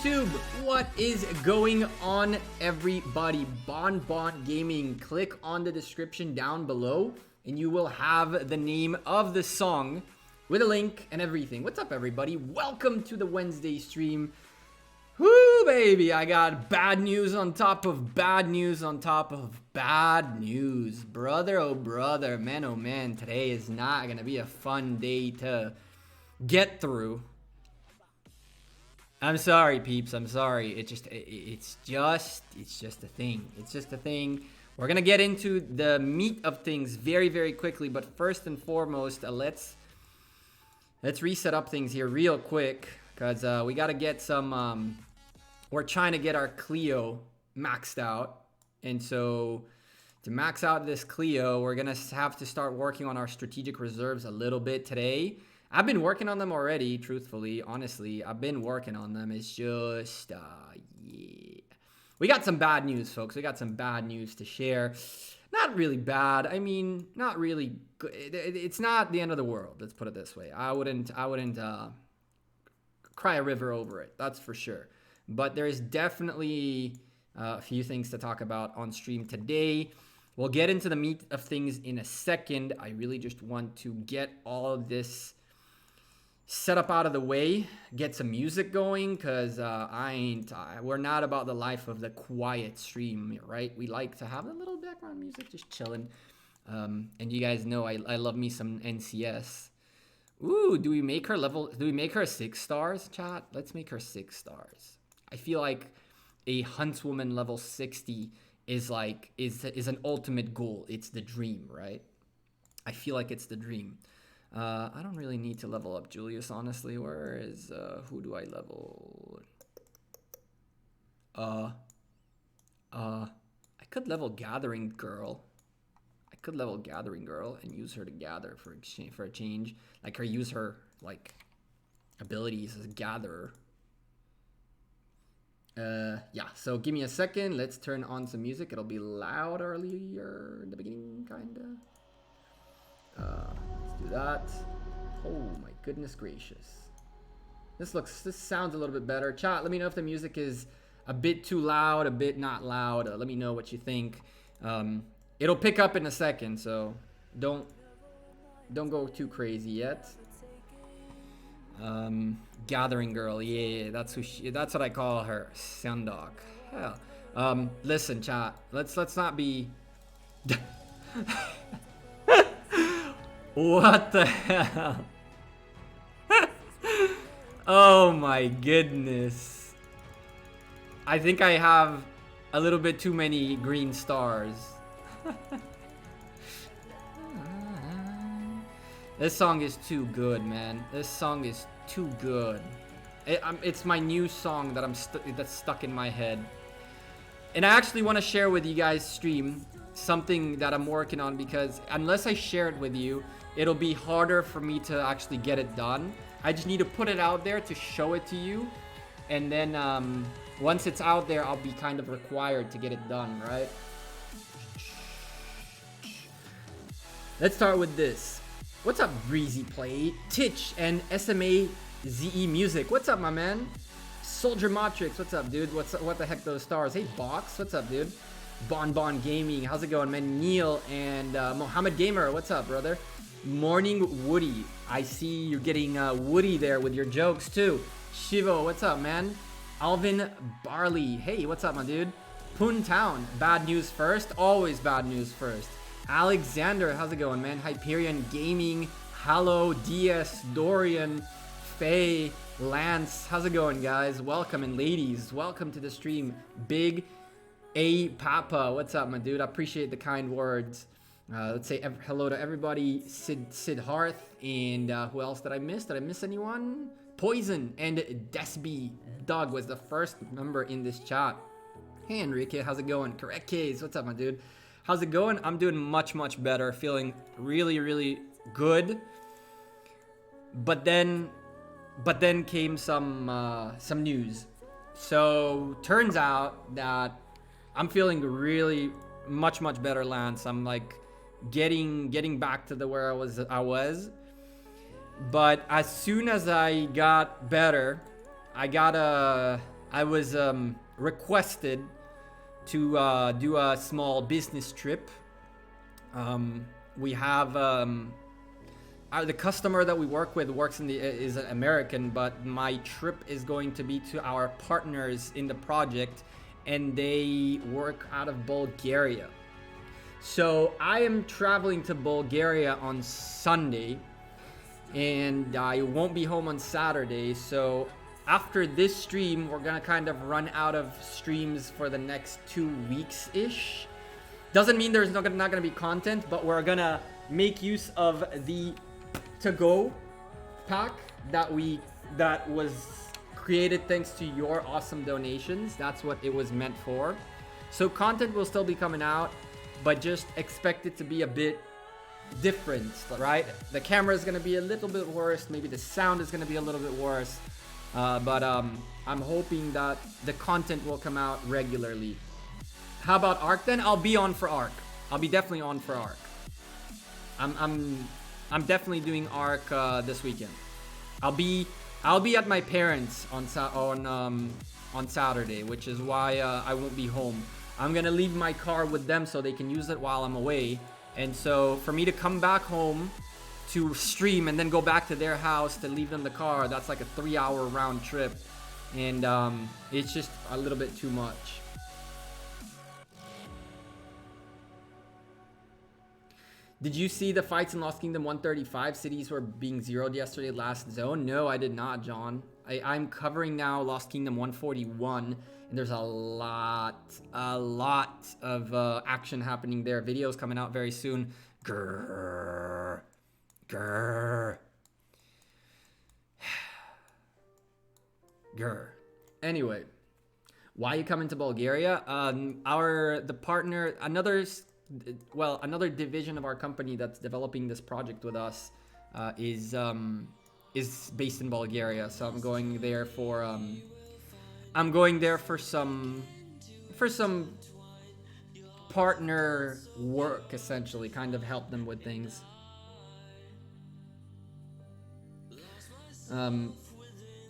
YouTube? What is going on, everybody? Bon Gaming. Click on the description down below and you will have the name of the song with a link and everything. What's up, everybody? Welcome to the Wednesday stream. Whoo, baby, I got bad news on top of bad news on top of bad news. Brother, oh brother, man, oh man, today is not gonna be a fun day to get through. I'm sorry, peeps, I'm sorry. It's just a thing. It's just a thing. We're gonna get into the meat of things very, very quickly, but first and foremost, let's reset up things here real quick. Because we got to get some, we're trying to get our Clio maxed out. And so to max out this Clio, we're going to have to start working on our strategic reserves a little bit today. I've been working on them already, truthfully, honestly. I've been working on them. It's just, yeah. We got some bad news, folks. We got some bad news to share. Not really bad. I mean, not really good. It's not the end of the world. Let's put it this way. I wouldn't, cry a river over it, that's for sure. But there's definitely a few things to talk about on stream today. We'll get into the meat of things in a second. I really just want to get all of this set up out of the way, get some music going, because we're not about the life of the quiet stream, right? We like to have a little background music just chilling. And you guys know I love me some NCS. Ooh, do we make her 6 stars, chat? Let's make her 6 stars. I feel like a huntswoman level 60 is an ultimate goal. It's the dream, right? I feel like it's the dream. I don't really need to level up Julius, honestly. Where is who do I level? I could level Gathering Girl. Could level Gathering Girl and use her to gather for a change. Like use her like abilities as a gatherer. Yeah, so give me a second. Let's turn on some music. It'll be loud earlier in the beginning, kinda. Let's do that. Oh my goodness gracious. This sounds a little bit better. Chat, let me know if the music is a bit too loud, a bit not loud. Let me know what you think. It'll pick up in a second, so don't go too crazy yet. Gathering Girl, yeah, that's what I call her. Sandok. Hell. Listen, chat. Let's not be. What the hell? Oh my goodness. I think I have a little bit too many green stars. This song is too good, man. This song is too good. It's my new song that's stuck in my head. And I actually want to share with you guys stream something that I'm working on, because unless I share it with you, it'll be harder for me to actually get it done. I just need to put it out there to show it to you. And then once it's out there, I'll be kind of required to get it done, right? Let's start with this. What's up, Breezy Play, Titch, and SMA ZE Music? What's up, my man? Soldier Matrix, what's up, dude? What the heck, those stars? Hey, Box, what's up, dude? Bon Gaming, how's it going, man? Neil and Mohammed Gamer, what's up, brother? Morning Woody, I see you're getting Woody there with your jokes too. Shivo, what's up, man? Alvin Barley, hey, what's up, my dude? Poontown, bad news first, always bad news first. Alexander, how's it going, man? Hyperion Gaming, Hallow, DS, Dorian, Faye, Lance, how's it going, guys? Welcome, and ladies, welcome to the stream. Big A Papa, what's up, my dude? I appreciate the kind words. Let's say hello to everybody. Sid Hearth, and who else did I miss? Did I miss anyone? Poison and Desby Doug was the first member in this chat. Hey, Enrique, how's it going? Correct case, what's up, my dude? How's it going? I'm doing much better. Feeling really good. But then came some news. So turns out that I'm feeling really much better, Lance. I'm like getting back to where I was. But as soon as I got better, I got a I was requested to do a small business trip. We have the customer that we work with is an American, but my trip is going to be to our partners in the project, and they work out of Bulgaria. So I am traveling to Bulgaria on Sunday, and I won't be home on Saturday. So after this stream, we're gonna kind of run out of streams for the next 2 weeks-ish. Doesn't mean there's not gonna be content, but we're gonna make use of the to-go pack that was created thanks to your awesome donations. That's what it was meant for. So content will still be coming out, but just expect it to be a bit different, right? The camera is gonna be a little bit worse. Maybe the sound is gonna be a little bit worse. But I'm hoping that the content will come out regularly. How about Arc then? I'll be on for Arc. I'll be definitely on for Arc. I'm definitely doing Arc this weekend. I'll be at my parents on Saturday, which is why I won't be home. I'm gonna leave my car with them so they can use it while I'm away. And so for me to come back home to stream and then go back to their house to leave them the car, that's like a 3-hour round trip, and it's just a little bit too much. Did you see the fights in Lost Kingdom 135? Cities were being zeroed yesterday, last zone? No, I did not, John. I'm covering now Lost Kingdom 141, and there's a lot of action happening there. Videos coming out very soon. Grrr. Grrr. Grrr. Anyway, why you coming to Bulgaria? The partner, another division of our company that's developing this project with us is based in Bulgaria. So I'm going there for some partner work, essentially, kind of help them with things.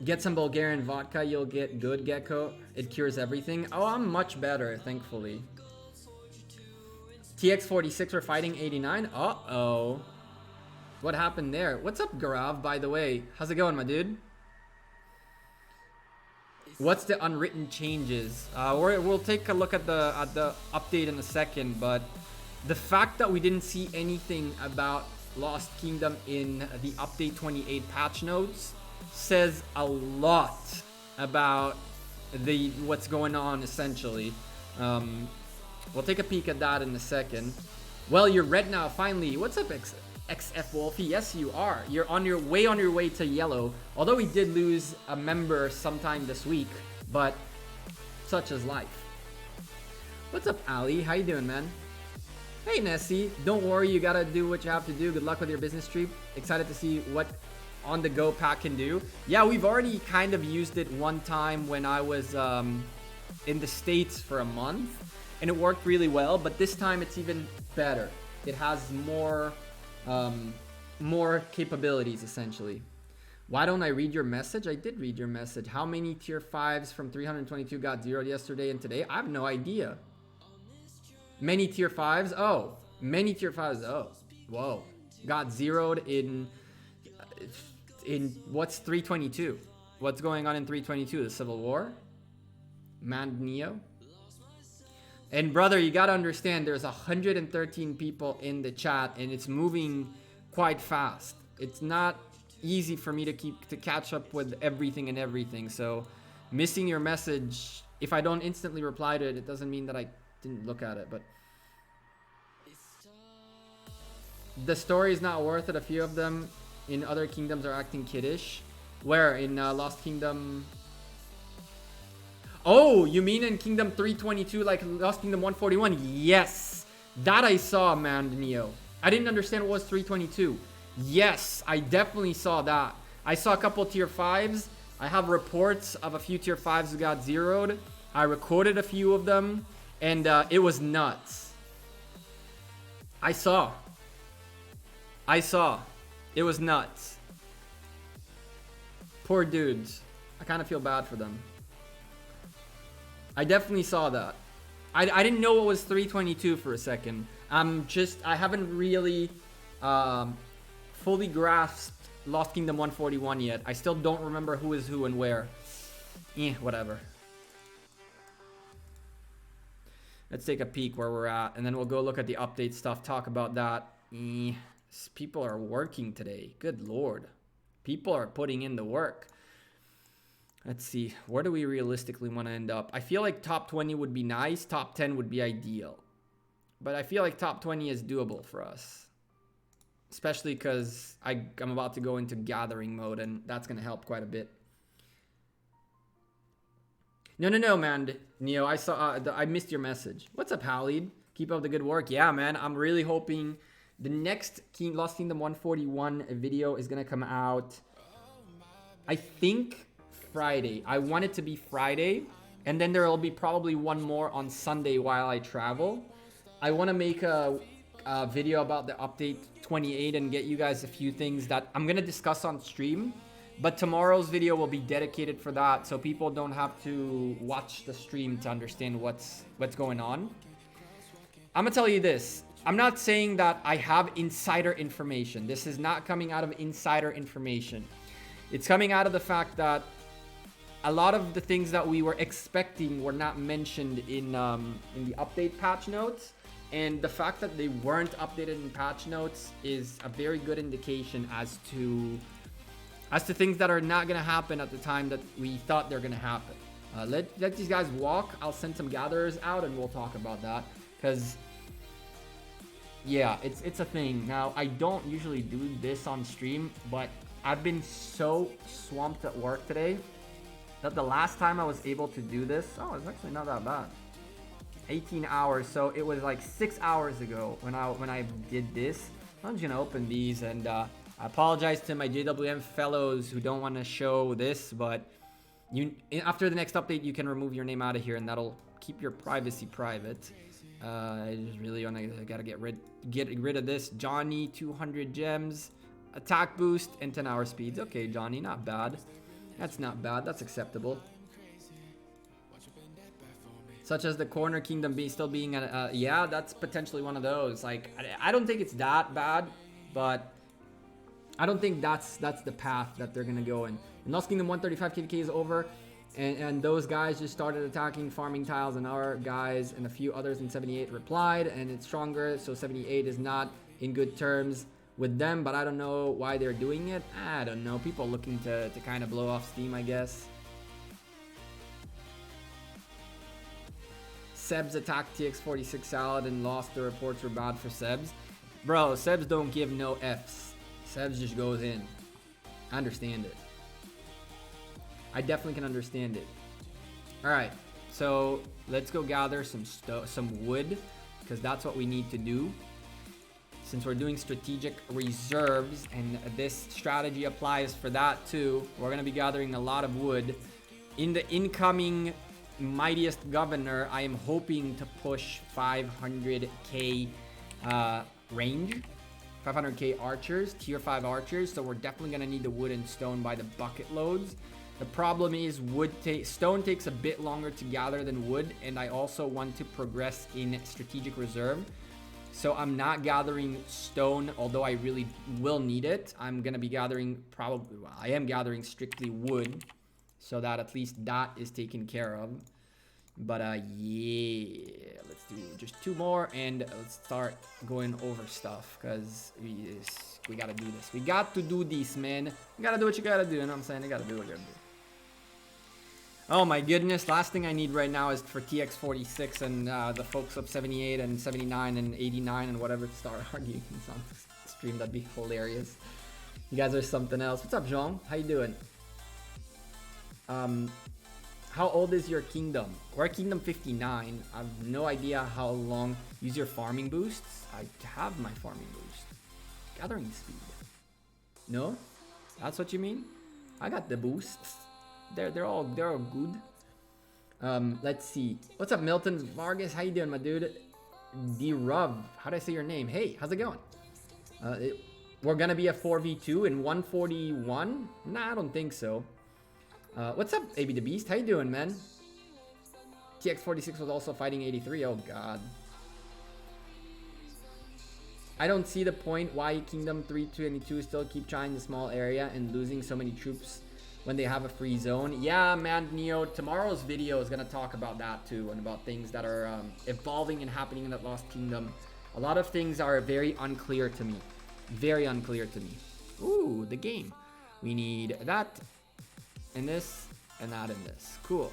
Get some Bulgarian vodka, you'll get good, Gekko. It cures everything. Oh, I'm much better, thankfully. TX46 we're fighting 89. Uh-oh. What happened there? What's up, Garav, by the way? How's it going, my dude? What's the unwritten changes? We'll take a look at the update in a second, but the fact that we didn't see anything about Lost Kingdom in the update 28 patch notes says a lot about what's going on, essentially. We'll take a peek at that in a second. Well, you're red now, finally. What's up, XF Wolfie? Yes, you are. You're on your way to yellow. Although we did lose a member sometime this week, but such is life. What's up, Ali? How you doing, man? Hey, Nessie. Don't worry, you gotta do what you have to do. Good luck with your business trip. Excited to see what On The Go pack can do. Yeah, we've already kind of used it one time when I was in the States for a month, and it worked really well, but this time it's even better. It has more capabilities, essentially. Why don't I read your message? I did read your message. How many tier 5s from 322 got zeroed yesterday and today? I have no idea. Many tier 5s? Oh, many tier 5s. Oh, whoa. Got zeroed in what's 322? What's going on in 322? The Civil War? Mand Neo? And brother, you gotta understand, there's 113 people in the chat, and it's moving quite fast. It's not easy for me to catch up with everything. So missing your message, if I don't instantly reply to it, it doesn't mean that I didn't look at it. But the story is not worth it. A few of them in other kingdoms are acting kiddish. Where? In Lost Kingdom? Oh, you mean in Kingdom 322, like Lost Kingdom 141? Yes, that I saw, man, Neo. I didn't understand what was 322. Yes, I definitely saw that. I saw a couple tier 5s. I have reports of a few tier 5s who got zeroed. I recorded a few of them, and it was nuts. I saw. It was nuts. Poor dudes. I kind of feel bad for them. I definitely saw that. I didn't know it was 322 for a second. I haven't really fully grasped Lost Kingdom 141 yet. I still don't remember who is who and where. Whatever. Let's take a peek where we're at, and then we'll go look at the update stuff, talk about that. People are working today. Good lord. People are putting in the work. Let's see. Where do we realistically want to end up? I feel like top 20 would be nice. Top 10 would be ideal. But I feel like top 20 is doable for us. Especially because I'm about to go into gathering mode, and that's going to help quite a bit. No, man. Neo, I missed your message. What's up, Halid? Keep up the good work. Yeah, man. I'm really hoping the next Lost Kingdom 141 video is going to come out, I think, Friday. I want it to be Friday, and then there will be probably one more on Sunday while I travel. I want to make a video about the update 28 and get you guys a few things that I'm going to discuss on stream, but tomorrow's video will be dedicated for that, so people don't have to watch the stream to understand what's going on. I'm going to tell you this. I'm not saying that I have insider information. This is not coming out of insider information. It's coming out of the fact that a lot of the things that we were expecting were not mentioned in the update patch notes. And the fact that they weren't updated in patch notes is a very good indication as to things that are not going to happen at the time that we thought they're going to happen. Let these guys walk. I'll send some gatherers out and we'll talk about that. Because, yeah, it's a thing. Now, I don't usually do this on stream, but I've been so swamped at work today that the last time I was able to do this, it's actually not that bad. 18 hours, so it was like 6 hours ago when I did this. I'm just gonna open these, and I apologize to my JWM fellows who don't want to show this, but after the next update you can remove your name out of here, and that'll keep your privacy private. I just really gotta get rid of this. Johnny, 200 gems, attack boost, and 10-hour speeds. Okay, Johnny, not bad. That's not bad. That's acceptable. Such as the Corner Kingdom still being yeah, that's potentially one of those. Like, I don't think it's that bad, but I don't think that's the path that they're gonna go in. And Lost Kingdom 135 KDK is over, and those guys just started attacking farming tiles, and our guys and a few others in 78 replied, and it's stronger. So 78 is not in good terms with them, but I don't know why they're doing it. I don't know. People looking to kind of blow off steam, I guess. Sebs attacked TX46 Salad and lost. The reports were bad for Sebs. Bro, Sebs don't give no Fs. Sebs just goes in. I understand it. I definitely can understand it. Alright, so let's go gather some wood, because that's what we need to do. Since we're doing strategic reserves, and this strategy applies for that too, we're going to be gathering a lot of wood. In the incoming Mightiest Governor, I am hoping to push 500k range. 500k archers, tier 5 archers, so we're definitely going to need the wood and stone by the bucket loads. The problem is stone takes a bit longer to gather than wood, and I also want to progress in strategic reserve. So I'm not gathering stone, although I really will need it. I'm going to be gathering I am gathering strictly wood, so that at least that is taken care of. But yeah, let's do just 2 more, and let's start going over stuff, because we got to do this. We got to do this, man. You got to do what you got to do, you know what I'm saying? You got to do what you got to do. Oh my goodness, last thing I need right now is for TX46 and the folks up 78 and 79 and 89 and whatever to start arguing on the stream. That'd be hilarious. You guys are something else. What's up, Jean? How you doing? How old is your kingdom? We're at kingdom 59. I have no idea how long. Use your farming boosts. I have my farming boost. Gathering speed. No? That's what you mean? I got the boosts. They're all good. Let's see. What's up, Milton Vargas? How you doing, my dude? D-Rub. How do I say your name? Hey, how's it going? We're gonna be a 4v2 in 141? Nah, I don't think so. What's up, AB the Beast? How you doing, man? TX46 was also fighting 83. Oh god. I don't see the point why Kingdom 322 still keep trying the small area and losing so many troops when they have a free zone. Yeah, man, Neo, tomorrow's video is gonna talk about that too, and about things that are evolving and happening in that Lost Kingdom. A lot of things are very unclear to me. Very unclear to me. Ooh, the game. We need that and this and that and this. Cool.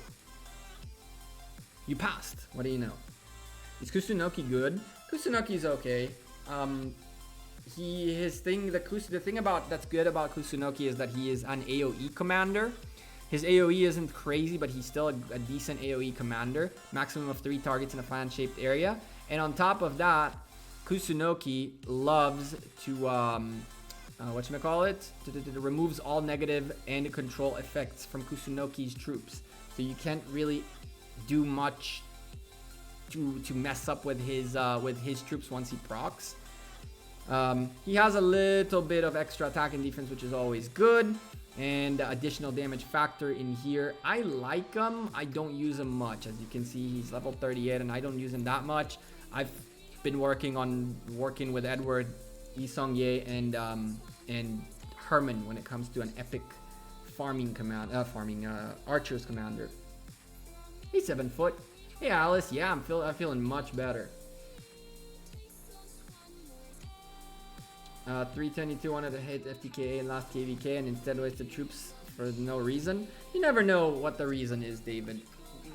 You passed. What do you know? Is Kusunoki good? Kusunoki's okay. The thing about that's good about Kusunoki is that he is an AoE commander. His AoE isn't crazy, but he's still a decent AoE commander. Maximum of 3 targets in a fan-shaped area. And on top of that, Kusunoki loves to removes all negative and control effects from Kusunoki's troops. So you can't really do much to mess up with his troops once he procs. He has a little bit of extra attack and defense, which is always good, and additional damage factor in here. I like him. I don't use him much. As you can see, he's level 38 and I don't use him that much. I've been working with Edward, Isongye, and Herman when it comes to an epic archer's commander. He's 7 foot. Hey Alice, yeah, I'm feeling much better. 322 wanted to hit FTKA and last KVK and instead wasted troops for no reason. You never know what the reason is, David.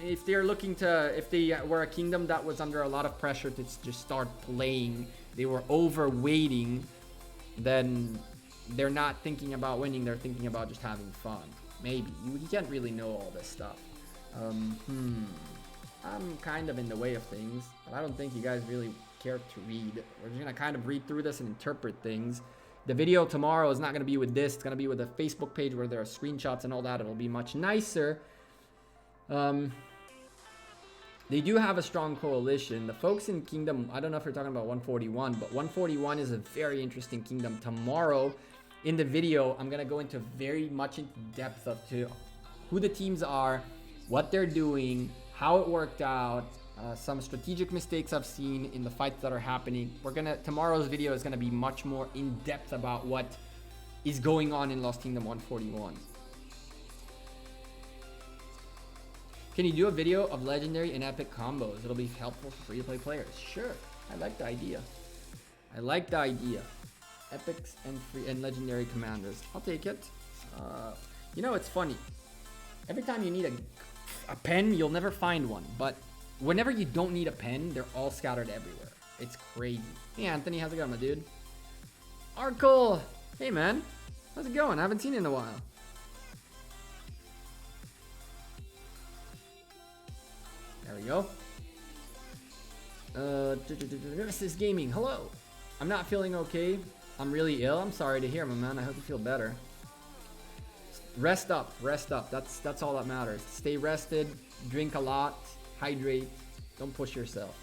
If they were a kingdom that was under a lot of pressure to just start playing, they were overweighting, then they're not thinking about winning, they're thinking about just having fun. Maybe. You can't really know all this stuff. I'm kind of in the way of things, but I don't think you guys really care to read. We're just gonna kind of read through this and interpret things. The video tomorrow is not gonna be with this. It's gonna be with a Facebook page where there are screenshots and all that. It'll be much nicer. They do have a strong coalition. The folks in Kingdom, I don't know if you're talking about 141, but 141 is a very interesting kingdom. Tomorrow in the video, I'm gonna go into very much into depth of who the teams are, what they're doing, how it worked out, some strategic mistakes I've seen in the fights that are happening. Tomorrow's video is gonna be much more in depth about what is going on in Lost Kingdom 141. Can you do a video of legendary and epic combos? It'll be helpful for free-to-play players. Sure, I like the idea. Epics and free and legendary commanders. I'll take it. You know, it's funny. Every time you need a pen, you'll never find one. But whenever you don't need a pen, they're all scattered everywhere. It's crazy. Hey, Anthony, how's it going, my dude? Arkle! Hey, man. How's it going? I haven't seen you in a while. There we go. Nemesis Gaming, hello. I'm not feeling okay. I'm really ill. I'm sorry to hear, my man. I hope you feel better. Rest up. That's all that matters. Stay rested. Drink a lot. Hydrate. Don't push yourself.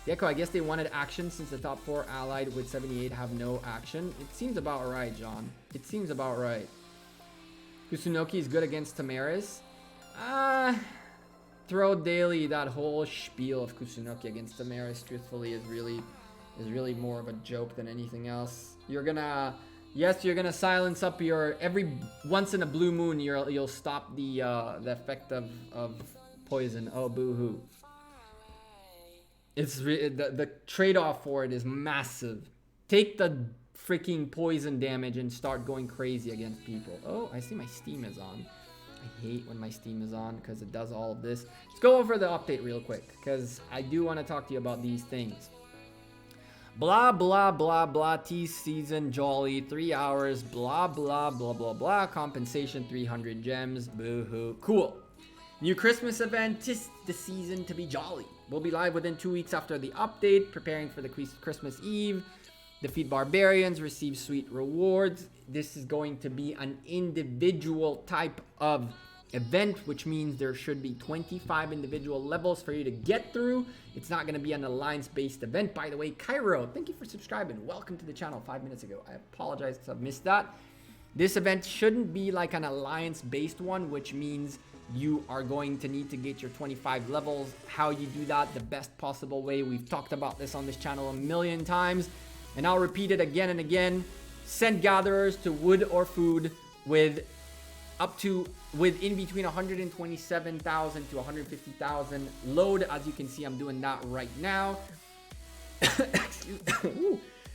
Gekko, I guess they wanted action since the top 4 allied with 78 have no action. It seems about right, John. It seems about right. Kusunoki is good against Tamaris. Throw daily, that whole spiel of Kusunoki against Tamaris, truthfully, is really more of a joke than anything else. You're gonna silence up your every once in a blue moon. You'll stop the effect of poison. Oh, boo-hoo. It's the trade-off for it is massive. Take the freaking poison damage and start going crazy against people. Oh, I see my Steam is on. I hate when my Steam is on because it does all of this. Let's go over the update real quick because I do want to talk to you about these things. Blah, blah, blah, blah, T-Season, Jolly, 3 hours, blah, blah, blah, blah, blah, compensation, 300 gems, boo-hoo. Cool. New Christmas event, 'tis the season to be jolly. We'll be live within 2 weeks after the update, preparing for the Christmas Eve. Defeat barbarians, receive sweet rewards. This is going to be an individual type of event, which means there should be 25 individual levels for you to get through. It's not going to be an alliance-based event. By the way, Cairo, thank you for subscribing. Welcome to the channel 5 minutes ago. I apologize because I've missed that. This event shouldn't be like an alliance-based one, which means you are going to need to get your 25 levels. How you do that the best possible way. We've talked about this on this channel a million times, and I'll repeat it again and again. Send gatherers to wood or food with in between 127,000 to 150,000 load. As you can see, I'm doing that right now.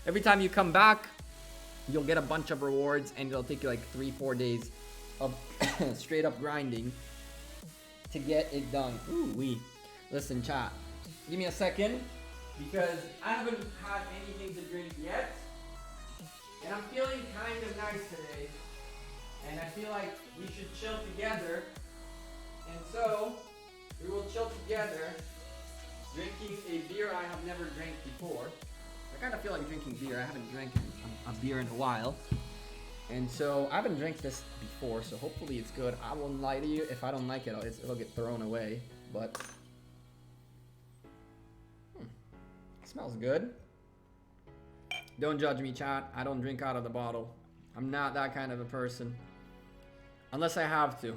Every time you come back, you'll get a bunch of rewards, and it'll take you like 3-4 days of straight up grinding to get it done. Listen, chat, give me a second, because I haven't had anything to drink yet, and I'm feeling kind of nice today, and I feel like we should chill together, and so we will chill together drinking a beer I have never drank before. I kind of feel like drinking beer. I haven't drank a beer in a while, and so I haven't drank this before, so hopefully it's good. I won't lie to you, if I don't like it, it'll get thrown away, but it smells good. Don't judge me, chat. I don't drink out of the bottle. I'm not that kind of a person, unless I have to.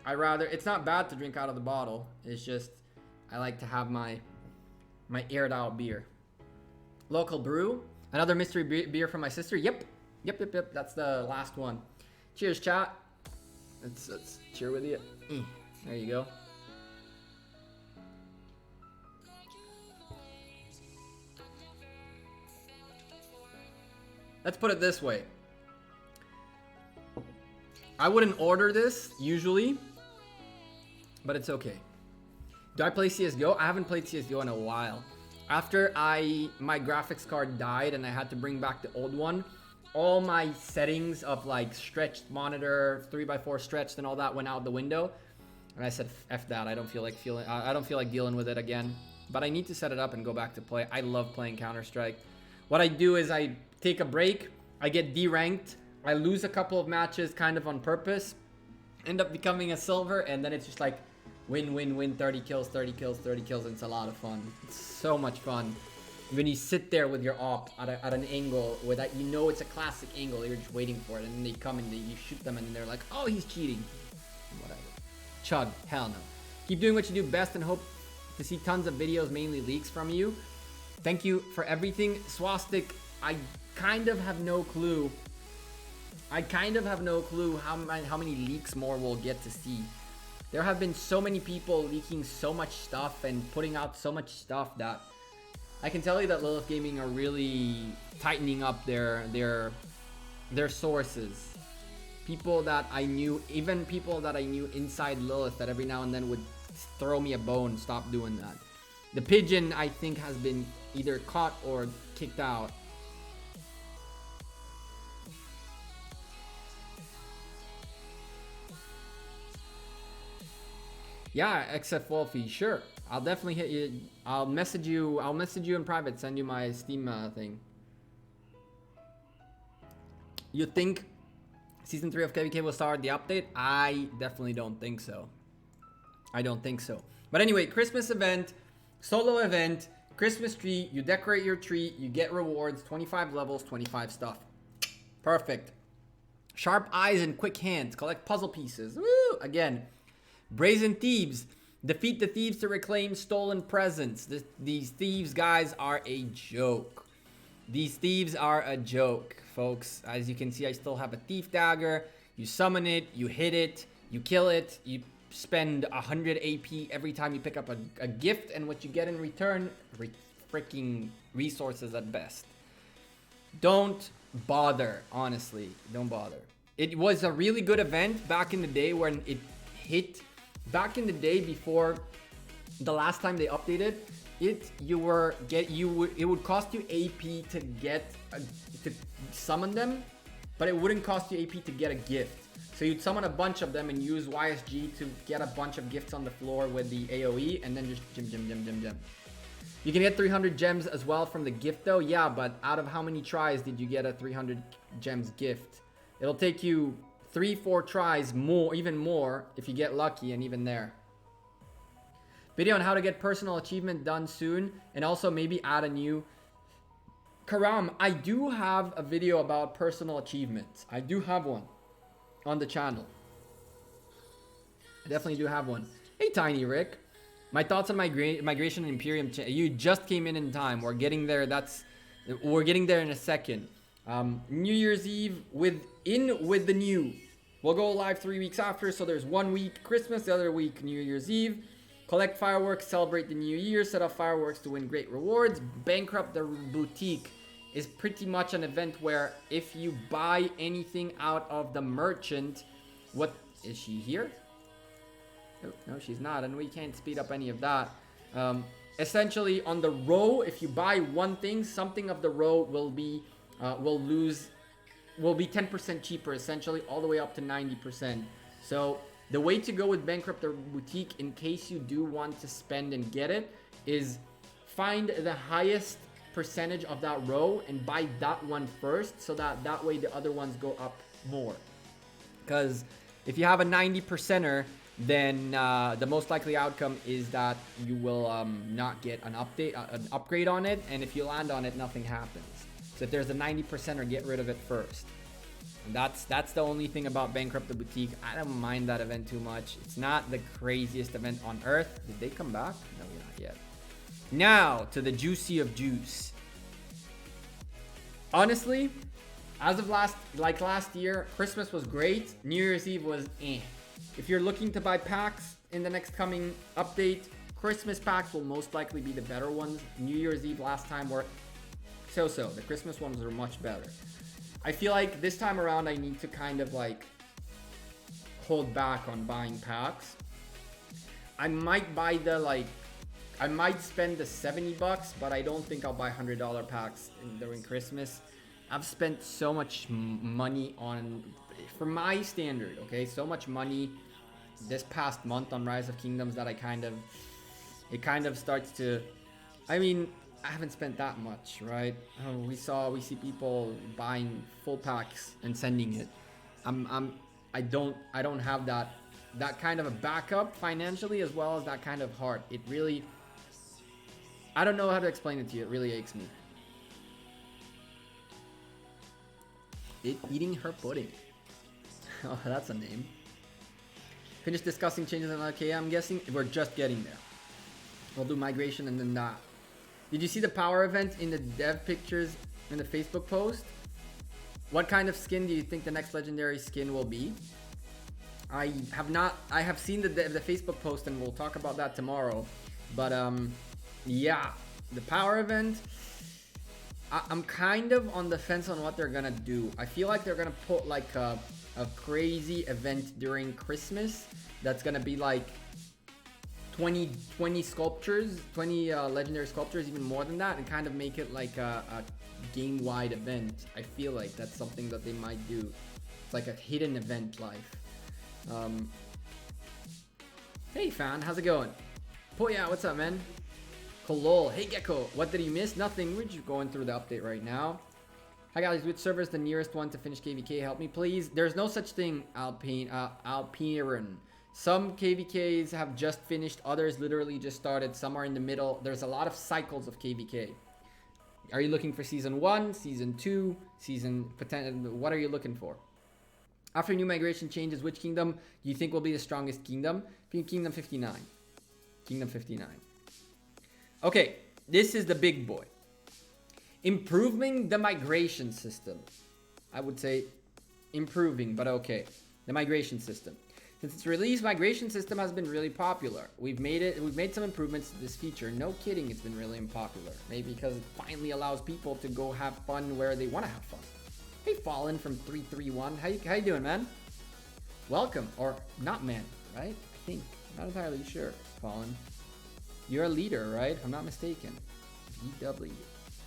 It's not bad to drink out of the bottle, it's just I like to have my aired out beer. Local brew, another mystery beer from my sister. Yep. That's the last one. Cheers, chat. Let's cheer with you. There you go. Let's put it this way. I wouldn't order this usually, but it's okay. Do I play CSGO? I haven't played CSGO in a while. After my graphics card died and I had to bring back the old one, all my settings of like stretched monitor, 3x4 stretched, and all that went out the window. And I said, F that. I don't feel like dealing with it again. But I need to set it up and go back to play. I love playing Counter-Strike. What I do is I take a break, I get D-ranked, I lose a couple of matches kind of on purpose, end up becoming a silver, and then it's just like win, 30 kills, and it's a lot of fun. It's so much fun. When you sit there with your op at an angle where that you know it's a classic angle, you're just waiting for it, and then they come and you shoot them, and they're like, oh, he's cheating. Whatever. Chug, hell no. Keep doing what you do best and hope to see tons of videos, mainly leaks from you. Thank you for everything. Swastik, I kind of have no clue. How many leaks more we'll get to see. There have been so many people leaking so much stuff and putting out so much stuff that I can tell you that Lilith Gaming are really tightening up their sources. People that I knew, even people that I knew inside Lilith that every now and then would throw me a bone, stop doing that. The pigeon, I think, has been either caught or kicked out. Yeah, except Wolfie, sure. I'll definitely hit you. I'll message you in private, send you my Steam thing. You think Season 3 of KVK will start the update? I definitely don't think so. But anyway, Christmas event, solo event, Christmas tree, you decorate your tree, you get rewards, 25 levels, 25 stuff. Perfect. Sharp eyes and quick hands, collect puzzle pieces. Woo! Again, Brazen Thieves. Defeat the thieves to reclaim stolen presents. These thieves, guys, are a joke. These thieves are a joke, folks. As you can see, I still have a thief dagger. You summon it, you hit it, you kill it, you spend 100 AP every time you pick up a gift, and what you get in return, freaking resources at best. Don't bother, honestly. Don't bother. It was a really good event back in the day when it hit. Back in the day before the last time they updated it, it would cost you AP to to summon them, but it wouldn't cost you AP to get a gift. So you'd summon a bunch of them and use YSG to get a bunch of gifts on the floor with the AoE, and then just gem. You can get 300 gems as well from the gift though. Yeah, but out of how many tries did you get a 300 gems gift? It'll take you 3-4 tries more, even more, if you get lucky, and even there. Video on how to get personal achievement done soon, and also maybe add a new. Karam, I do have a video about personal achievements. I do have one on the channel. I definitely do have one. Hey, Tiny Rick. My thoughts on migration and Imperium. You just came in time. We're getting there. We're getting there in a second. New Year's Eve with the new. We'll go live 3 weeks after. So there's 1 week Christmas, the other week New Year's Eve. Collect fireworks, celebrate the new year, set off fireworks to win great rewards. Bankrupt the boutique is pretty much an event where if you buy anything out of the merchant, what is she here? Oh, no, she's not, and we can't speed up any of that. Essentially, on the row, if you buy one thing, something of the row will be 10% cheaper, essentially, all the way up to 90%. So the way to go with Bankrupt the Boutique, in case you do want to spend and get it, is find the highest percentage of that row and buy that one first, so that way the other ones go up more. Because if you have a 90%er, then the most likely outcome is that you will not get an upgrade on it, and if you land on it, nothing happens. So if there's a 90%er, get rid of it first. And that's the only thing about Bankrupt the Boutique. I don't mind that event too much. It's not the craziest event on earth. Did they come back? No, not yet. Now to the juicy of juice. Honestly, as of last year, Christmas was great. New Year's Eve was eh. If you're looking to buy packs in the next coming update, Christmas packs will most likely be the better ones. New Year's Eve last time were so-so. The Christmas ones are much better. I feel like this time around I need to kind of like hold back on buying packs. I might buy I might spend the $70, but I don't think I'll buy $100 packs during Christmas. I've spent so much money on, for my standard, okay, so much money this past month on Rise of Kingdoms that it kind of starts to, I mean, I haven't spent that much, right? Oh, we see people buying full packs and sending it. I don't have that kind of a backup financially, as well as that kind of heart. It really, I don't know how to explain it to you. It really aches me. Eating her pudding. Oh, that's a name. Finish discussing changes in LKA. I'm guessing we're just getting there. We'll do migration and then that. Did you see the power event in the dev pictures in the Facebook post? What kind of skin do you think the next legendary skin will be? I have seen the Facebook post, and we'll talk about that tomorrow. But yeah, the power event, I'm kind of on the fence on what they're gonna do. I feel like they're gonna put like a crazy event during Christmas that's gonna be like 20 sculptures, 20 legendary sculptures, even more than that, and kind of make it like a game-wide event. I feel like that's something that they might do. It's like a hidden event life. Hey fan, how's it going? Oh yeah, what's up, man? Kolol, hey Gekko, what did you miss? Nothing, we're just going through the update right now. Hi guys, which server is the nearest one to finish KVK? Help me please. There's no such thing, Alpiran. Some KVKs have just finished, others literally just started, some are in the middle. There's a lot of cycles of KVK. Are you looking for season 1, season 2, what are you looking for? After new migration changes, which kingdom do you think will be the strongest kingdom? Kingdom 59. Kingdom 59. Okay, this is the big boy. Improving the migration system. I would say improving, but okay. The migration system. Since its release, migration system has been really popular. We've made some improvements to this feature. No kidding, it's been really unpopular. Maybe because it finally allows people to go have fun where they want to have fun. Hey, Fallen from 331. How you doing, man? Welcome, or not, man, right? I think. Not entirely sure, Fallen. You're a leader, right? If I'm not mistaken. VW.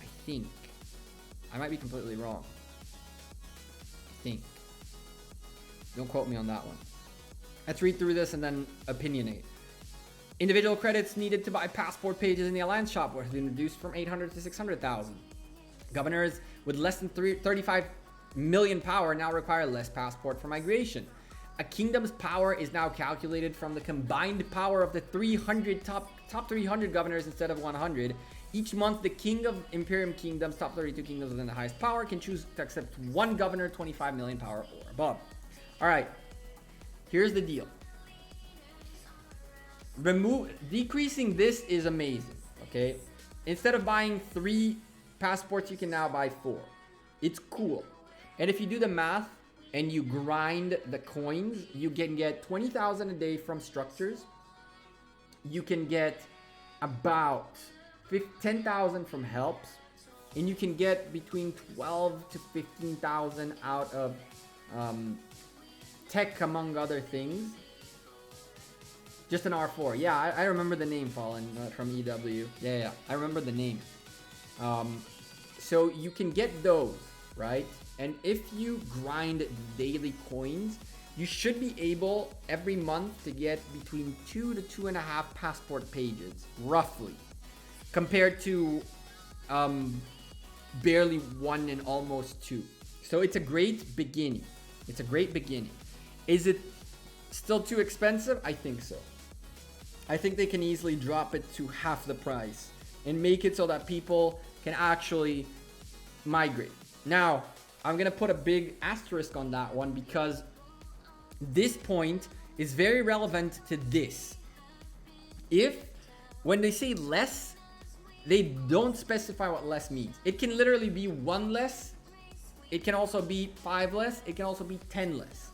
I think. I might be completely wrong. I think. Don't quote me on that one. Let's read through this and then opinionate. Individual credits needed to buy passport pages in the Alliance shop were reduced from 800 to 600,000. Governors with less than 35 million power now require less passport for migration. A kingdom's power is now calculated from the combined power of the 300 top 300 governors instead of 100. Each month, the king of Imperium Kingdoms, top 32 kingdoms within the highest power, can choose to accept one governor, 25 million power or above. All right. Here's the deal. Decreasing this is amazing, okay? Instead of buying 3 passports, you can now buy 4. It's cool. And if you do the math and you grind the coins, you can get 20,000 a day from structures. You can get about 10,000 from helps. And you can get between 12 to 15,000 out of tech, among other things. Just an R4. Yeah, I remember the name, Fallen, from EW. Yeah, I remember the name. So you can get those, right? And if you grind daily coins, you should be able every month to get between 2 to 2.5 passport pages, roughly, compared to barely 1 and almost 2. So it's a great beginning. It's a great beginning. Is it still too expensive? I think so. I think they can easily drop it to half the price and make it so that people can actually migrate. Now, I'm gonna put a big asterisk on that one because this point is very relevant to this. If, when they say less, they don't specify what less means. It can literally be 1 less. It can also be 5 less. It can also be 10 less.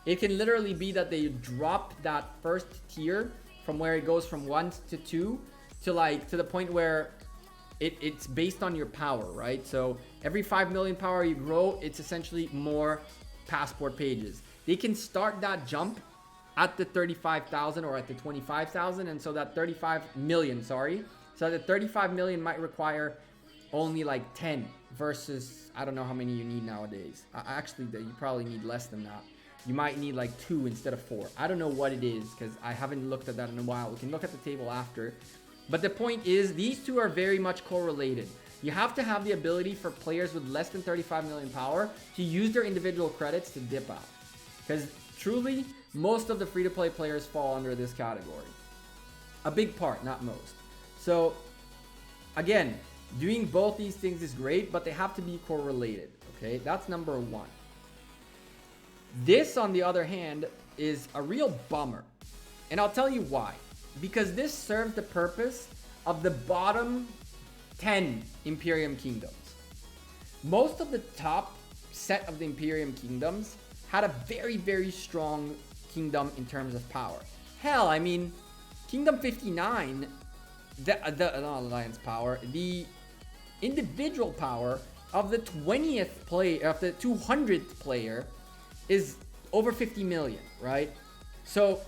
It can literally be that they drop that first tier from where it goes from 1 to 2 to like to the point where it's based on your power, right? So every 5 million power you grow, it's essentially more passport pages. They can start that jump at the 35,000 or at the 25,000, and so that 35 million, sorry. So the 35 million might require only like 10 versus I don't know how many you need nowadays. Actually, you probably need less than that. You might need like 2 instead of 4. I don't know what it is because I haven't looked at that in a while. We can look at the table after. But the point is, these two are very much correlated. You have to have the ability for players with less than 35 million power to use their individual credits to dip out. Because truly, most of the free-to-play players fall under this category. A big part, not most. So, again, doing both these things is great, but they have to be correlated. Okay, that's number 1. This, on the other hand, is a real bummer. And I'll tell you why. Because this serves the purpose of the bottom 10 Imperium Kingdoms. Most of the top set of the Imperium Kingdoms had a very, very strong kingdom in terms of power. Hell, I mean, Kingdom 59, the alliance power, the individual power of the 20th player, of the 200th player, is over 50 million, right? So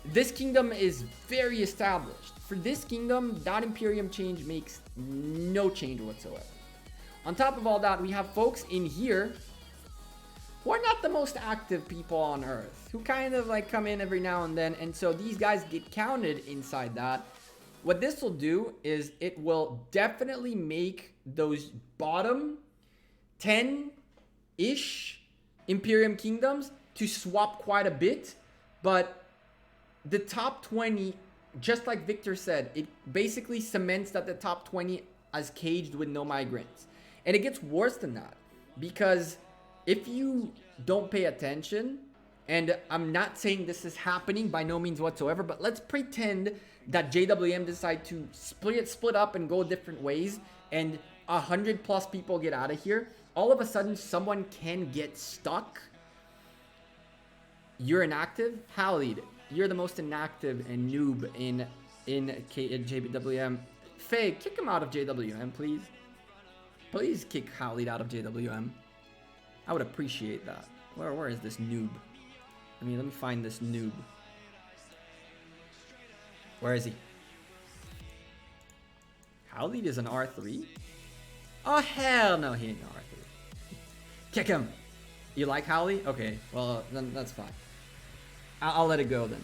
this kingdom is very established. For this kingdom, that Imperium change makes no change whatsoever. On top of all that, we have folks in here who are not the most active people on Earth, who kind of like come in every now and then, and so these guys get counted inside that. What this will do is it will definitely make those bottom 10-ish Imperium Kingdoms to swap quite a bit, but the top 20, just like Victor said, it basically cements that the top 20 as caged with no migrants. And it gets worse than that, because if you don't pay attention, and I'm not saying this is happening by no means whatsoever, but let's pretend that JWM decide to split up and go different ways, and 100+ people get out of here. All of a sudden, someone can get stuck. You're inactive? Halid, you're the most inactive and noob in JWM. Faye, kick him out of JWM, please. Please kick Halid out of JWM. I would appreciate that. Where is this noob? Let me find this noob. Where is he? Halid is an R3? Oh, hell no, he ain't an R3. Kick him. You like Howley? Okay, well, then that's fine. I'll let it go then.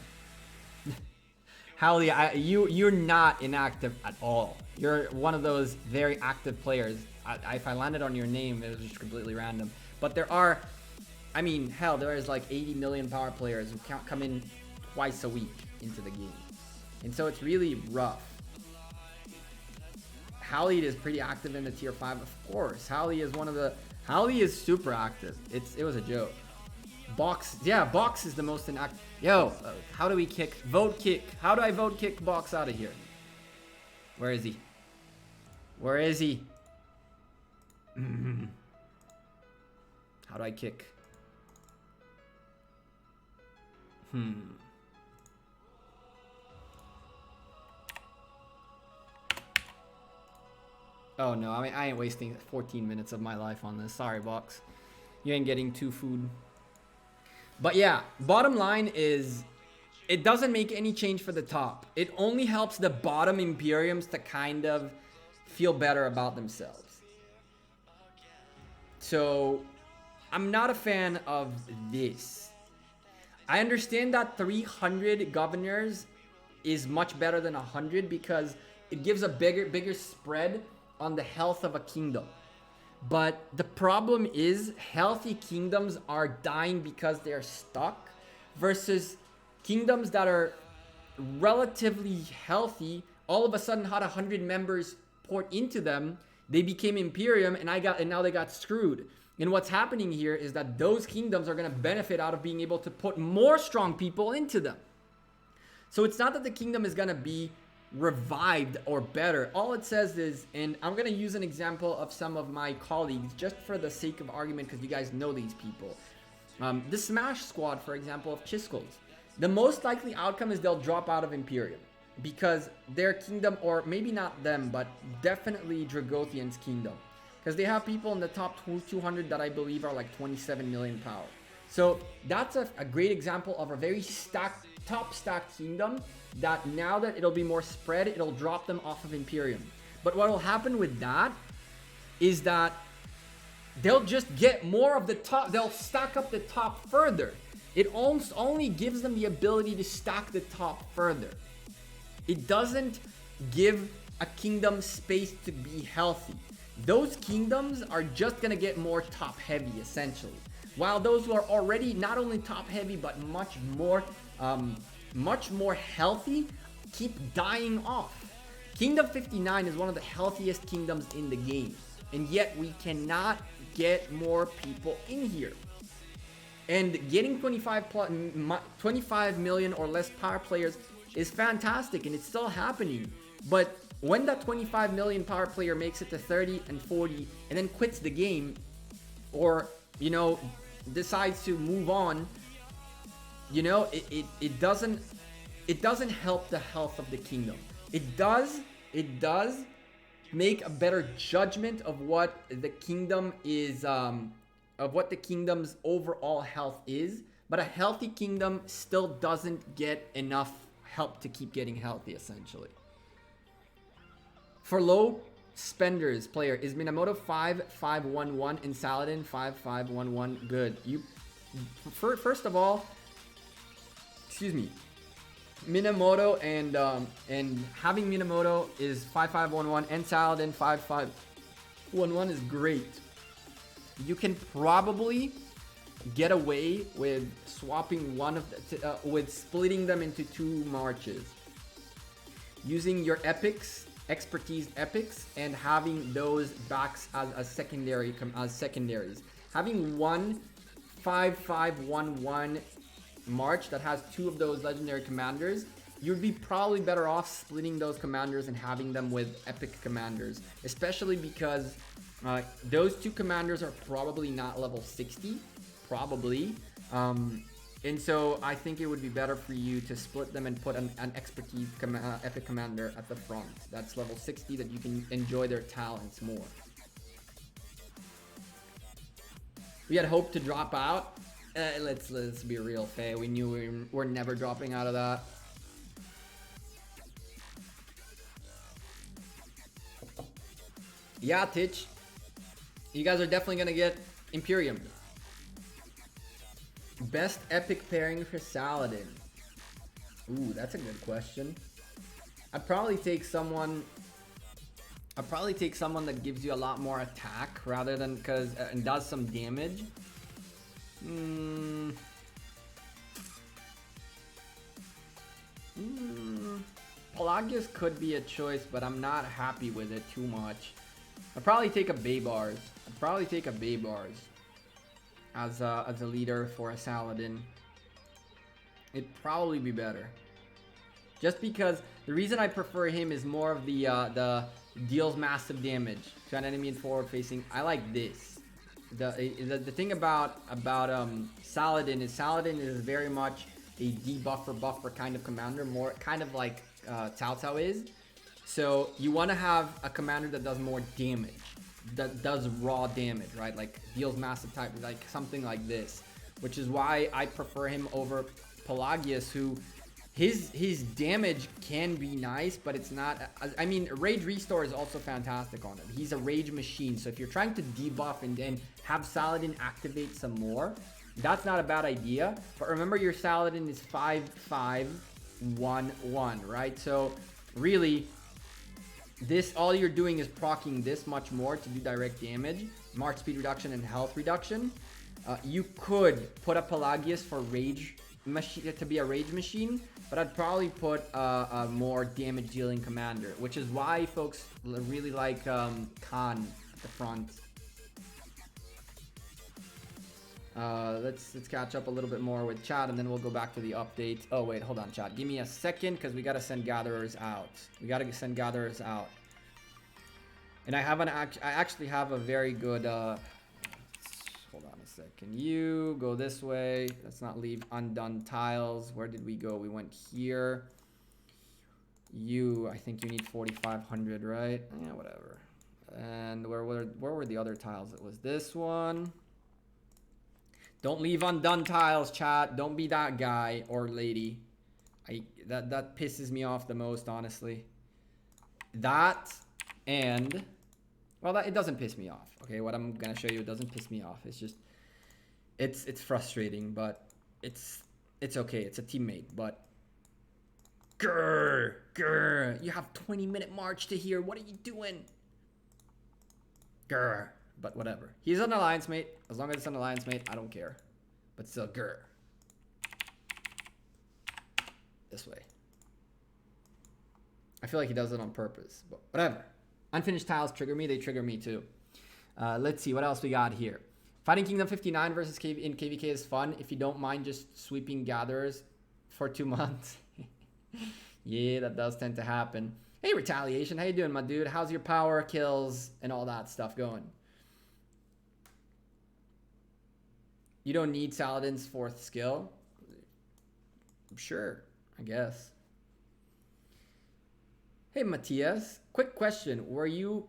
Howley, you're not inactive at all. You're one of those very active players. If I landed on your name, it was just completely random. But there are, I mean, hell, there is like 80 million power players who can't come in twice a week into the game. And so it's really rough. Howley is pretty active in the tier 5, of course. Howley is one of the... Howley is super active. It was a joke. Box. Yeah, Box is the most inactive. Yo, how do we kick? Vote kick. How do I vote kick Box out of here? Where is he? Where is he? How do I kick? Oh no, I mean, I ain't wasting 14 minutes of my life on this. Sorry, Box. You ain't getting 2 food. But yeah, bottom line is, it doesn't make any change for the top. It only helps the bottom Imperiums to kind of feel better about themselves. So, I'm not a fan of this. I understand that 300 governors is much better than 100 because it gives a bigger spread on the health of a kingdom. But the problem is, healthy kingdoms are dying because they're stuck, versus kingdoms that are relatively healthy all of a sudden had 100 members poured into them. They became Imperium, and now they got screwed. And what's happening here is that those kingdoms are going to benefit out of being able to put more strong people into them. So it's not that the kingdom is going to be revived or better. All it says is, and I'm going to use an example of some of my colleagues just for the sake of argument, because you guys know these people. The Smash Squad, for example, of Chisco's. The most likely outcome is they'll drop out of Imperium because their kingdom, or maybe not them, but definitely Dragothian's kingdom, because they have people in the top 200 that I believe are like 27 million power. So that's a great example of a very top stacked kingdom that now that it'll be more spread, it'll drop them off of Imperium. But what will happen with that is that they'll just get more of the top, they'll stack up the top further. It only gives them the ability to stack the top further. It doesn't give a kingdom space to be healthy. Those kingdoms are just gonna get more top heavy essentially. While those who are already not only top heavy but much more healthy keep dying off. Kingdom 59 is one of the healthiest kingdoms in the game, and yet we cannot get more people in here. And getting 25 million or less power players is fantastic, and it's still happening. But when that 25 million power player makes it to 30 and 40 and then quits the game, or decides to move on, it doesn't help the health of the kingdom. It does make a better judgment of what the kingdom is, of what the kingdom's overall health is, but a healthy kingdom still doesn't get enough help to keep getting healthy essentially. For low spenders player, is Minamoto 5511 and Saladin 5511 good? First of all, excuse me, Minamoto and having Minamoto is 5511 and Saladin 5511 is great. You can probably get away with swapping one of with splitting them into 2 marches, using your expertise epics, and having those backs as secondaries. Having one 5511 march that has 2 of those legendary commanders, you'd be probably better off splitting those commanders and having them with epic commanders, especially because those 2 commanders are probably not level 60, and so I think it would be better for you to split them and put an expertise epic commander at the front that's level 60, that you can enjoy their talents more. We had hoped to drop out. Let's be real, Faye. We knew we're never dropping out of that. Yeah, Titch. You guys are definitely gonna get Imperium. Best epic pairing for Saladin. Ooh, that's a good question. I'd probably take someone that gives you a lot more attack rather than and does some damage. Pelagius could be a choice, but I'm not happy with it too much. I'd probably take a Baybars. as a leader for a Saladin. It'd probably be better. Just because the reason I prefer him is more of the deals massive damage to an enemy and forward facing. I like this. The thing about Saladin is very much a debuffer buffer kind of commander, more kind of like Cao Cao is. So you want to have a commander that does more damage, that does raw damage, right? Like deals massive type, like something like this, which is why I prefer him over Pelagius, who his damage can be nice, but it's not. I mean, Rage Restore is also fantastic on him. He's a rage machine, so if you're trying to debuff and then have Saladin activate some more, that's not a bad idea. But remember, your Saladin is 5/5/1/1, right? So really, this, all you're doing is proccing this much more to do direct damage, march speed reduction, and health reduction. You could put a Pelagius for rage machine to be a rage machine, but I'd probably put a more damage dealing commander, which is why folks really like Khan at the front. Let's catch up a little bit more with chat, and then we'll go back to the update. Oh wait, hold on, chat. Give me a second, because we gotta send gatherers out. And I actually have a very good. Hold on a second. You go this way. Let's not leave undone tiles. Where did we go? We went here. I think you need 4,500, right? Yeah, whatever. And where were the other tiles? It was this one. Don't leave undone tiles, chat. Don't be that guy or lady. That pisses me off the most, honestly. That and it doesn't piss me off. Okay, what I'm gonna show you, it doesn't piss me off. It's just it's frustrating, but it's okay. It's a teammate, but grr, you have 20-minute march to here. What are you doing? Grr. But whatever. He's an alliance mate. As long as it's an alliance mate, I don't care. But still, grr. This way. I feel like he does it on purpose, but whatever. Unfinished tiles trigger me. They trigger me too. Let's see what else we got here. Fighting Kingdom 59 versus in KVK is fun if you don't mind just sweeping gatherers for 2 months. Yeah, that does tend to happen. Hey, Retaliation. How you doing, my dude? How's your power, kills, and all that stuff going? You don't need Saladin's 4th skill? Sure, I guess. Hey, Matthias. Quick question. Were you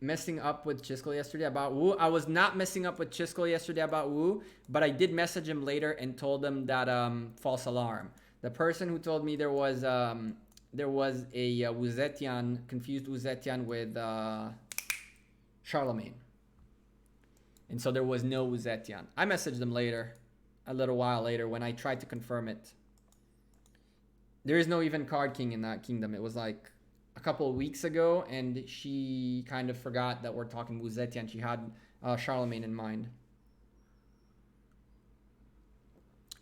messing up with Chiskel yesterday about Wu? I was not messing up with Chiskel yesterday about Wu, but I did message him later and told him that false alarm. The person who told me there was a Wuzetian, confused Wuzetian with Charlemagne. And so there was no Wuzetian. I messaged them later, a little while later, when I tried to confirm it. There is no even Card King in that kingdom. It was like a couple of weeks ago, and she kind of forgot that we're talking Wuzetian. She had Charlemagne in mind.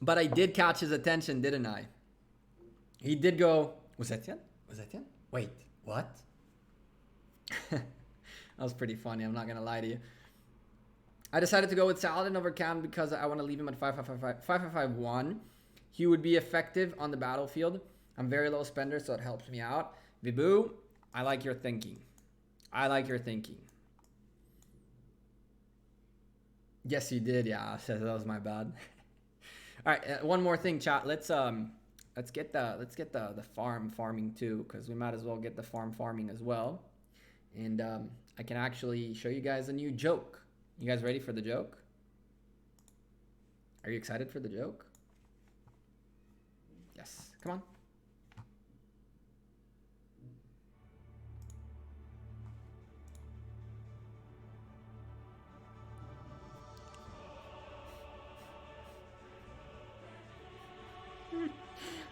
But I did catch his attention, didn't I? He did go, Wuzetian? Wuzetian? Wait, what? That was pretty funny. I'm not going to lie to you. I decided to go with Saladin over Khan because I want to leave him at 5/5/5/1. He would be effective on the battlefield. I'm very low spender, so it helps me out. Vibu, I like your thinking. Yes, you did. Yeah, that was my bad. All right, one more thing, chat. Let's get the farming too, because we might as well get the farming as well. And I can actually show you guys a new joke. You guys ready for the joke? Are you excited for the joke? Yes. Come on.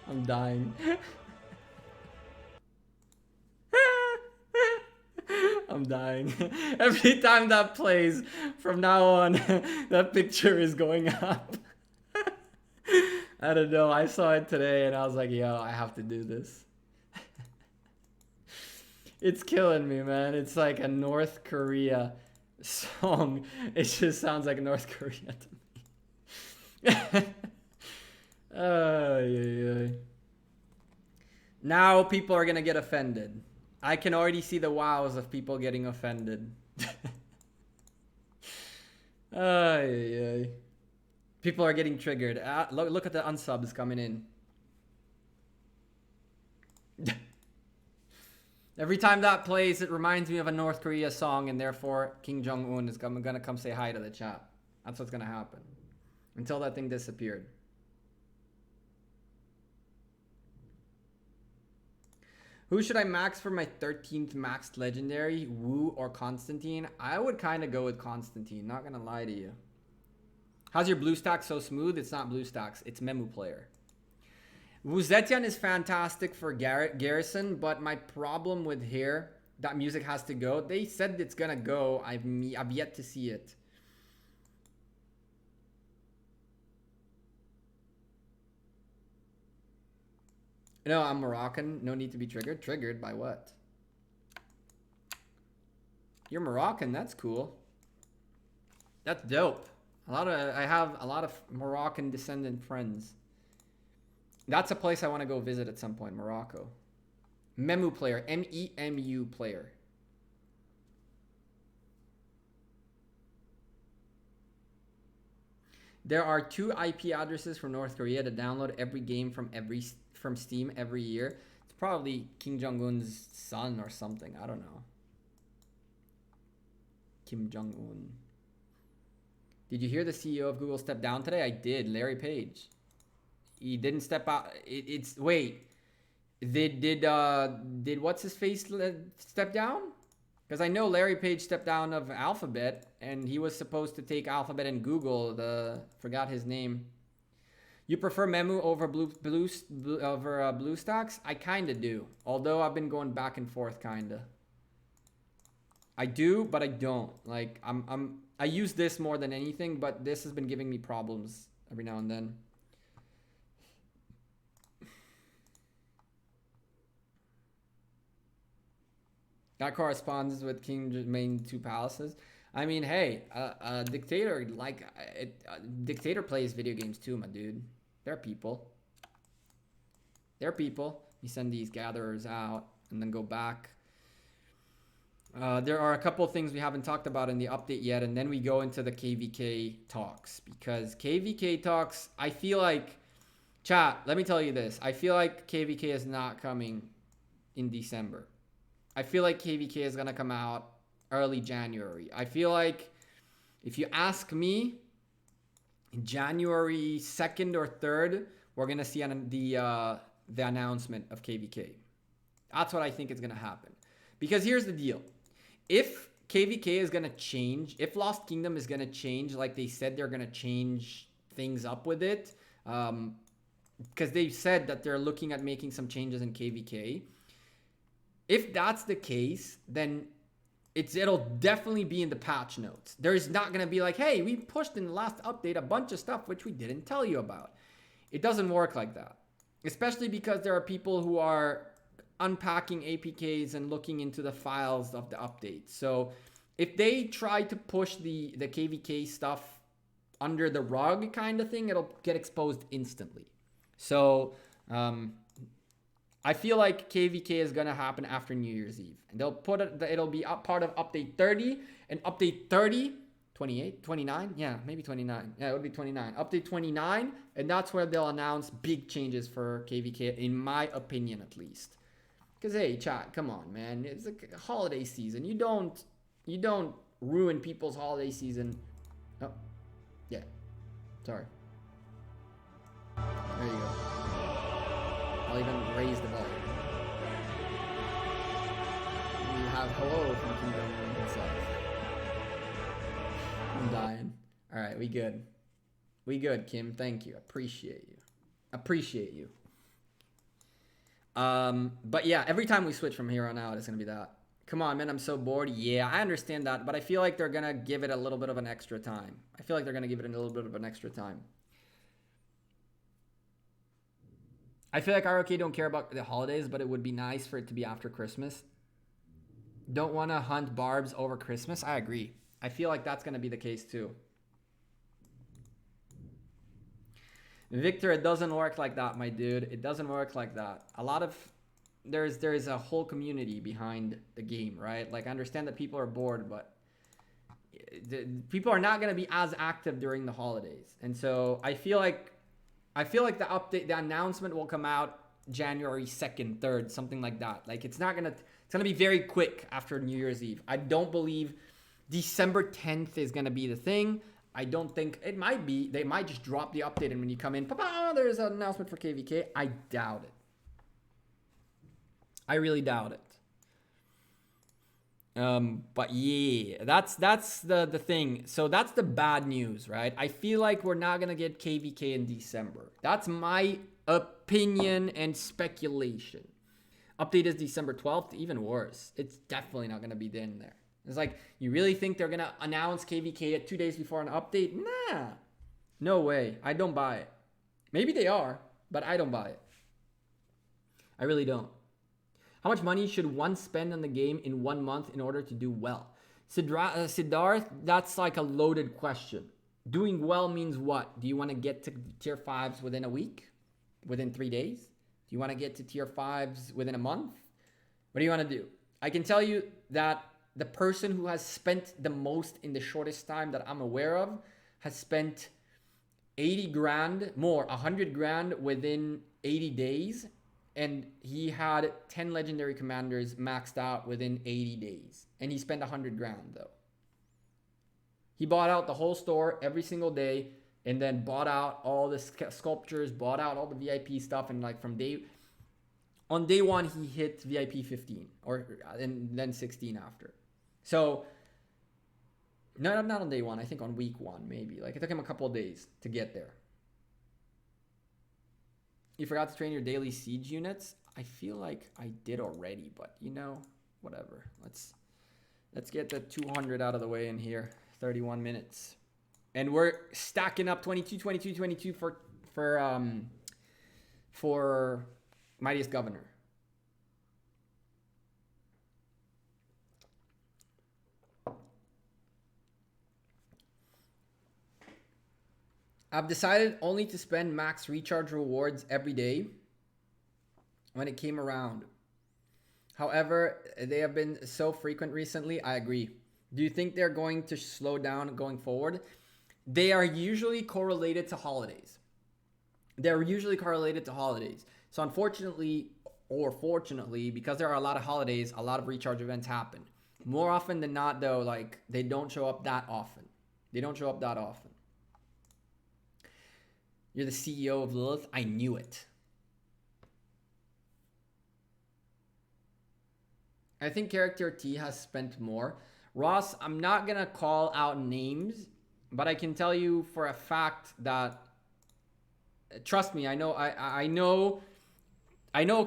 I'm dying. I'm dying. Every time that plays, from now on, that picture is going up. I don't know. I saw it today and I was like, yo, I have to do this. It's killing me, man. It's like a North Korea song. It just sounds like North Korea to me. Yeah. Now people are gonna get offended. I can already see the wows of people getting offended. People are getting triggered. Look at the unsubs coming in. Every time that plays, it reminds me of a North Korea song, and therefore Kim Jong-un is gonna come say hi to the chat. That's what's gonna happen. Until that thing disappeared. Who should I max for my 13th maxed legendary? Wu or Constantine? I would kind of go with Constantine, not gonna lie to you. How's your blue stack so smooth? It's not blue stacks, it's Memu player. Wu Zetian is fantastic for Garrison, but my problem with here, that music has to go. They said it's gonna go. I've yet to see it. No, I'm Moroccan. No need to be triggered. Triggered by what? You're Moroccan. That's cool. That's dope. I have a lot of Moroccan descendant friends. That's a place I want to go visit at some point. Morocco. Memu player. M-E-M-U player. There are 2 IP addresses from North Korea to download every game from Steam every year. It's probably Kim Jong-un's son or something. I don't know. Kim Jong-un. Did you hear the CEO of Google step down today? I did. Larry Page. He didn't step out. Wait. Did what's his face step down? Because I know Larry Page stepped down of Alphabet, and he was supposed to take Alphabet and Google. Forgot his name. You prefer Memu over BlueStacks? I kind of do. Although I've been going back and forth, kind of. I do, but I don't. Like I use this more than anything, but this has been giving me problems every now and then. That corresponds with King's main 2 palaces. I mean, hey, dictator dictator plays video games too, my dude. They're people. They're people. You send these gatherers out and then go back. There are a couple things we haven't talked about in the update yet, and then we go into the KVK talks. Because KVK talks, I feel like, chat, let me tell you this. I feel like KVK is not coming in December. I feel like KVK is going to come out early January. I feel like, if you ask me, January 2nd or 3rd, we're going to see the announcement of KVK. That's what I think is going to happen. Because here's the deal. If KVK is going to change, if Lost Kingdom is going to change, like they said they're going to change things up with it, because they've said that they're looking at making some changes in KVK. If that's the case, then it'll definitely be in the patch notes. There's not going to be like, hey, we pushed in the last update a bunch of stuff which we didn't tell you about. It doesn't work like that. Especially because there are people who are unpacking APKs and looking into the files of the update. So if they try to push the KVK stuff under the rug kind of thing, it'll get exposed instantly. So I feel like KVK is going to happen after New Year's Eve. And they'll put it, it'll be part of update 30, and update 30, 28, 29? Yeah, maybe 29. Yeah, it would be 29. Update 29, and that's where they'll announce big changes for KVK, in my opinion at least. Because, hey, chat, come on, man. It's like a holiday season. You don't ruin people's holiday season. Oh, yeah. Sorry. There you go. I'll even raise the volume. We have hello from Kingdom himself. I'm dying. All right, we good. We good, Kim. Thank you. Appreciate you. Appreciate you. But yeah, every time we switch from here on out, it's gonna be that. Come on, man, I'm so bored. Yeah, I understand that, but I feel like they're gonna give it a little bit of an extra time. I feel like they're gonna give it a little bit of an extra time. I feel like ROK don't care about the holidays, but it would be nice for it to be after Christmas. Don't want to hunt barbs over Christmas. I agree. I feel like that's gonna be the case too. Victor, it doesn't work like that, my dude. It doesn't work like that. A lot of there's a whole community behind the game, right? Like I understand that people are bored, but people are not going to be as active during the holidays. And so I feel like the update, the announcement will come out January 2nd, 3rd, something like that. Like it's going to be very quick after New Year's Eve. I don't believe December 10th is going to be the thing. I don't think it might be. They might just drop the update and when you come in, papa, there's an announcement for KVK. I doubt it. I really doubt it. But yeah, that's the thing. So that's the bad news, right? I feel like we're not gonna get KVK in December. That's my opinion and speculation. Update is December 12th, even worse. It's definitely not gonna be in there. It's like, you really think they're gonna announce KVK at 2 days before an update? Nah, no way. I don't buy it. Maybe they are, but I don't buy it. I really don't. How much money should one spend on the game in 1 month in order to do well? Siddharth, that's like a loaded question. Doing well means what? Do you want to get to tier 5s within a week? Within 3 days? Do you want to get to tier 5s within a month? What do you want to do? I can tell you that the person who has spent the most in the shortest time that I'm aware of has spent 80 grand, more, 100 grand within 80 days. And he had 10 legendary commanders maxed out within 80 days. And he spent 100 grand though. He bought out the whole store every single day and then bought out all the sculptures, bought out all the VIP stuff. And like on day one, he hit VIP 15 and then 16 after. So, no, not on day one. I think on week 1, maybe. Like it took him a couple of days to get there. You forgot to train your daily siege units? I feel like I did already, but you know, whatever. Let's get the 200 out of the way in here. 31 minutes. And we're stacking up 22 for Mightiest Governor. I've decided only to spend max recharge rewards every day when it came around. However, they have been so frequent recently. I agree. Do you think they're going to slow down going forward? They are usually correlated to holidays. So unfortunately, or fortunately, because there are a lot of holidays, a lot of recharge events happen. More often than not, though, like they don't show up that often. You're the CEO of Lilith. I knew it. I think character T has spent more. Ross, I'm not going to call out names, but I can tell you for a fact that, trust me, I know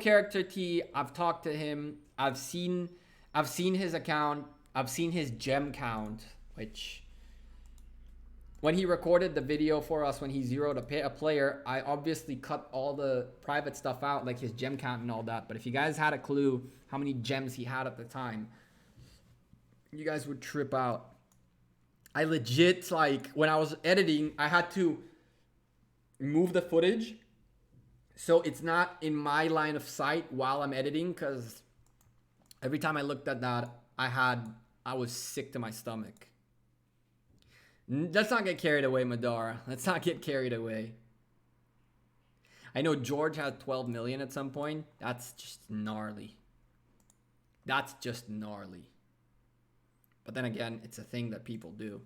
character T. I've talked to him. I've seen his account. I've seen his gem count, which when he recorded the video for us, when he zeroed a player, I obviously cut all the private stuff out, like his gem count and all that. But if you guys had a clue how many gems he had at the time, you guys would trip out. I legit, like, when I was editing, I had to move the footage so it's not in my line of sight while I'm editing, because every time I looked at that, I was sick to my stomach. Let's not get carried away, Madara. Let's not get carried away. I know George had 12 million at some point. That's just gnarly. But then again, it's a thing that people do.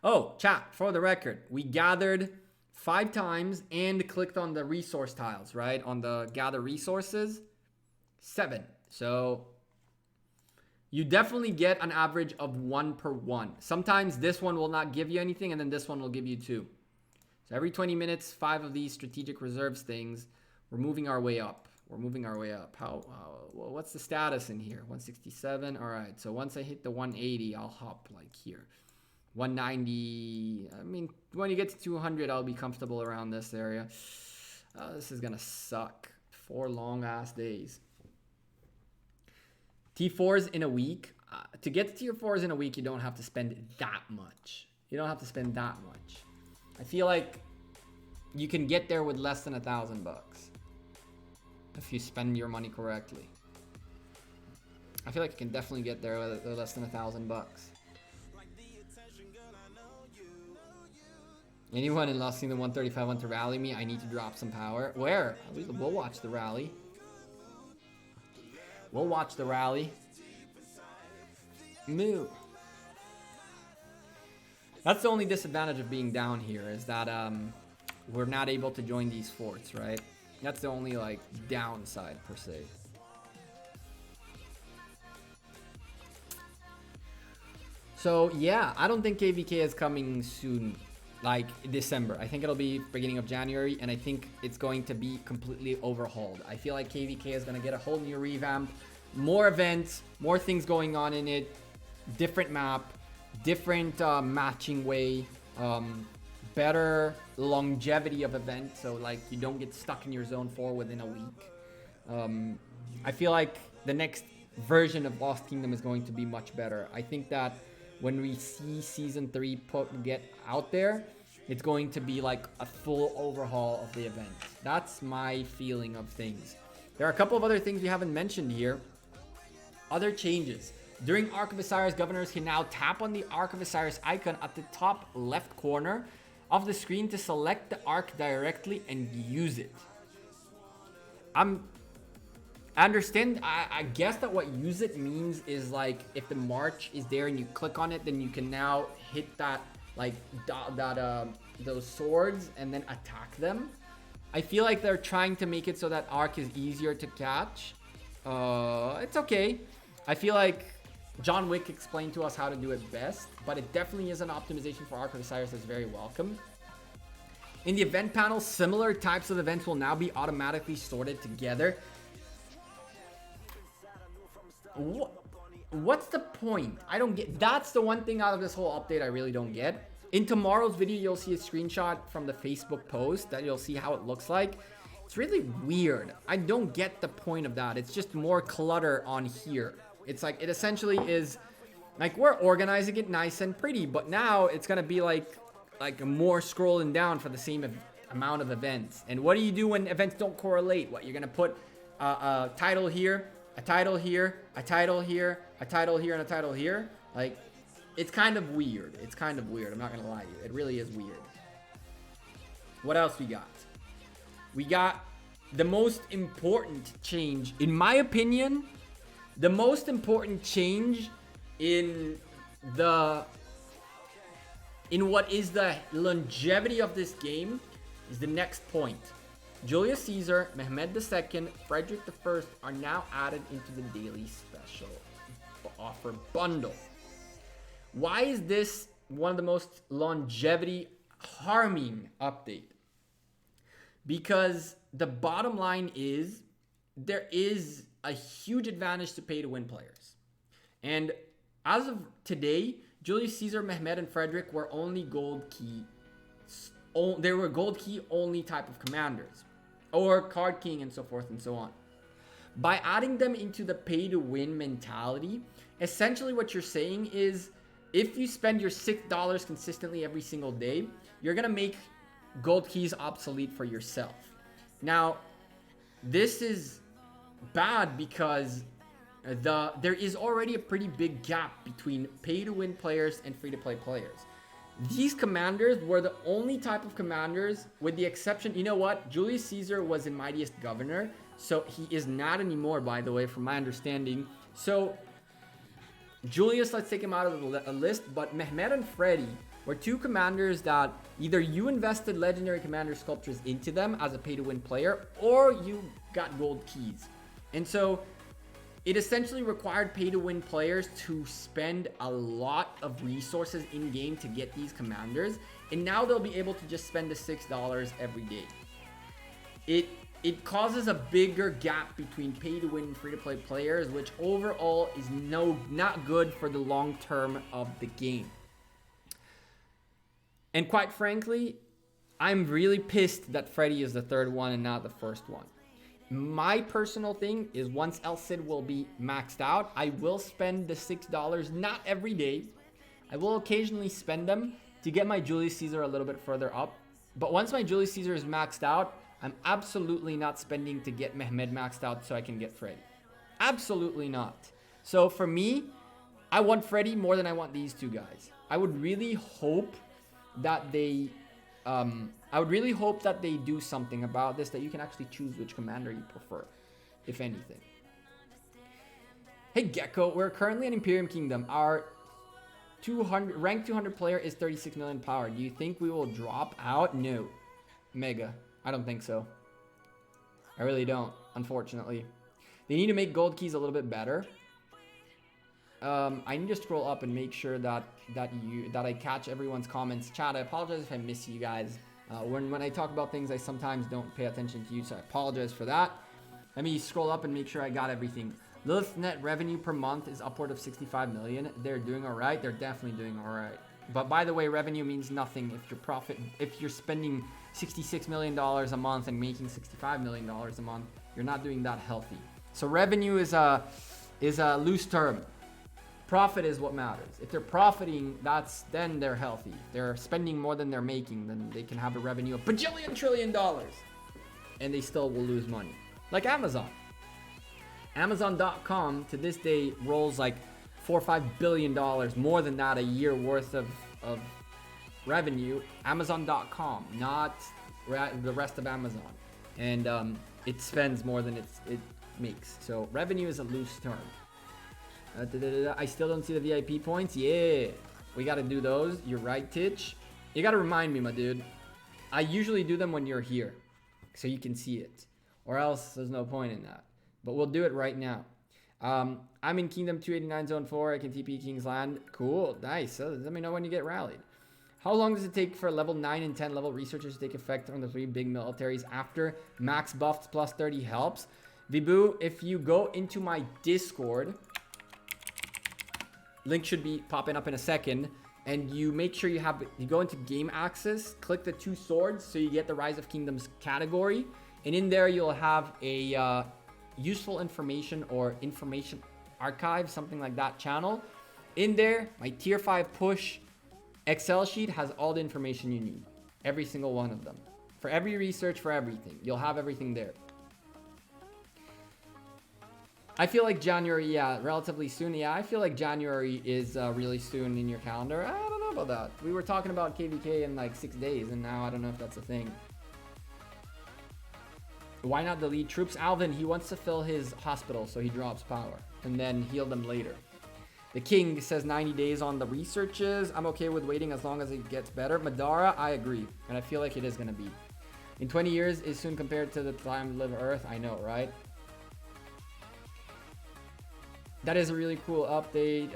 Oh, chat, for the record, we gathered 5 times and clicked on the resource tiles, right? On the gather resources, 7. So you definitely get an average of 1 per 1. Sometimes this one will not give you anything, and then this one will give you 2. So every 20 minutes, 5 of these strategic reserves things. We're moving our way up. What's the status in here? 167. All right. So once I hit the 180, I'll hop like here. 190. I mean, when you get to 200, I'll be comfortable around this area. This is gonna suck. 4 long ass days. T4s in a week. To get to tier 4s in a week, you don't have to spend that much. I feel like you can get there with less than $1,000 if you spend your money correctly. I feel like you can definitely get there with less than $1,000. Anyone in Lost Kingdom 135 want to rally me? I need to drop some power. Where? We'll watch the rally. We'll watch the rally. Moo. That's the only disadvantage of being down here, is that we're not able to join these forts, right? That's the only like downside per se. So yeah, I don't think KVK is coming soon, like December. I think it'll be beginning of January, and I think it's going to be completely overhauled. I feel like KVK is going to get a whole new revamp, more events, more things going on in it, different map, different matching way, better longevity of event, so like you don't get stuck in your zone 4 within a week. I feel like the next version of Lost Kingdom is going to be much better. I think that when we see season 3 get out there, it's going to be like a full overhaul of the event. That's my feeling of things. There are a couple of other things we haven't mentioned here. Other changes. During Arc of Osiris, governors can now tap on the Arc of Osiris icon at the top left corner of the screen to select the arc directly and use it. I guess that what use it means is like if the march is there and you click on it, then you can now hit that like those swords and then attack them. I feel like they're trying to make it so that arc is easier to catch. It's okay. I feel like John Wick explained to us how to do it best, but it definitely is an optimization for Arc of Osiris that's very welcome. In the event panel, similar types of events will now be automatically sorted together. What's the point? I don't get. That's the one thing out of this whole update I really don't get. In tomorrow's video, you'll see a screenshot from the Facebook post that you'll see how it looks like. It's really weird. I don't get the point of that. It's just more clutter on here. It's like, it essentially is like we're organizing it nice and pretty, but now it's gonna be like more scrolling down for the same amount of events. And what do you do when events don't correlate? What, you're gonna put a title here, a title here, a title here, a title here, and a title here? Like, it's kind of weird. It's kind of weird. I'm not gonna lie to you. It really is weird. What else we got? We got the most important change, in my opinion. The most important change in what is the longevity of this game is the next point. Julius Caesar, Mehmed II, Frederick I are now added into the daily special offer bundle. Why is this one of the most longevity harming update? Because the bottom line is there is a huge advantage to pay to win players. And as of today, Julius Caesar, Mehmed, and Frederick were only gold key. They were gold key only type of commanders, or card king, and so forth and so on. By adding them into the pay to win mentality, essentially what you're saying is if you spend your $6 consistently every single day, you're gonna make gold keys obsolete for yourself. Now, this is bad because there is already a pretty big gap between pay-to-win players and free-to-play players. These commanders were the only type of commanders, with the exception, you know what? Julius Caesar was in Mightiest Governor, so he is not anymore, by the way, from my understanding. So, Julius, let's take him out of the list, but Mehmed and Freddy were two commanders that either you invested legendary commander sculptures into them as a pay-to-win player, or you got gold keys. And so it essentially required pay-to-win players to spend a lot of resources in-game to get these commanders, and now they'll be able to just spend the $6 every day. It causes a bigger gap between pay-to-win and free-to-play players, which overall is not good for the long term of the game. And quite frankly, I'm really pissed that Freddy is the third one and not the first one. My personal thing is once El Cid will be maxed out, I will spend the $6, not every day. I will occasionally spend them to get my Julius Caesar a little bit further up, But once my Julius Caesar is maxed out, I'm absolutely not spending to get Mehmed maxed out so I can get Freddy. Absolutely not. So for me, I want Freddy more than I want these two guys. I would really hope that they do something about this, that you can actually choose which commander you prefer, if anything. Hey Gekko, we're currently in Imperium Kingdom. Our ranked 200 player is 36 million power. Do you think we will drop out? No. Mega. I don't think so. I really don't, unfortunately. They need to make gold keys a little bit better. I need to scroll up and make sure that I catch everyone's comments. Chat, I apologize if I miss you guys. When I talk about things, I sometimes don't pay attention to you, so I apologize for that. Let me scroll up and make sure I got everything. Lilith's net revenue per month is upward of 65 million. They're doing all right. They're definitely doing all right. But by the way, revenue means nothing if you're spending $66 million a month and making $65 million a month. You're not doing that healthy. So revenue is a loose term. Profit is what matters. If they're profiting, then they're healthy. They're spending more than they're making, then they can have a revenue of bajillion trillion dollars, and they still will lose money. Like Amazon. Amazon.com to this day rolls like $4 or $5 billion, more than that a year worth of revenue. Amazon.com, not the rest of Amazon, and it spends more than it makes. So revenue is a loose term. I still don't see the VIP points. Yeah, we got to do those. You're right, Titch. You got to remind me, my dude. I usually do them when you're here, so you can see it, or else there's no point in that. But we'll do it right now. I'm in Kingdom 289 Zone 4. I can TP King's Land. Cool. Nice. So let me know when you get rallied. How long does it take for level 9 and 10 level researchers to take effect on the 3 big militaries after max buffs plus 30 helps? Vibu, if you go into my Discord, link should be popping up in a second, and you make sure you go into game access, click the 2 swords so you get the Rise of Kingdoms category, and in there you'll have a useful information or information archive, something like that channel. In there, my tier 5 push Excel sheet has all the information you need, every single one of them, for every research, for everything. You'll have everything there. I feel like January, yeah, relatively soon. Yeah, I feel like January is really soon in your calendar. I don't know about that. We were talking about KVK in like 6 days, and now I don't know if that's a thing. Why not delete troops? Alvin, he wants to fill his hospital, so he drops power and then heal them later. The King says 90 days on the researches. I'm okay with waiting as long as it gets better. Madara, I agree, and I feel like it is going to be. In 20 years is soon compared to the time we live Earth. I know, right? That is a really cool update.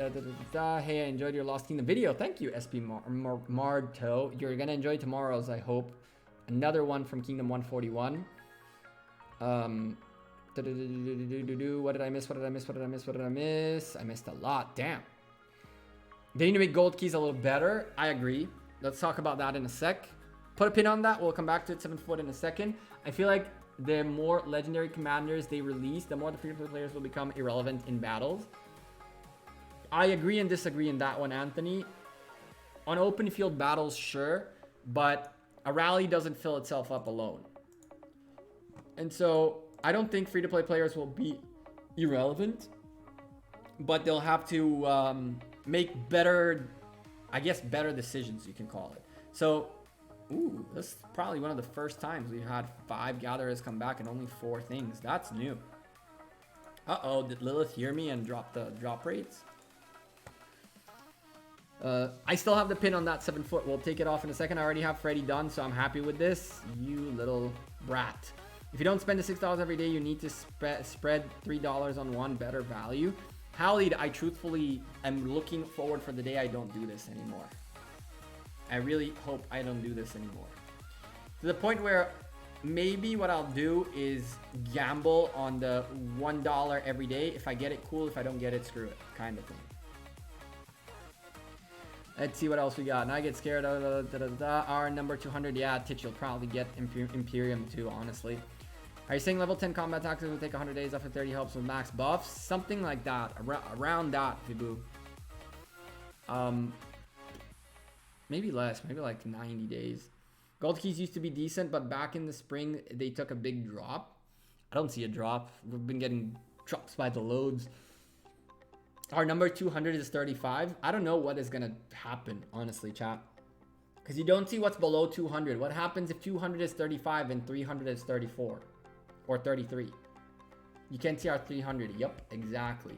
Hey, I enjoyed your Lost Kingdom video. Thank you, SP Marto. You're going to enjoy tomorrow's, I hope. Another one from Kingdom 141. What did I miss? What did I miss? What did I miss? What did I miss? I missed a lot. Damn. They need to make gold keys a little better. I agree. Let's talk about that in a sec. Put a pin on that. We'll come back to it 7 foot in a second. I feel like the more legendary commanders they release, the more the free-to-play players will become irrelevant in battles. I agree and disagree in that one, Anthony. On open field battles, sure, but a rally doesn't fill itself up alone. And so I don't think free-to-play players will be irrelevant, but they'll have to make better, I guess, better decisions, you can call it. So, ooh, this is probably one of the first times we've had 5 gatherers come back and only 4 things. That's new. Uh-oh, did Lilith hear me and drop the drop rates? I still have the pin on that 7 foot. We'll take it off in a second. I already have Freddy done, so I'm happy with this. You little brat. If you don't spend the $6 every day, you need to spread $3 on one better value. Halid, I truthfully am looking forward for the day I don't do this anymore. I really hope I don't do this anymore. To the point where maybe what I'll do is gamble on the $1 every day. If I get it, cool. If I don't get it, screw it, kind of thing. Let's see what else we got. And I get scared. Our number 200. Yeah, Titch, you'll probably get Imperium too, honestly. Are you saying level 10 combat taxes will take 100 days after 30 helps with max buffs? Something like that. Around that, Vibu. Maybe less. Maybe like 90 days. Gold keys used to be decent, but back in the spring, they took a big drop. I don't see a drop. We've been getting drops by the loads. Our number 200 is 35. I don't know what is going to happen, honestly, chat. Because you don't see what's below 200. What happens if 200 is 35 and 300 is 34? Or 33? You can't see our 300. Yep, exactly.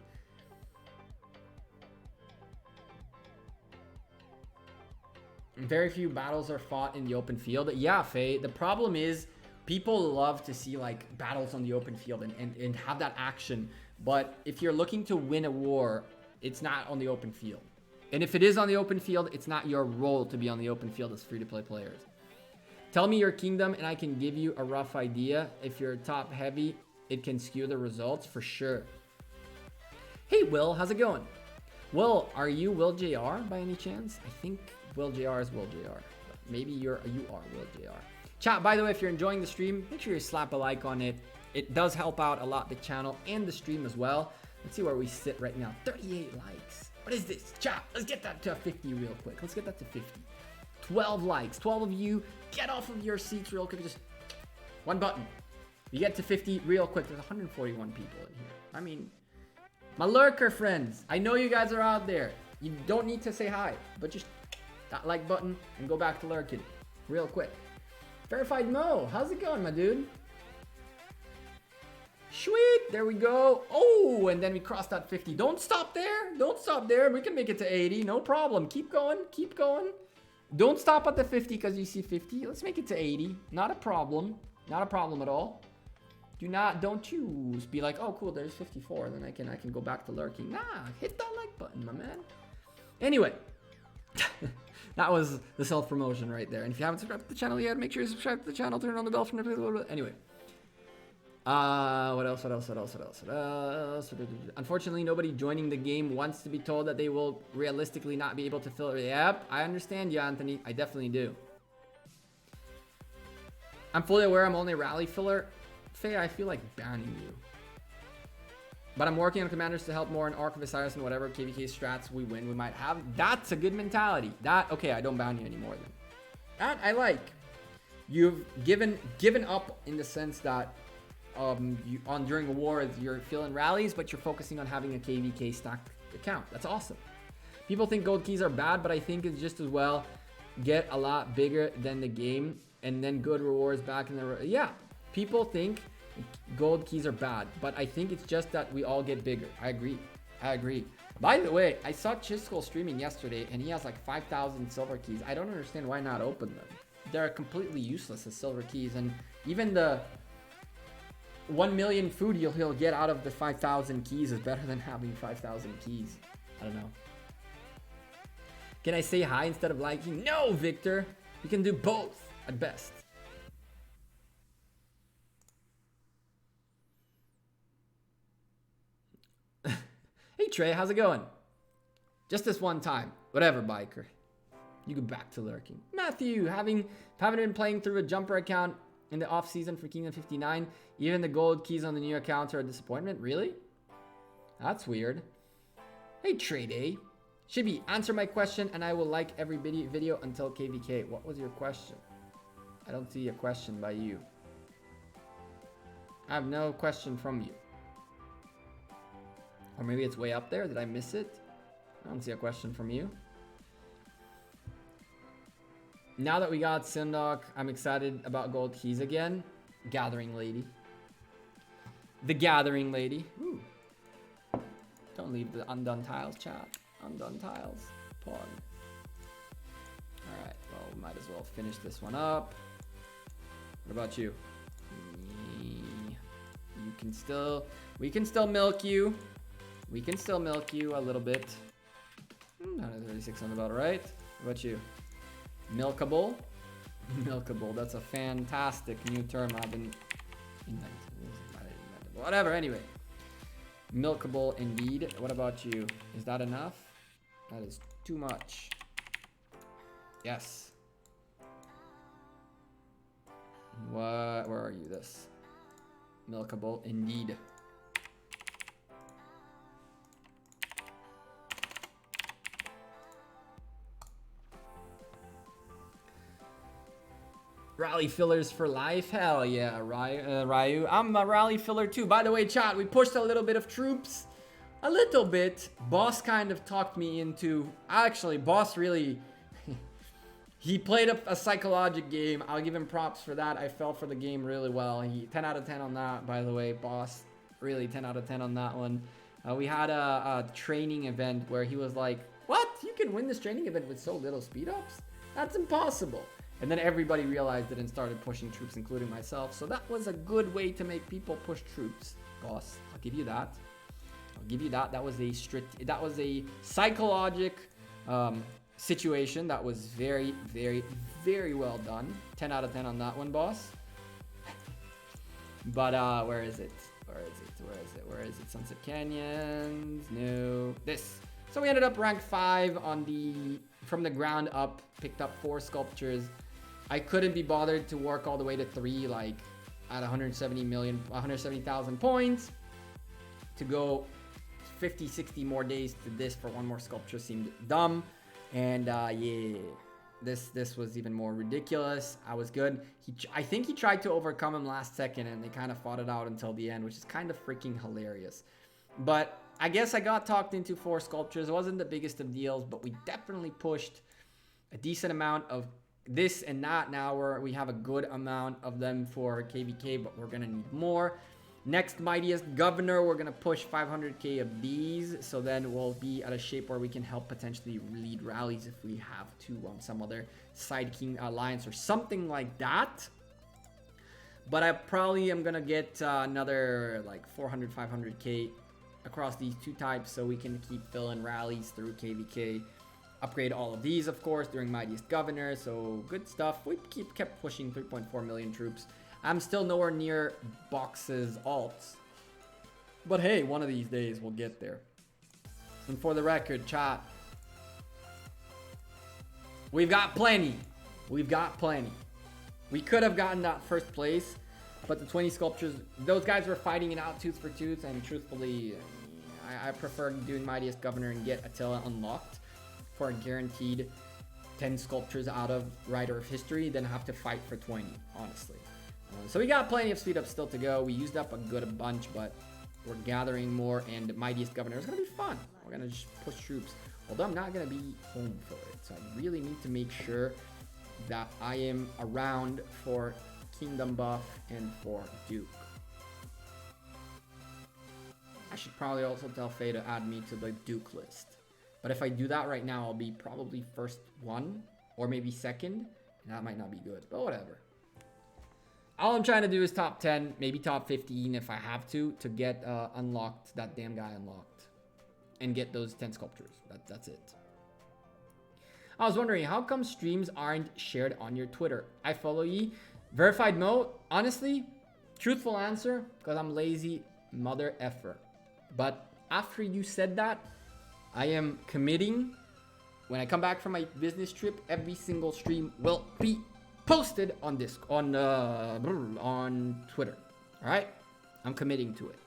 Very few battles are fought in the open field. Yeah, Faye. The problem is people love to see like battles on the open field and have that action. But if you're looking to win a war, it's not on the open field. And if it is on the open field, it's not your role to be on the open field as free-to-play players. Tell me your kingdom and I can give you a rough idea. If you're top heavy, it can skew the results for sure. Hey, Will, how's it going? Will, are you Will JR by any chance? I think Will JR is Will JR. Maybe you are Will JR. Chat, by the way, if you're enjoying the stream, make sure you slap a like on it. It does help out a lot the channel and the stream as well. Let's see where we sit right now. 38 likes. What is this? Chat, let's get that to 50 real quick. Let's get that to 50. 12 likes. 12 of you, get off of your seats real quick. Just one button. You get to 50 real quick. There's 141 people in here. I mean, my lurker friends, I know you guys are out there. You don't need to say hi, but just that like button and go back to lurking real quick. Verified Mo, how's it going, my dude? Sweet, there we go. Oh, and then we crossed that 50. Don't stop there. Don't stop there. We can make it to 80. No problem. Keep going. Keep going. Don't stop at the 50 because you see 50. Let's make it to 80. Not a problem. Not a problem at all. Don't choose. Be like, oh, cool, there's 54. Then I can go back to lurking. Nah, hit that like button, my man. Anyway. That was the self-promotion right there. And if you haven't subscribed to the channel yet, make sure you subscribe to the channel, turn on the bell for notifications. Anyway. What else? Unfortunately, nobody joining the game wants to be told that they will realistically not be able to fill it. Yep, I understand you, Anthony. I definitely do. I'm fully aware I'm only rally filler. Faye, I feel like banning you. But I'm working on commanders to help more in Arc of Osiris and whatever KVK strats we might have. That's a good mentality. Okay, I don't ban you anymore then. That I like. You've given up in the sense that during a war you're filling rallies, but you're focusing on having a KVK stacked account. That's awesome. People think gold keys are bad, but I think it's just as well get a lot bigger than the game and then good rewards back in the... Yeah, people think gold keys are bad, but I think it's just that we all get bigger. I agree. By the way, I saw Chisco streaming yesterday and he has like 5,000 silver keys. I don't understand why not open them. They're completely useless as silver keys, and even the 1 million food he'll get out of the 5,000 keys is better than having 5,000 keys. I don't know. Can I say hi instead of liking? No, Victor. You can do both at best. Hey Trey, how's it going? Just this one time. Whatever, biker. You go back to lurking. Matthew, haven't been playing through a jumper account in the off season for Kingdom 59. Even the gold keys on the new accounts are a disappointment. Really? That's weird. Hey Trey Day. Shibby, answer my question and I will like every video until KVK. What was your question? I don't see a question by you. I have no question from you. Or maybe it's way up there. Did I miss it? I don't see a question from you. Now that we got Sindok, I'm excited about gold keys again. Gathering Lady. The Gathering Lady. Ooh. Don't leave the undone tiles, chat. Undone tiles. Pawn. Alright, well, we might as well finish this one up. What about you? We can still milk you. We can still milk you a little bit. 136 on about right. What about you? Milkable. Milkable. That's a fantastic new term I've been inventing. Whatever, anyway. Milkable indeed. What about you? Is that enough? That is too much. Yes. What? Where are you? This. Milkable indeed. Rally fillers for life? Hell yeah, Ryu. I'm a rally filler too. By the way, chat, we pushed a little bit of troops. A little bit. Boss kind of talked me into... Actually, Boss really... He played a psychologic game. I'll give him props for that. I fell for the game really well. He 10 out of 10 on that, by the way. Boss, really 10 out of 10 on that one. We had a training event where he was like, what? You can win this training event with so little speed ups? That's impossible. And then everybody realized it and started pushing troops, including myself. So that was a good way to make people push troops. Boss, I'll give you that. I'll give you that. That was a psychologic situation that was very, very, very well done. 10 out of 10 on that one, boss. But where is it? Where is it? Sunset Canyons. No, this. So we ended up ranked 5 on from the ground up. Picked up 4 sculptures. I couldn't be bothered to work all the way to 3, like at 170,000 points. To go 50, 60 more days to this for 1 more sculpture seemed dumb. And yeah, this was even more ridiculous. I was good. I think he tried to overcome him last second, and they kind of fought it out until the end, which is kind of freaking hilarious. But I guess I got talked into 4 sculptures. It wasn't the biggest of deals, but we definitely pushed a decent amount of this and that. Now we have a good amount of them for KVK, but we're gonna need more. Next Mightiest Governor, we're going to push 500k of these. So then we'll be at a shape where we can help potentially lead rallies if we have to on some other side king alliance or something like that. But I probably am going to get another like 400, 500k across these 2 types so we can keep filling rallies through KVK. Upgrade all of these, of course, during Mightiest Governor. So good stuff. We kept pushing 3.4 million troops. I'm still nowhere near Box's alts. But hey, one of these days we'll get there. And for the record, chat, we've got plenty. We've got plenty. We could have gotten that first place, but the 20 sculptures, those guys were fighting it out tooth for tooth, and truthfully, I prefer doing Mightiest Governor and get Attila unlocked for a guaranteed 10 sculptures out of Rider of History than have to fight for 20, honestly. So we got plenty of speed up still to go. We used up a bunch, but we're gathering more, and Mightiest Governor is going to be fun. We're going to just push troops, although I'm not going to be home for it. So I really need to make sure that I am around for Kingdom Buff and for Duke. I should probably also tell Faye to add me to the Duke list. But if I do that right now, I'll be probably first 1 or maybe second. And that might not be good, but whatever. All I'm trying to do is top 10, maybe top 15 if I have to get unlocked, that damn guy unlocked. And get those 10 sculptures. That's it. I was wondering, how come streams aren't shared on your Twitter? I follow ye. Verified Mo, honestly, truthful answer, because I'm lazy mother effer. But after you said that, I am committing, when I come back from my business trip, every single stream will be posted on Twitter. All right, I'm committing to it.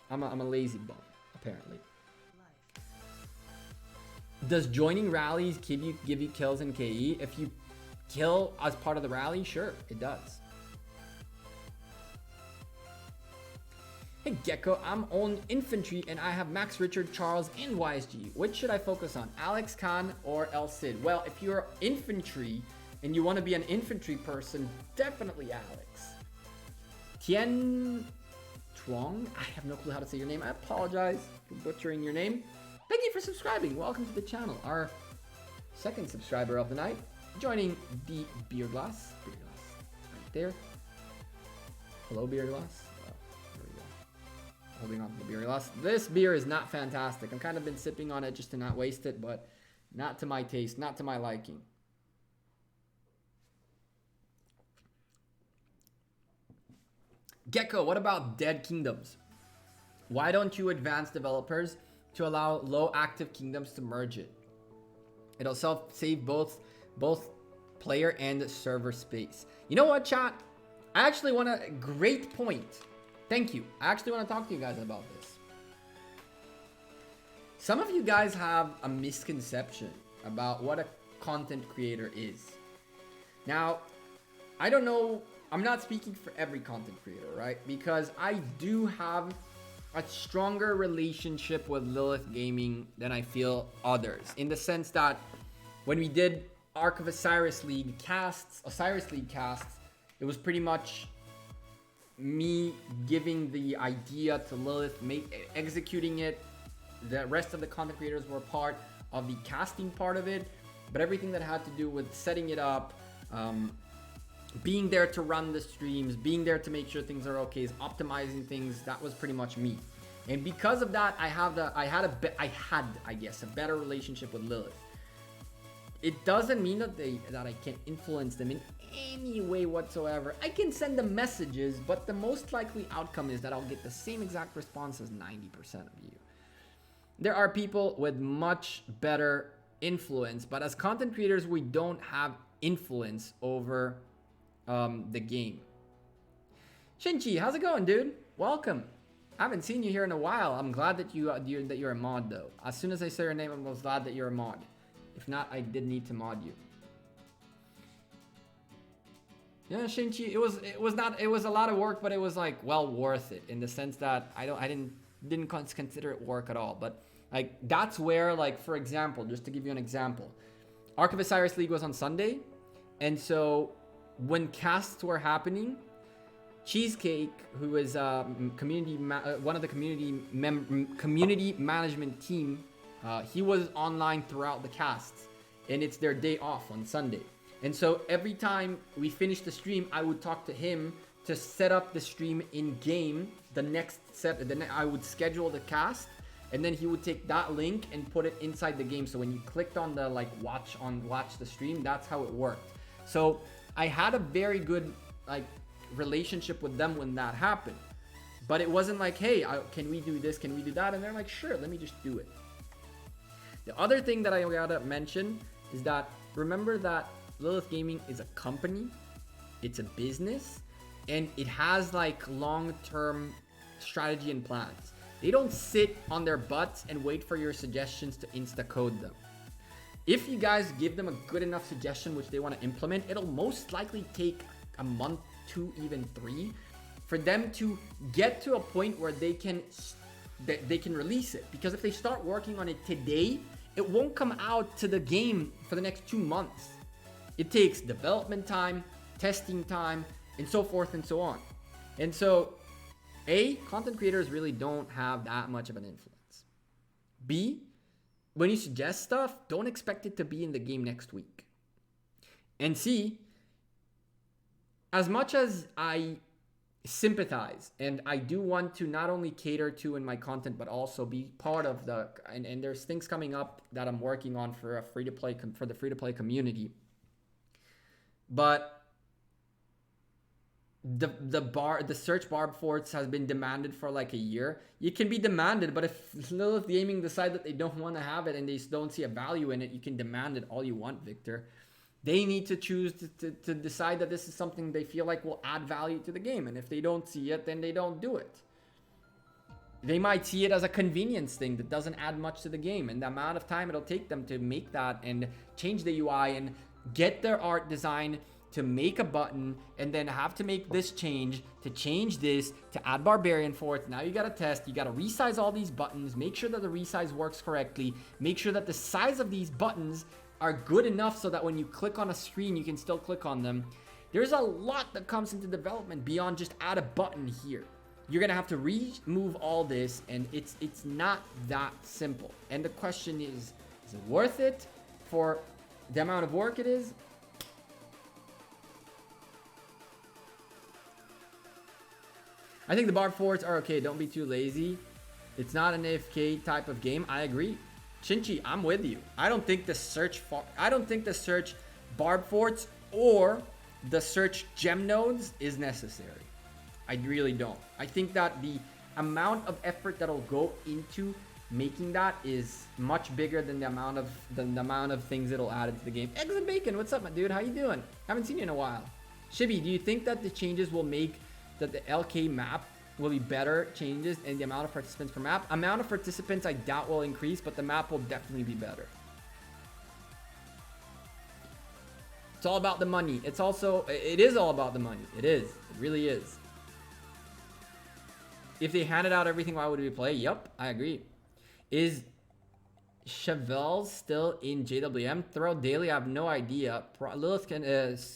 I'm a lazy bum, apparently. Does joining rallies give you kills in KE? If you kill as part of the rally, sure, it does. Hey Gekko, I'm on infantry and I have Max, Richard, Charles, and YSG. Which should I focus on, Alex Khan or El Cid? Well, if you're infantry and you want to be an infantry person, definitely Alex. Tien Truong, I have no clue how to say your name. I apologize for butchering your name. Thank you for subscribing. Welcome to the channel. Our second subscriber of the night, joining the beer glass. Beer glass, right there. Hello, beer glass. There we go. Holding on to the beer glass. This beer is not fantastic. I've kind of been sipping on it just to not waste it, but not to my taste, not to my liking. Gekko, what about Dead Kingdoms? Why don't you advance developers to allow low active kingdoms to merge it? It'll save both player and server space. You know what, chat? I actually want a great point. Thank you. I actually want to talk to you guys about this. Some of you guys have a misconception about what a content creator is. Now, I don't know, I'm not speaking for every content creator, right? Because I do have a stronger relationship with Lilith Gaming than I feel others, in the sense that when we did Ark of Osiris League casts, it was pretty much me giving the idea to Lilith, executing it. The rest of the content creators were part of the casting part of it, but everything that had to do with setting it up, being there to run the streams, being there to make sure things are okay, optimizing things, that was pretty much me. And because of that, I had, I guess, a better relationship with Lilith. It doesn't mean that I can influence them in any way whatsoever. I can send them messages, but the most likely outcome is that I'll get the same exact response as 90% of you. There are people with much better influence, but as content creators, we don't have influence over the game. Shinchi, how's it going, dude? Welcome. I haven't seen you here in a while. I'm glad that you're a mod, though. As soon as I say your name, I'm most glad that you're a mod. If not, I did need to mod you. Yeah, Shinchi, it was a lot of work, but it was like well worth it, in the sense that I didn't consider it work at all. But like, that's where, like, for example, just to give you an example, Ark of Osiris League was on Sunday, and so when casts were happening, Cheesecake, who is one of the community management team, he was online throughout the casts, and it's their day off on Sunday. And so every time we finished the stream, I would talk to him to set up the stream in game. The next set, then I would schedule the cast, and then he would take that link and put it inside the game. So when you clicked on the like watch the stream, that's how it worked. So I had a very good like relationship with them when that happened. But it wasn't like, hey, can we do this? Can we do that? And they're like, sure, let me just do it. The other thing that I gotta mention is that remember that Lilith Gaming is a company, it's a business, and it has like long-term strategy and plans. They don't sit on their butts and wait for your suggestions to insta-code them. If you guys give them a good enough suggestion which they want to implement, it'll most likely take a month, 2, even 3, for them to get to a point where they can release it. Because if they start working on it today, it won't come out to the game for the next 2 months. It takes development time, testing time, and so forth and so on. And so, A, content creators really don't have that much of an influence. B, when you suggest stuff, don't expect it to be in the game next week. And C, as much as I sympathize and I do want to not only cater to in my content, but also be part of the, and there's things coming up that I'm working on for the free-to-play community. But the search barb forts has been demanded for like a year. It can be demanded, but if Lilith Gaming decide that they don't want to have it and they don't see a value in it, you can demand it all you want, Victor. They need to choose to decide that this is something they feel like will add value to the game. And if they don't see it, then they don't do it. They might see it as a convenience thing that doesn't add much to the game. And the amount of time it'll take them to make that and change the UI and get their art design to make a button and then have to make this change to change this to add barbarian forts. Now you gotta test, you gotta resize all these buttons, make sure that the resize works correctly, make sure that the size of these buttons are good enough so that when you click on a screen, you can still click on them. There's a lot that comes into development beyond just add a button here. You're gonna have to remove all this, and it's not that simple. And the question is it worth it for the amount of work it is? I think the barb forts are okay. Don't be too lazy. It's not an AFK type of game. I agree. Shinchi, I'm with you. I don't think the search barb forts or the search gem nodes is necessary. I really don't. I think that the amount of effort that'll go into making that is much bigger than the amount of things it'll add into the game. Eggs and bacon, what's up, my dude? How you doing? Haven't seen you in a while. Shibby, do you think that the changes will make that the LK map will be better changes in the amount of participants per map? Amount of participants I doubt will increase, but the map will definitely be better. It's all about the money. It's also, it is all about the money. It is. It really is. If they handed out everything, why would we play? Yup, I agree. Is Chevelle still in JWM? Throw daily, I have no idea. Lilith can,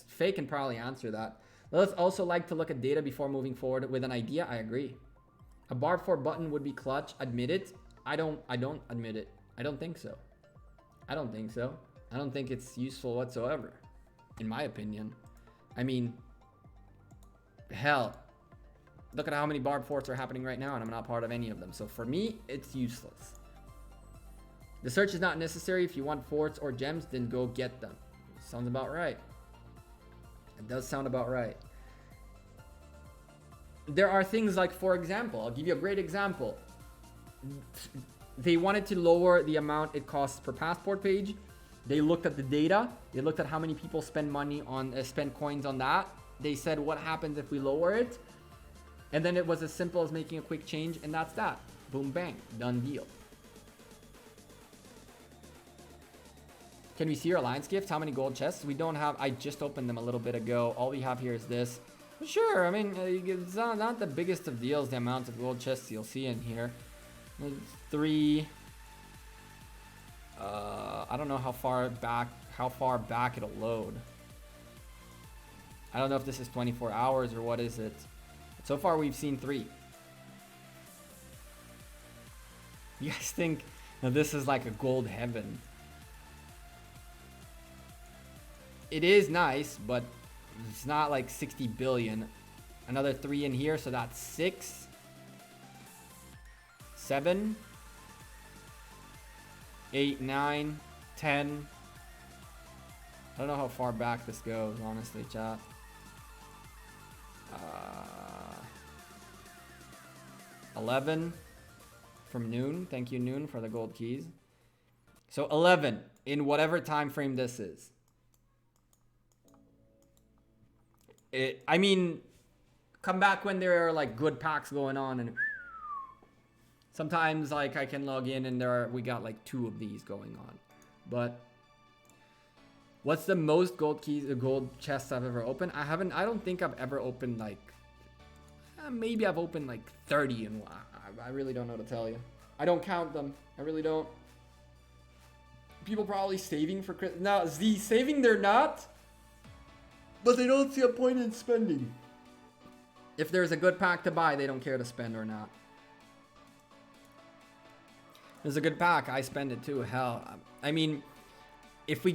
Faye can probably answer that. Lilith also like to look at data before moving forward with an idea. I agree. A barb 4 button would be clutch. Admit it. I don't admit it. I don't think so. I don't think so. I don't think it's useful whatsoever, in my opinion. I mean, hell, look at how many barb forts are happening right now, and I'm not part of any of them. So for me, it's useless. The search is not necessary. If you want forts or gems, then go get them. Sounds about right. It does sound about right. There are things like, for example, I'll give you a great example. They wanted to lower the amount it costs per passport page. They looked at the data. They looked at how many people spend money on, spend coins on that. They said, what happens if we lower it? And then it was as simple as making a quick change, and that's that. Boom, bang, done deal. Can we see your alliance gifts? How many gold chests? We don't have. I just opened them a little bit ago. All we have here is this. Sure, I mean, it's not the biggest of deals, the amount of gold chests you'll see in here. 3. I don't know how far back it'll load. I don't know if this is 24 hours or what is it. But so far we've seen 3. You guys think now this is like a gold heaven? It is nice, but it's not like 60 billion. Another 3 in here, so that's 6, 7, 8, 9, 10. I don't know how far back this goes, honestly, chat. 11 from Noon. Thank you, Noon, for the gold keys. So 11 in whatever time frame this is. I mean, come back when there are like good packs going on, and sometimes like I can log in and we got like 2 of these going on. But what's the most gold chests I've ever opened? I don't think I've ever opened like, maybe I've opened like 30, and I really don't know to tell you. I don't count them. I really don't. People probably saving for Christmas. Now, saving they're not. But they don't see a point in spending. If there's a good pack to buy, they don't care to spend or not. There's a good pack, I spend it too. Hell, I mean, if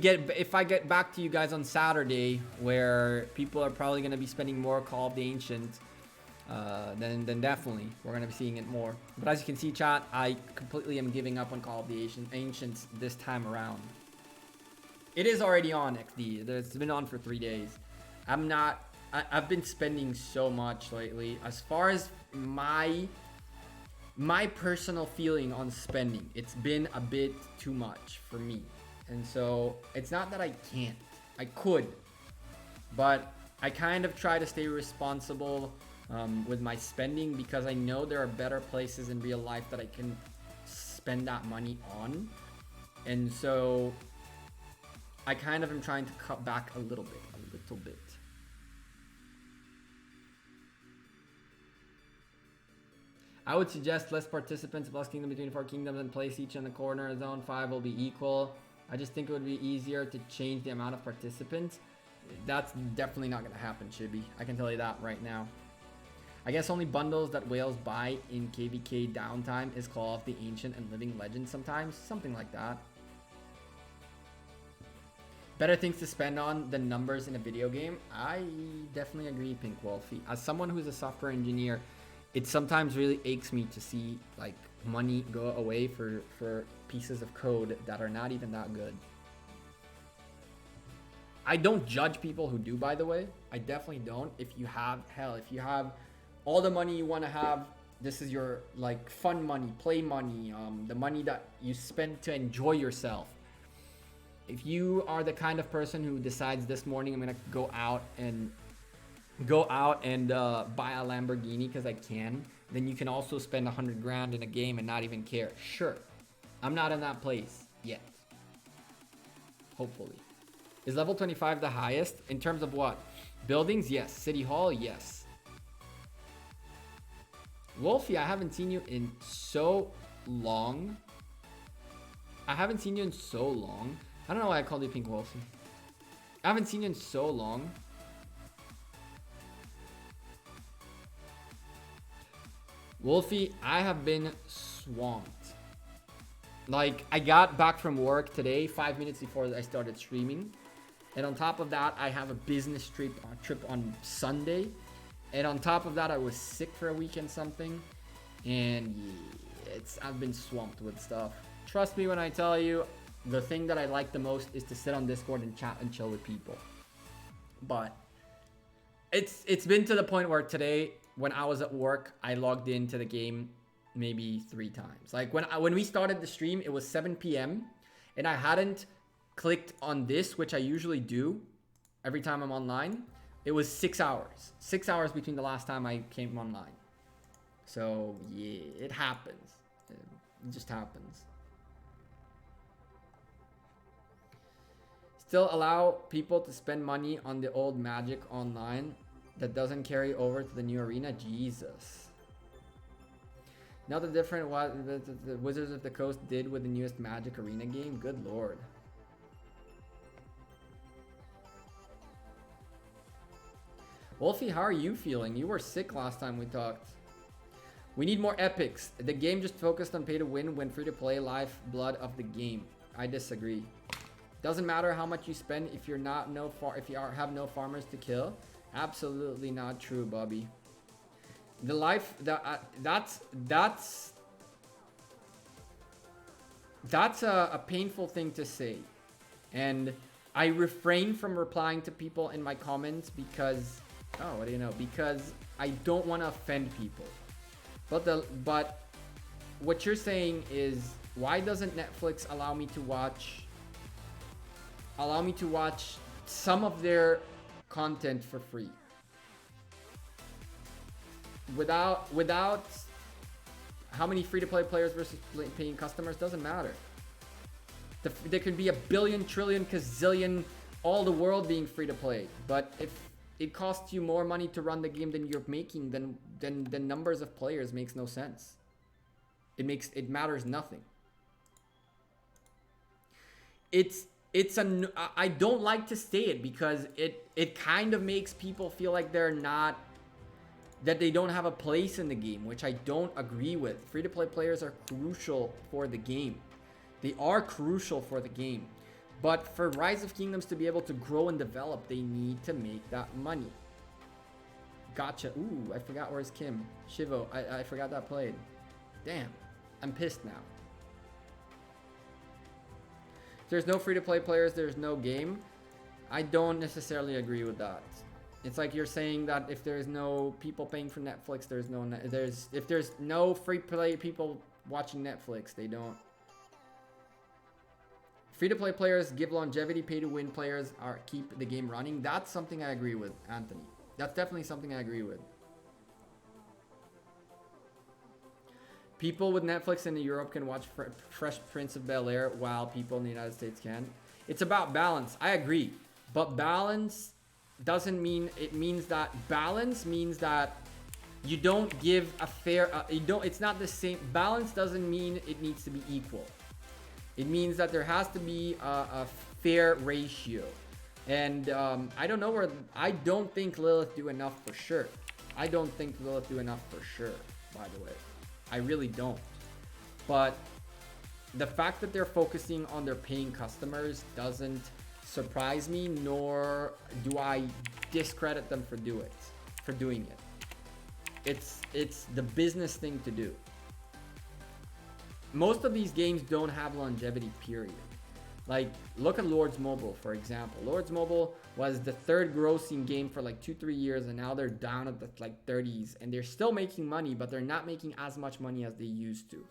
I get back to you guys on Saturday, where people are probably going to be spending more Call of the Ancients, then definitely we're going to be seeing it more. But as you can see, chat, I completely am giving up on Call of the Ancients this time around. It is already on XD. It's been on for 3 days. I've been spending so much lately. As far as my personal feeling on spending, it's been a bit too much for me. And so it's not that I can't. I could. But I kind of try to stay responsible with my spending, because I know there are better places in real life that I can spend that money on. And so I kind of am trying to cut back a little bit. I would suggest less participants, plus kingdom between 4 kingdoms, and place each in the corner. Zone 5 will be equal. I just think it would be easier to change the amount of participants. That's definitely not going to happen, Chibi. I can tell you that right now. I guess only bundles that whales buy in KVK downtime is Call of the Ancient and Living Legends sometimes. Something like that. Better things to spend on than numbers in a video game. I definitely agree, Pink Wolfie. As someone who's a software engineer, it sometimes really aches me to see like money go away for pieces of code that are not even that good. I don't judge people who do, by the way. I definitely don't. If you have all the money you want to have, this is your like fun money, play money, the money that you spend to enjoy yourself. If you are the kind of person who decides this morning I'm gonna go out and buy a Lamborghini because I can, then you can also spend 100 grand in a game and not even care. Sure, I'm not in that place yet. Hopefully. Is level 25 the highest? In terms of what? Buildings? Yes. City Hall? Yes. Wolfie, I haven't seen you in so long. I haven't seen you in so long. I don't know why I called you Pink Wolfie. I haven't seen you in so long. Wolfie, I have been swamped. Like, I got back from work today, 5 minutes before I started streaming. And on top of that, I have a business trip on Sunday. And on top of that, I was sick for a week and something. And yeah, I've been swamped with stuff. Trust me when I tell you, the thing that I like the most is to sit on Discord and chat and chill with people. But it's been to the point where today, when I was at work, I logged into the game maybe 3 times. Like when we started the stream, it was 7 p.m. and I hadn't clicked on this, which I usually do every time I'm online. It was 6 hours. 6 hours between the last time I came online. So yeah, it happens. It just happens. Still allow people to spend money on the old Magic Online that doesn't carry over to the new arena? Jesus. Now the different what the Wizards of the Coast did with the newest Magic Arena game? Good lord. Wolfie, how are you feeling? You were sick last time we talked. We need more epics. The game just focused on pay to win when free to play lifeblood of the game. I disagree. Doesn't matter how much you spend if you're not have no farmers to kill. Absolutely not true, Bobby. That's a painful thing to say, and I refrain from replying to people in my comments because what do you know? Because I don't want to offend people. But what you're saying is, why doesn't Netflix allow me to watch some of their content for free without how many free-to-play players versus paying customers? Doesn't matter. There could be a billion, trillion, gazillion, all the world being free-to-play, but if it costs you more money to run the game than you're making, then the numbers of players makes no sense. It matters nothing. I don't like to say it because it kind of makes people feel like that they don't have a place in the game, which I don't agree with. Free-to-play players are crucial for the game. They are crucial for the game. But for Rise of Kingdoms to be able to grow and develop, they need to make that money. Gotcha. Ooh, I forgot where's Kim. Shivo, I forgot that played. Damn, I'm pissed now. If there's no free-to-play players, there's no game. I don't necessarily agree with that. It's like you're saying that if there's no people paying for Netflix, if there's no free-to-play people watching Netflix, they don't. Free-to-play players give longevity, pay-to-win players keep the game running. That's something I agree with, Anthony. That's definitely something I agree with. People with Netflix in Europe can watch Fresh Prince of Bel-Air while people in the United States can. It's about balance. I agree. But balance doesn't mean, balance means that you don't give a fair, it's not the same. Balance doesn't mean it needs to be equal. It means that there has to be a fair ratio. And I don't think Lilith do enough for sure. I don't think Lilith do enough for sure, by the way. I really don't. But the fact that they're focusing on their paying customers doesn't surprise me, nor do I discredit them for doing it. It's the business thing to do. Most of these games don't have longevity, period. Like, look at Lords Mobile, for example. Lords Mobile was the 3rd grossing game for like 2-3 years, and now they're down at the 30s, and they're still making money, but they're not making as much money as they used to.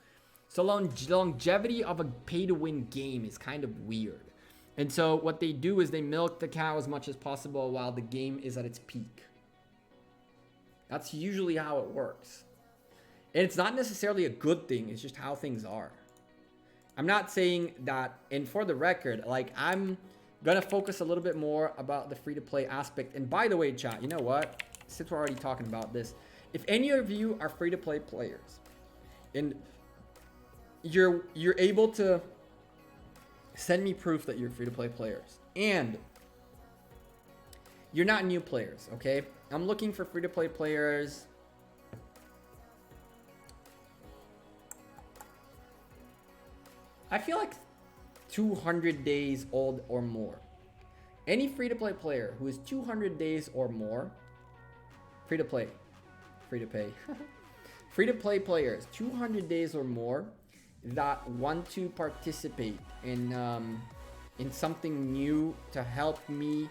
So longevity of a pay-to-win game is kind of weird. And so what they do is they milk the cow as much as possible while the game is at its peak. That's usually how it works. And it's not necessarily a good thing, it's just how things are. I'm not saying that, and for the record, like, I'm Gonna focus a little bit more about the free-to-play aspect. And by the way, chat, you know what? Since we're already talking about this, if any of you are free-to-play players and you're able to send me proof that you're free-to-play players and you're not new players, okay? I'm looking for free-to-play players. I feel like 200 days old or more. Any free-to-play player who is 200 days or more, free-to-play, free-to-pay, free-to-play players, 200 days or more that want to participate in something new to help me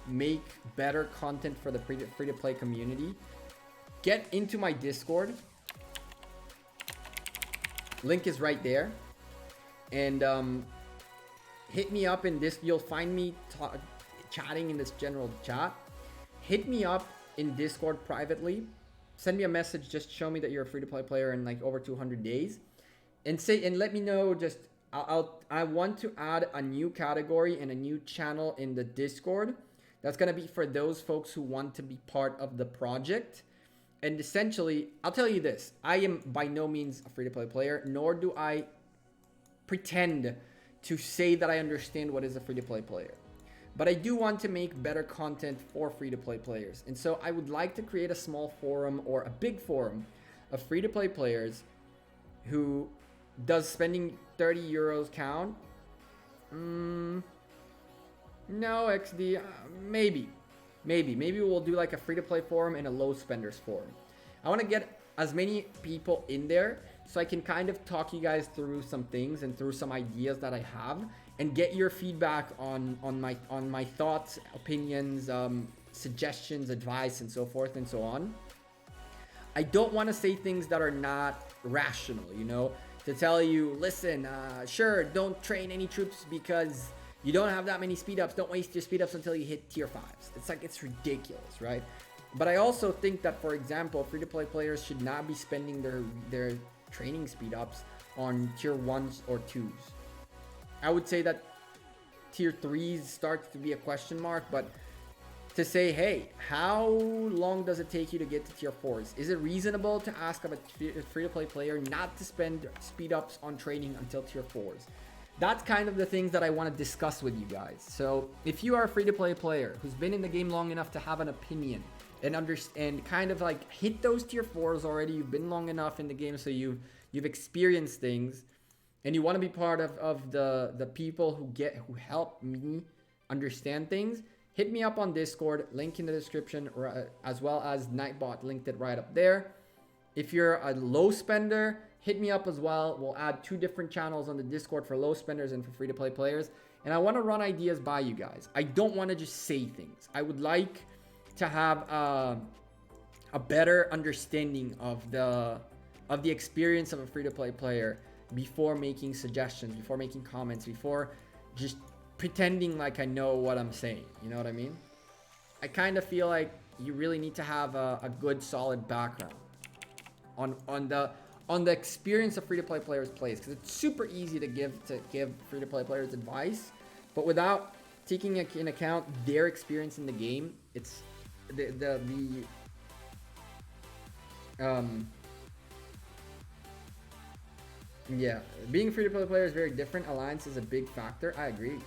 make better content for the free-to-play community, get into my Discord. Link is right there. And hit me up in this. You'll find me chatting in this general chat. Hit me up in Discord privately. Send me a message. Just show me that you're a free-to-play player in like over 200 days. And let me know. Just I want to add a new category and a new channel in the Discord. That's gonna be for those folks who want to be part of the project. And essentially, I'll tell you this: I am by no means a free-to-play player, nor do I pretend to say that I understand what is a free-to-play player. But I do want to make better content for free-to-play players. And so I would like to create a small forum or a big forum of free-to-play players who does spending 30 euros count? No, XD, maybe we'll do like a free-to-play forum and a low spenders forum. I want to get as many people in there so I can kind of talk you guys through some things and through some ideas that I have and get your feedback on my thoughts, opinions, suggestions, advice, and so forth and so on. I don't want to say things that are not rational, you know, to tell you, listen, sure, don't train any troops because you don't have that many speed ups. Don't waste your speed ups until you hit tier 5s. It's like, it's ridiculous, right? But I also think that, for example, free-to-play players should not be spending their training speed ups on tier 1s or 2s. I would say that tier 3s starts to be a question mark, but to say, hey, how long does it take you to get to tier 4s? Is it reasonable to ask of a free-to-play player not to spend speed ups on training until tier 4s? That's kind of the things that I want to discuss with you guys. So if you are a free-to-play player who's been in the game long enough to have an opinion and understand, kind of like hit those tier 4s already, you've been long enough in the game so you've experienced things, and you want to be part of the people who help me understand things, hit me up on Discord, link in the description, as well as Nightbot linked it right up there. If you're a low spender, hit me up as well. We'll add 2 different channels on the Discord for low spenders and for free-to-play players. And I want to run ideas by you guys. I don't want to just say things. I would like to have a better understanding of the experience of a free-to-play player before making suggestions, before making comments, before just pretending like I know what I'm saying. You know what I mean? I kind of feel like you really need to have a good, solid background on the experience of free-to-play players plays, because it's super easy to give free-to-play players advice, but without taking in account their experience in the game, it's yeah, being a free-to-play player is very different. Alliance is a big factor. I agree.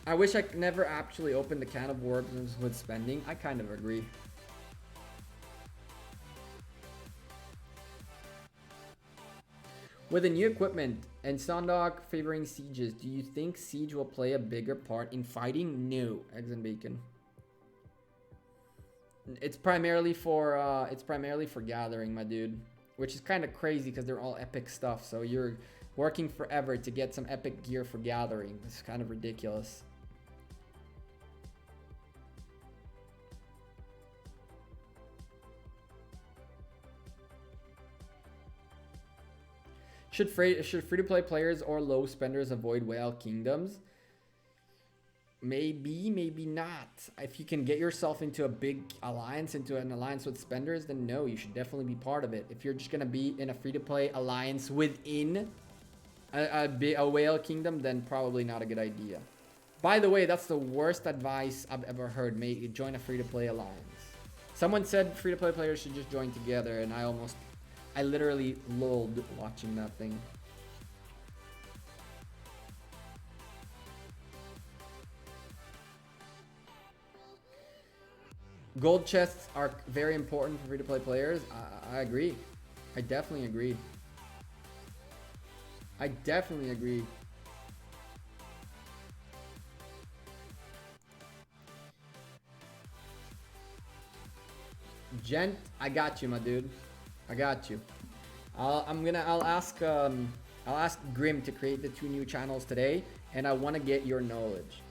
I wish I never actually opened the can of worms with spending. I kind of agree. With the new equipment and Sundog favoring sieges, do you think siege will play a bigger part in fighting? No, eggs and bacon. It's primarily for gathering, my dude, which is kind of crazy because they're all epic stuff. So you're working forever to get some epic gear for gathering. It's kind of ridiculous. Should free-to-play players or low spenders avoid whale kingdoms? Maybe, maybe not. If you can get yourself into a big alliance, into an alliance with spenders, then no, you should definitely be part of it. If you're just gonna be in a free-to-play alliance within a whale kingdom, then probably not a good idea. By the way, that's the worst advice I've ever heard. Join a free-to-play alliance. Someone said free-to-play players should just join together, and I literally lulled watching that thing. Gold chests are very important for free-to-play players. I agree. I definitely agree. I definitely agree. Gent, I got you, my dude. I got you. I'll ask Grim to create the 2 new channels today, and I want to get your knowledge.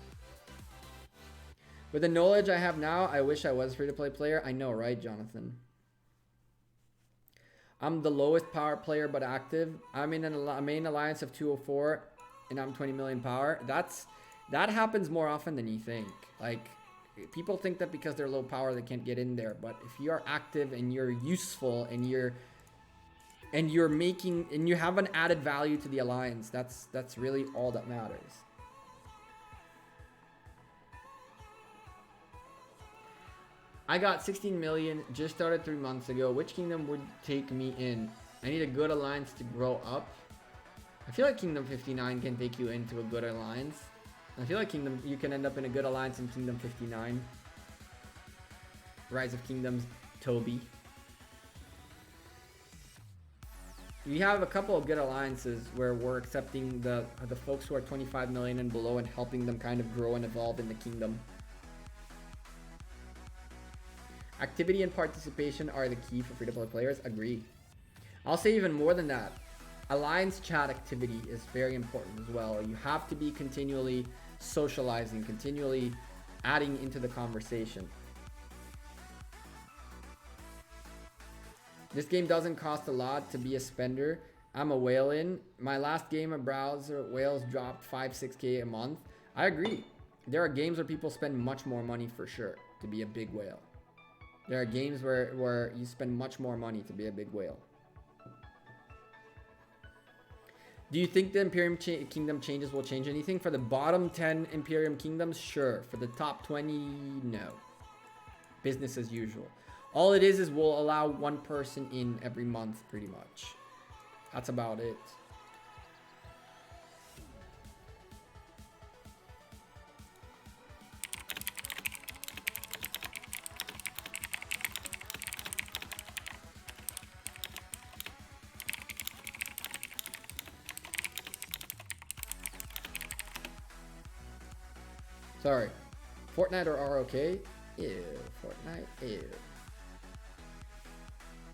With the knowledge I have now, I wish I was a free-to-play player. I know, right, Jonathan? I'm the lowest power player, but active. I'm in a main alliance of 204, and I'm 20 million power. That happens more often than you think. Like, people think that because they're low power, they can't get in there. But if you are active and you're useful and you have an added value to the alliance, that's really all that matters. I got 16 million, just started 3 months ago. Which kingdom would take me in? I need a good alliance to grow up. I feel like Kingdom 59 can take you into a good alliance. I feel like you can end up in a good alliance in Kingdom 59. Rise of Kingdoms, Toby. We have a couple of good alliances where we're accepting the folks who are 25 million and below and helping them kind of grow and evolve in the kingdom. Activity and participation are the key for free-to-play players. Agree. I'll say even more than that. Alliance chat activity is very important as well. You have to be continually socializing, continually adding into the conversation. This game doesn't cost a lot to be a spender. I'm a whale in. My last game of browser whales dropped 5-6K a month. I agree. There are games where people spend much more money for sure to be a big whale. There are games where you spend much more money to be a big whale. Do you think the Imperium Kingdom changes will change anything? For the bottom 10 Imperium Kingdoms, sure. For the top 20, no. Business as usual. All it is we'll allow one person in every month, pretty much. That's about it. Sorry. Fortnite or ROK? Ew. Fortnite? Ew.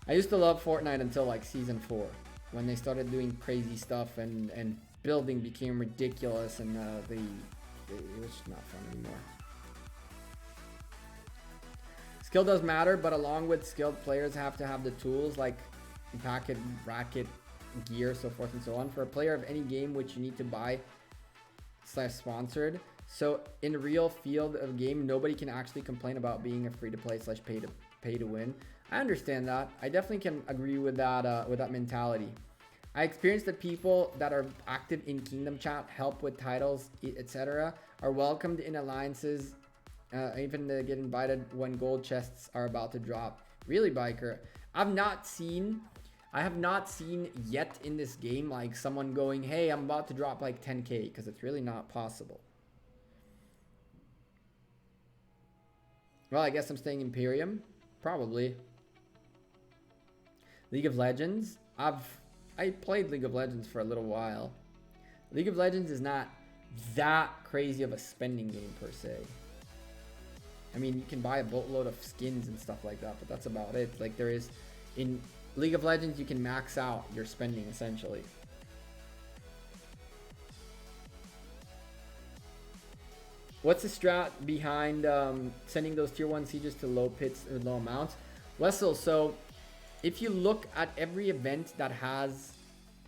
I used to love Fortnite until like season 4. When they started doing crazy stuff and building became ridiculous and it was just not fun anymore. Skill does matter, but along with skilled players have to have the tools like packet, racket, gear, so forth and so on. For a player of any game which you need to buy / sponsored. So in a real field of game, nobody can actually complain about being a free-to-play / pay to win. I understand that. I definitely can agree with that mentality. I experienced that people that are active in Kingdom Chat, help with titles, etc., are welcomed in alliances. Even they get invited when gold chests are about to drop. Really, Biker? I have not seen yet in this game like someone going, hey, I'm about to drop like 10K, because it's really not possible. Well, I guess I'm staying Imperium. Probably. League of Legends. I played League of Legends for a little while. League of Legends is not that crazy of a spending game per se. I mean, you can buy a boatload of skins and stuff like that, but that's about it. Like there is in League of Legends, you can max out your spending essentially. What's the strat behind sending those tier 1 sieges to low pits with low amounts? Wessel, so if you look at every event that has,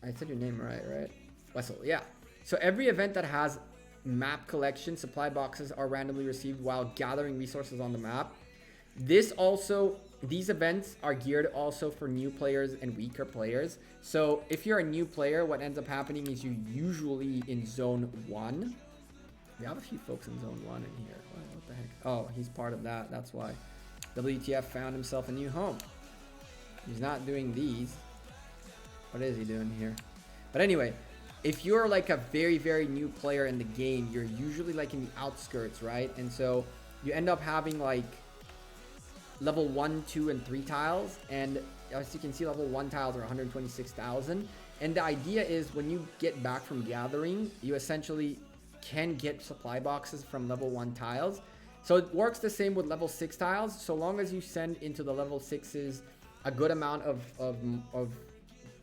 I said your name right? Wessel, yeah. So every event that has map collection. Supply boxes are randomly received while gathering resources on the map. These events are geared also for new players and weaker players. So if you're a new player, what ends up happening is you're usually in zone 1. We have a few folks in zone 1 in here. What the heck? Oh, he's part of that. That's why. WTF found himself a new home. He's not doing these. What is he doing here? But anyway, if you're like a very, very new player in the game, you're usually like in the outskirts, right? And so you end up having like level 1, 2, and 3 tiles. And as you can see, level 1 tiles are 126,000. And the idea is when you get back from gathering, you essentially can get supply boxes from level 1 tiles. So it works the same with level 6 tiles. So long as you send into the level 6s a good amount of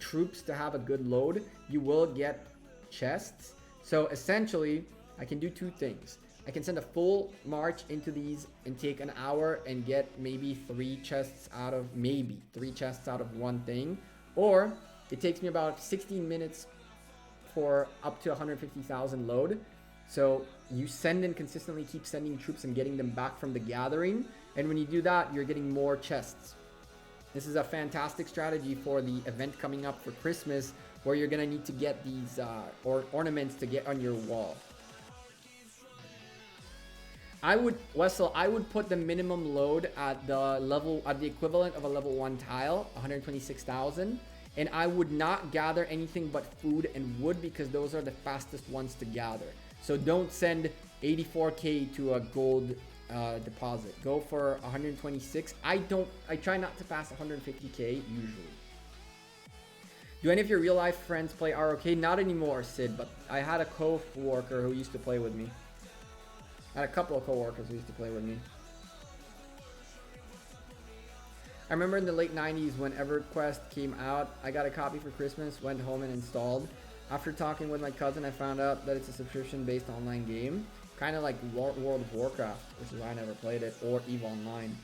troops to have a good load, you will get chests. So essentially, I can do 2 things. I can send a full march into these and take an hour and get maybe 3 chests out of one thing. Or it takes me about 16 minutes for up to 150,000 load. So you send and consistently keep sending troops and getting them back from the gathering. And when you do that, you're getting more chests. This is a fantastic strategy for the event coming up for Christmas, where you're going to need to get these ornaments to get on your wall. I would put the minimum load at the equivalent of a level 1 tile, 126,000. And I would not gather anything but food and wood, because those are the fastest ones to gather. So don't send 84k to a gold deposit. Go for 126. I try not to pass 150k usually. Do any of your real life friends play ROK? Not anymore, Sid, but I had a co-worker who used to play with me. I had a couple of co-workers who used to play with me. I remember in the late 90s when EverQuest came out, I got a copy for Christmas, went home and installed. After talking with my cousin, I found out that it's a subscription-based online game. Kind of like World of Warcraft, which is why I never played it, or EVE Online.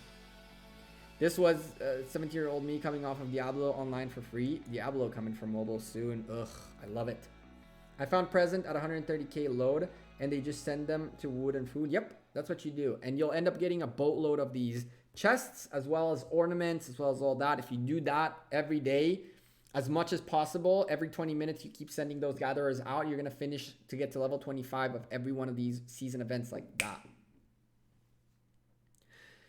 This was 17-year-old me coming off of Diablo Online for free. Diablo coming for mobile soon. Ugh, I love it. I found present at 130k load, and they just send them to wood and food. Yep, that's what you do. And you'll end up getting a boatload of these chests, as well as ornaments, as well as all that. If you do that every day, as much as possible, every 20 minutes you keep sending those gatherers out, you're going to finish to get to level 25 of every one of these season events like that.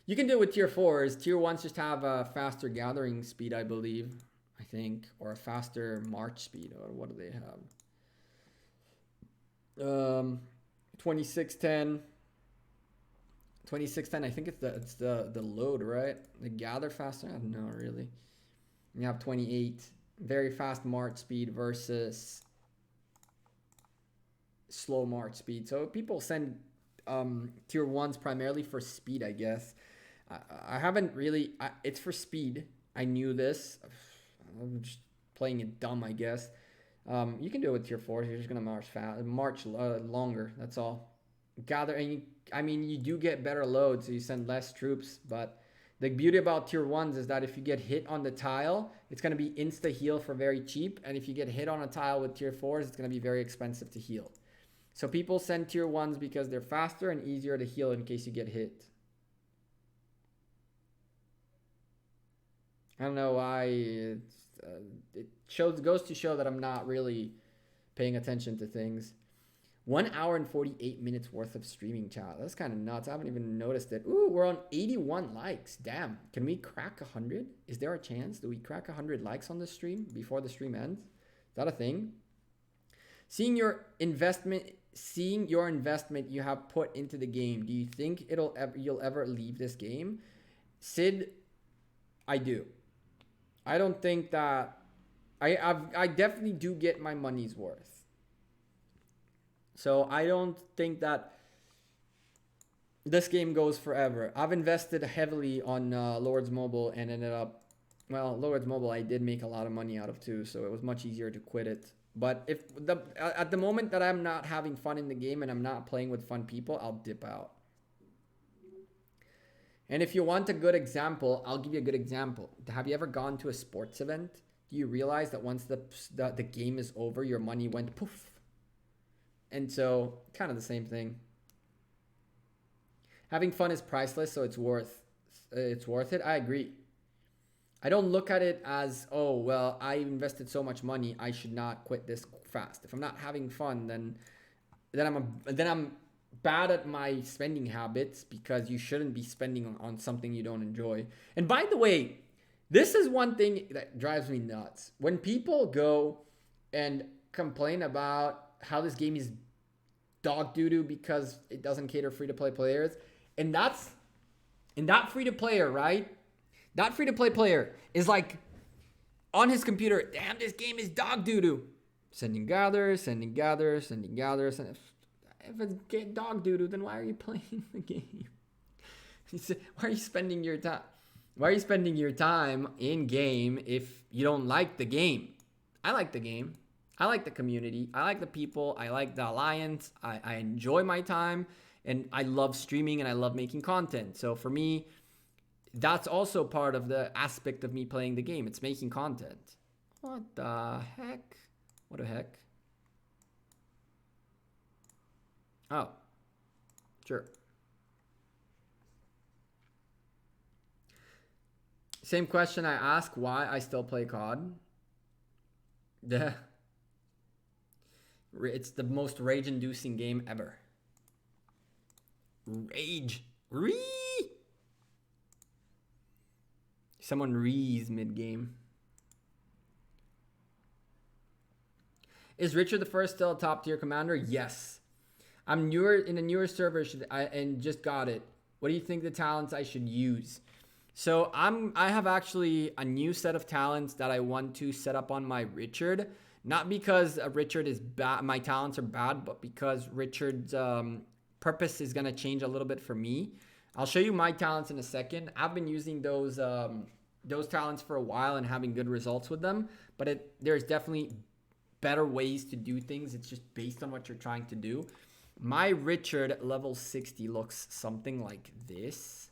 You can do it with tier 4s. Tier 1s just have a faster gathering speed, I believe. I think. Or a faster march speed. Or what do they have? 2610. 2610, I think it's the load, right? The gather faster? I don't know, really. You have 28. Very fast march speed versus slow march speed. So people send tier 1s primarily for speed, I guess. I haven't really... it's for speed. I knew this. I'm just playing it dumb, I guess. You can do it with tier 4s. You're just going to march longer. That's all. Gather... And you do get better load, so you send less troops, but... The beauty about tier 1s is that if you get hit on the tile, it's going to be insta-heal for very cheap. And if you get hit on a tile with tier 4s, it's going to be very expensive to heal. So people send tier 1s because they're faster and easier to heal in case you get hit. I don't know why. It goes to show that I'm not really paying attention to things. 1 hour and 48 minutes worth of streaming, chat. That's kind of nuts. I haven't even noticed it. Ooh, we're on 81 likes. Damn. Can we crack 100? Is there a chance? Do we crack 100 likes on this stream before the stream ends? Is that a thing? Seeing your investment you have put into the game, do you think you'll ever leave this game? Sid, I do. I don't think that... I definitely do get my money's worth. So I don't think that this game goes forever. I've invested heavily on Lords Mobile and ended up... Well, Lords Mobile I did make a lot of money out of too, so it was much easier to quit it. But at the moment that I'm not having fun in the game and I'm not playing with fun people, I'll dip out. And if you want a good example, I'll give you a good example. Have you ever gone to a sports event? Do you realize that once the game is over, your money went poof? And so, kind of the same thing. Having fun is priceless, so it's worth it. I agree. I don't look at it as, oh, well, I invested so much money, I should not quit this fast. If I'm not having fun, then I'm bad at my spending habits, because you shouldn't be spending on something you don't enjoy. And by the way, this is one thing that drives me nuts. When people go and complain about how this game is dog doo-doo because it doesn't cater free-to-play players, and that free-to-player, right? That free-to-play player is like on his computer, damn, this game is dog doo-doo. Sending gathers. And if it's dog doo-doo, then why are you playing the game? Why are you spending your time? Why are you spending your time in game if you don't like the game? I like the game. I like the community. I like the people. I like the alliance. I enjoy my time, and I love streaming, and I love making content. So for me, that's also part of the aspect of me playing the game. It's making content. What the heck? What the heck? Oh, sure. Same question I ask, why I still play COD. Yeah. It's the most rage-inducing game ever. Rage. Someone rees mid-game. Is Richard the First still a top-tier commander? Yes. I'm newer in a newer server and just got it. What do you think the talents I should use? So I have actually a new set of talents that I want to set up on my Richard. Not because Richard is bad, my talents are bad, but because Richard's purpose is gonna change a little bit for me. I'll show you my talents in a second. I've been using those talents for a while and having good results with them, but there's definitely better ways to do things. It's just based on what you're trying to do. My Richard level 60 looks something like this.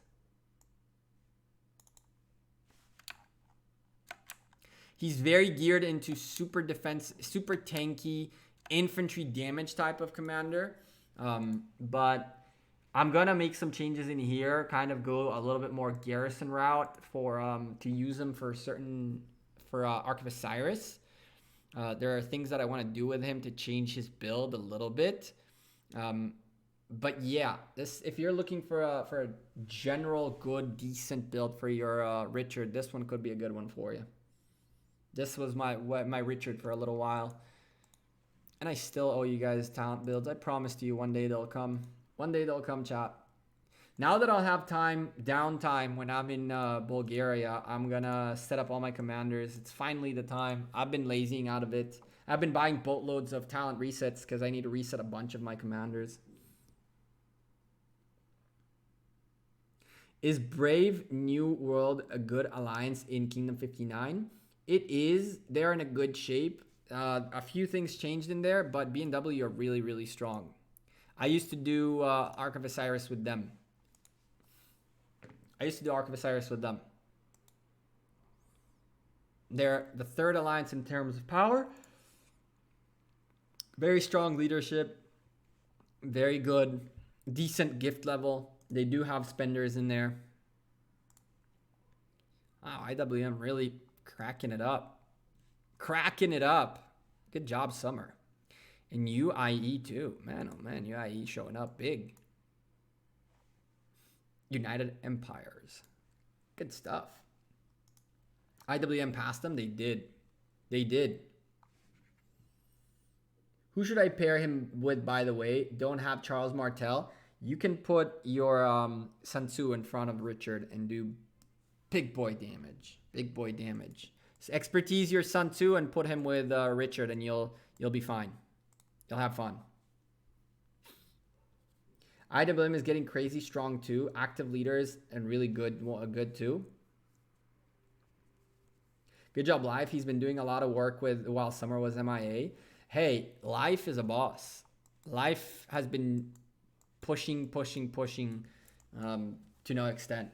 He's very geared into super defense, super tanky, infantry damage type of commander. But I'm gonna make some changes in here, kind of go a little bit more garrison route to use him for Ark of Osiris. There are things that I want to do with him to change his build a little bit. But yeah, if you're looking for a general good, decent build for your Richard, this one could be a good one for you. This was my Richard for a little while. And I still owe you guys talent builds. I promised you one day they'll come. One day they'll come, chat. Now that I'll have downtime when I'm in Bulgaria, I'm gonna set up all my commanders. It's finally the time. I've been lazying out of it. I've been buying boatloads of talent resets because I need to reset a bunch of my commanders. Is Brave New World a good alliance in Kingdom 59? It is. They're in a good shape. A few things changed in there, but B&W are really, really strong. I used to do Ark of Osiris with them. They're the third alliance in terms of power. Very strong leadership. Very good. Decent gift level. They do have spenders in there. Wow, IWM really cracking it up. Good job, Summer. And UIE too. Man, oh man, UIE showing up big. United Empires. Good stuff. IWM passed them? They did. Who should I pair him with, by the way? Don't have Charles Martel. You can put your Sun Tzu in front of Richard and do big boy damage. So expertise your Sun Tzu and put him with Richard, and you'll be fine. You'll have fun. IWM is getting crazy strong too. Active leaders and really good too. Good job, Life. He's been doing a lot of work while Summer was MIA. Hey, Life is a boss. Life has been pushing to no extent.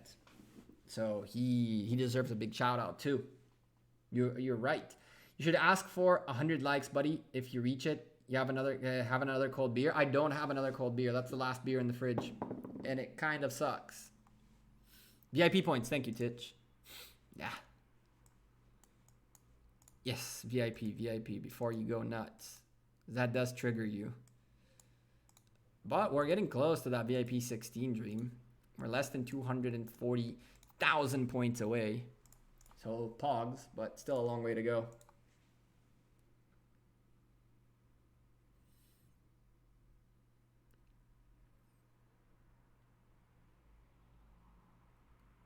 So he deserves a big shout out too. You're right. You should ask for 100 likes, buddy. If you reach it, You have another cold beer? I don't have another cold beer. That's the last beer in the fridge. And it kind of sucks. VIP points. Thank you, Titch. Yeah. Yes, VIP before you go nuts. That does trigger you. But we're getting close to that VIP 16 dream. We're less than 240,000 points away. So pogs, but still a long way to go.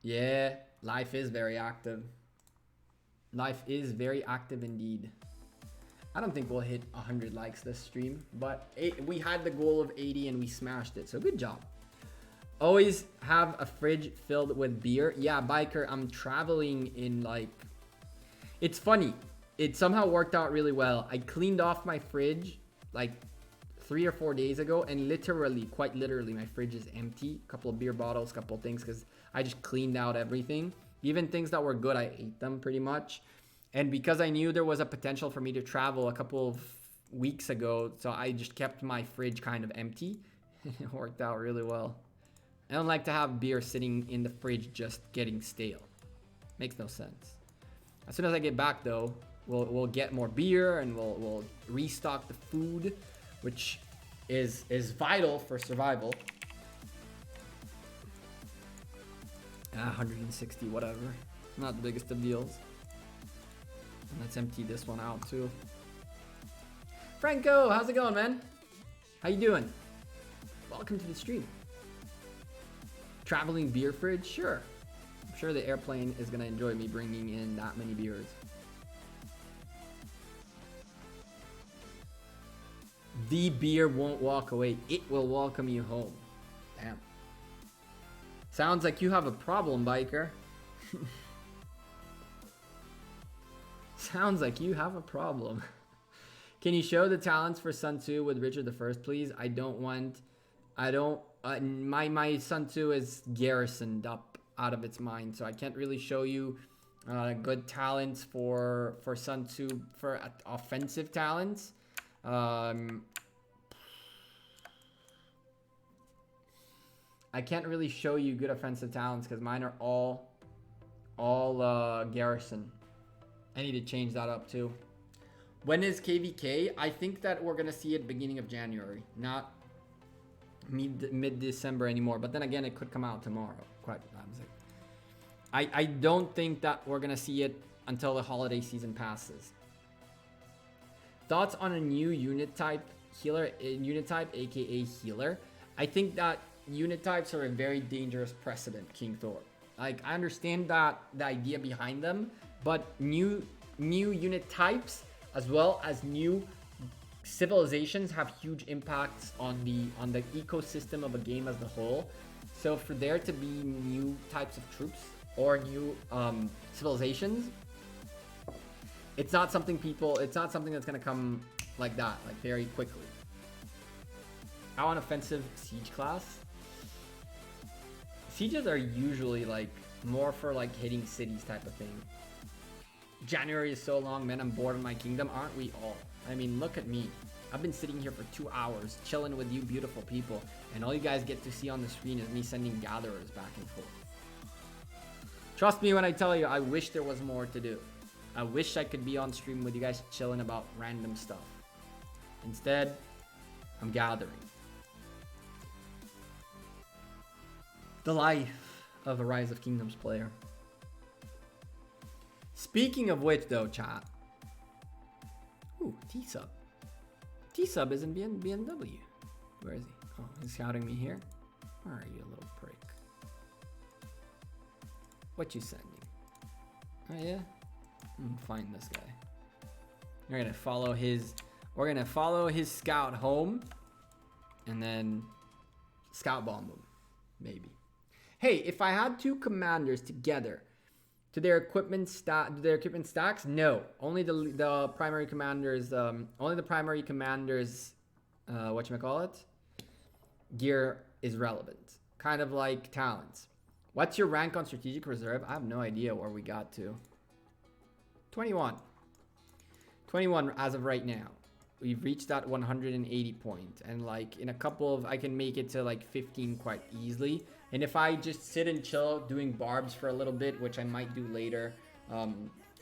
Yeah, life is very active. Life is very active indeed. I don't think we'll hit 100 likes this stream, but we had the goal of 80 and we smashed it, so good job. Always have a fridge filled with beer. Yeah, Biker, I'm traveling in like... It's funny. It somehow worked out really well. I cleaned off my fridge like 3 or 4 days ago, and literally, quite literally, my fridge is empty. A couple of beer bottles, a couple of things, because I just cleaned out everything. Even things that were good, I ate them pretty much. And because I knew there was a potential for me to travel a couple of weeks ago, so I just kept my fridge kind of empty. It worked out really well. I don't like to have beer sitting in the fridge just getting stale. Makes no sense. As soon as I get back though, we'll get more beer and we'll restock the food, which is vital for survival. 160, whatever. Not the biggest of deals. And let's empty this one out too. Franco, how's it going, man? How you doing? Welcome to the stream. Traveling beer fridge? Sure. I'm sure the airplane is gonna enjoy me bringing in that many beers. The beer won't walk away. It will welcome you home. Damn. Sounds like you have a problem, Biker. Sounds like you have a problem. Can you show the talents for Sun Tzu with Richard I, please? My Sun Tzu is garrisoned up out of its mind, so I can't really show you good talents for Sun Tzu for offensive talents. I can't really show you good offensive talents because mine are all garrison. I need to change that up too. When is KVK? I think that we're gonna see it beginning of January, not mid-December anymore. But then again, it could come out tomorrow. I don't think that we're gonna see it until the holiday season passes. Thoughts on a new unit type healer? Unit type, aka healer. I think that unit types are a very dangerous precedent, King Thor. Like, I understand that the idea behind them, but new unit types as well as new civilizations have huge impacts on the ecosystem of a game as a whole. So for there to be new types of troops or new civilizations, it's not something that's gonna come like that, like very quickly. How an offensive siege class? Sieges are usually like more for like hitting cities type of thing. January is so long, man. I'm bored of my kingdom. Aren't we all? I mean, look at me. I've been sitting here for 2 hours chilling with you beautiful people, and all you guys get to see on the screen is me sending gatherers back and forth. Trust me when I tell you, I wish there was more to do. I wish I could be on stream with you guys chilling about random stuff. Instead, I'm gathering. The life of a Rise of Kingdoms player. Speaking of which, though, chat. Ooh, T-Sub. T-Sub is in BMW. Where is he? Oh, he's scouting me here. Where are you, little prick? What you sending? Oh, yeah? Find this guy. We're gonna follow his... We're gonna follow his scout home. And then... scout bomb him. Maybe. Hey, if I had 2 commanders together... To their equipment stacks? No, only the primary commanders. Only the primary commanders. Whatchamacallit? Gear is relevant. Kind of like talents. What's your rank on strategic reserve? I have no idea where we got to. 21. 21 as of right now. we've reached that 180 point, and like in a couple of, I can make it to like 15 quite easily. And if I just sit and chill doing barbs for a little bit, which I might do later,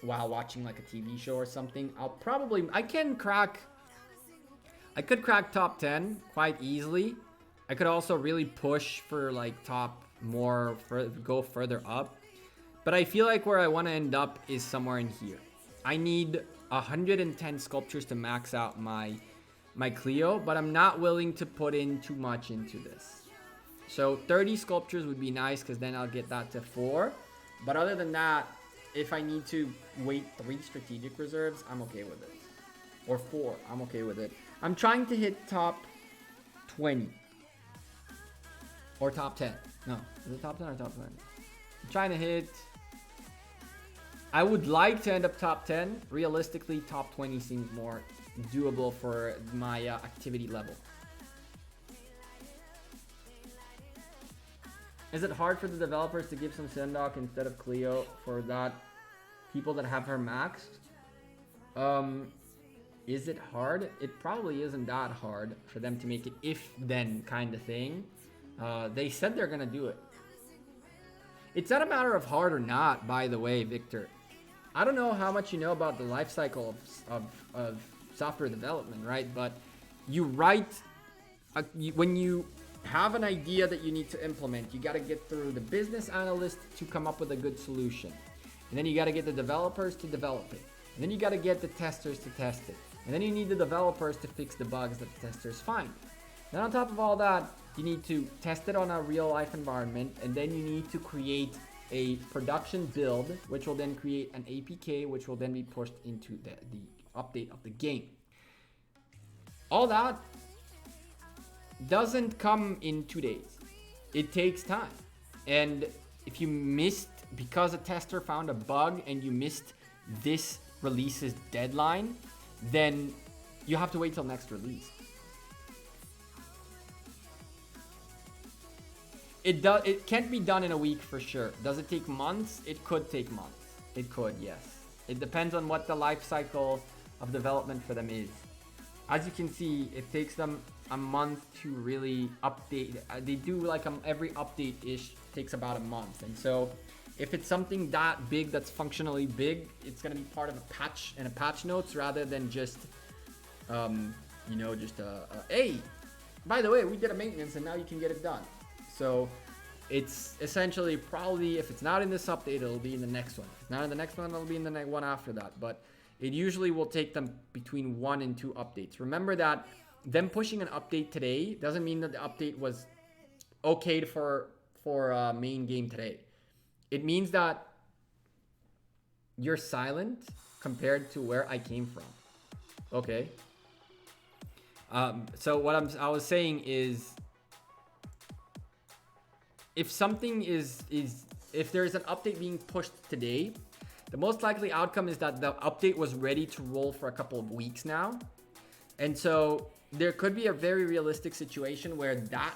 while watching like a TV show or something, I could crack top 10 quite easily. I could also really push for like go further up. But I feel like where I want to end up is somewhere in here. I need 110 sculptures to max out my Clio, but I'm not willing to put in too much into this. So 30 sculptures would be nice, because then I'll get that to 4. But other than that, if I need to wait 3 strategic reserves, I'm okay with it. Or 4, I'm okay with it. I'm trying to hit top 20. Or top 10. No, is it top 10 or top 20? I'm trying to hit... I would like to end up top 10. Realistically, top 20 seems more doable for my activity level. Is it hard for the developers to give some Sendok instead of Clio for that people that have her maxed? Is it hard? It probably isn't that hard for them to make it if-then kind of thing. They said they're gonna do it. It's not a matter of hard or not, by the way, Victor. I don't know how much you know about the life cycle of software development, right? But you write, when you have an idea that you need to implement, you got to get through the business analyst to come up with a good solution. And then you got to get the developers to develop it. And then you got to get the testers to test it. And then you need the developers to fix the bugs that the testers find. Then on top of all that, you need to test it on a real life environment. And then you need to create a production build, which will then create an APK, which will then be pushed into the update of the game. All that doesn't come in 2 days. It takes time. And if you missed, because a tester found a bug and you missed this release's deadline, then you have to wait till next release. It can't be done in a week for sure. Does it take months? It could take months. It could, yes. It depends on what the life cycle of development for them is. As you can see, it takes them a month to really update. They do like every update-ish takes about a month. And so if it's something that big, that's functionally big, it's gonna be part of a patch and a patch notes rather than just, hey, by the way, we did a maintenance and now you can get it done. So it's essentially probably, if it's not in this update, it'll be in the next one. If it's not in the next one, it'll be in the next one after that. But it usually will take them between 1 and 2 updates. Remember that them pushing an update today doesn't mean that the update was okayed for main game today. It means that you're silent compared to where I came from. Okay. So what I was saying is, if something if there's an update being pushed today, the most likely outcome is that the update was ready to roll for a couple of weeks now. And so there could be a very realistic situation where that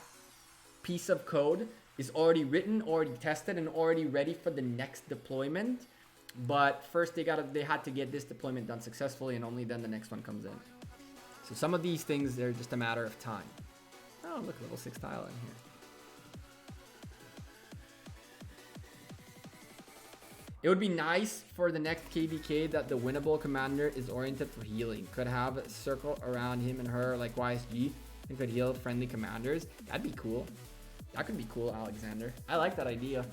piece of code is already written, already tested, and already ready for the next deployment. But first they had to get this deployment done successfully, and only then the next one comes in. So some of these things, they're just a matter of time. Oh, look, level 6 tile in here. It would be nice for the next KVK that the winnable commander is oriented for healing. Could have a circle around him and her like YSG and could heal friendly commanders. That'd be cool. That could be cool, Alexander. I like that idea.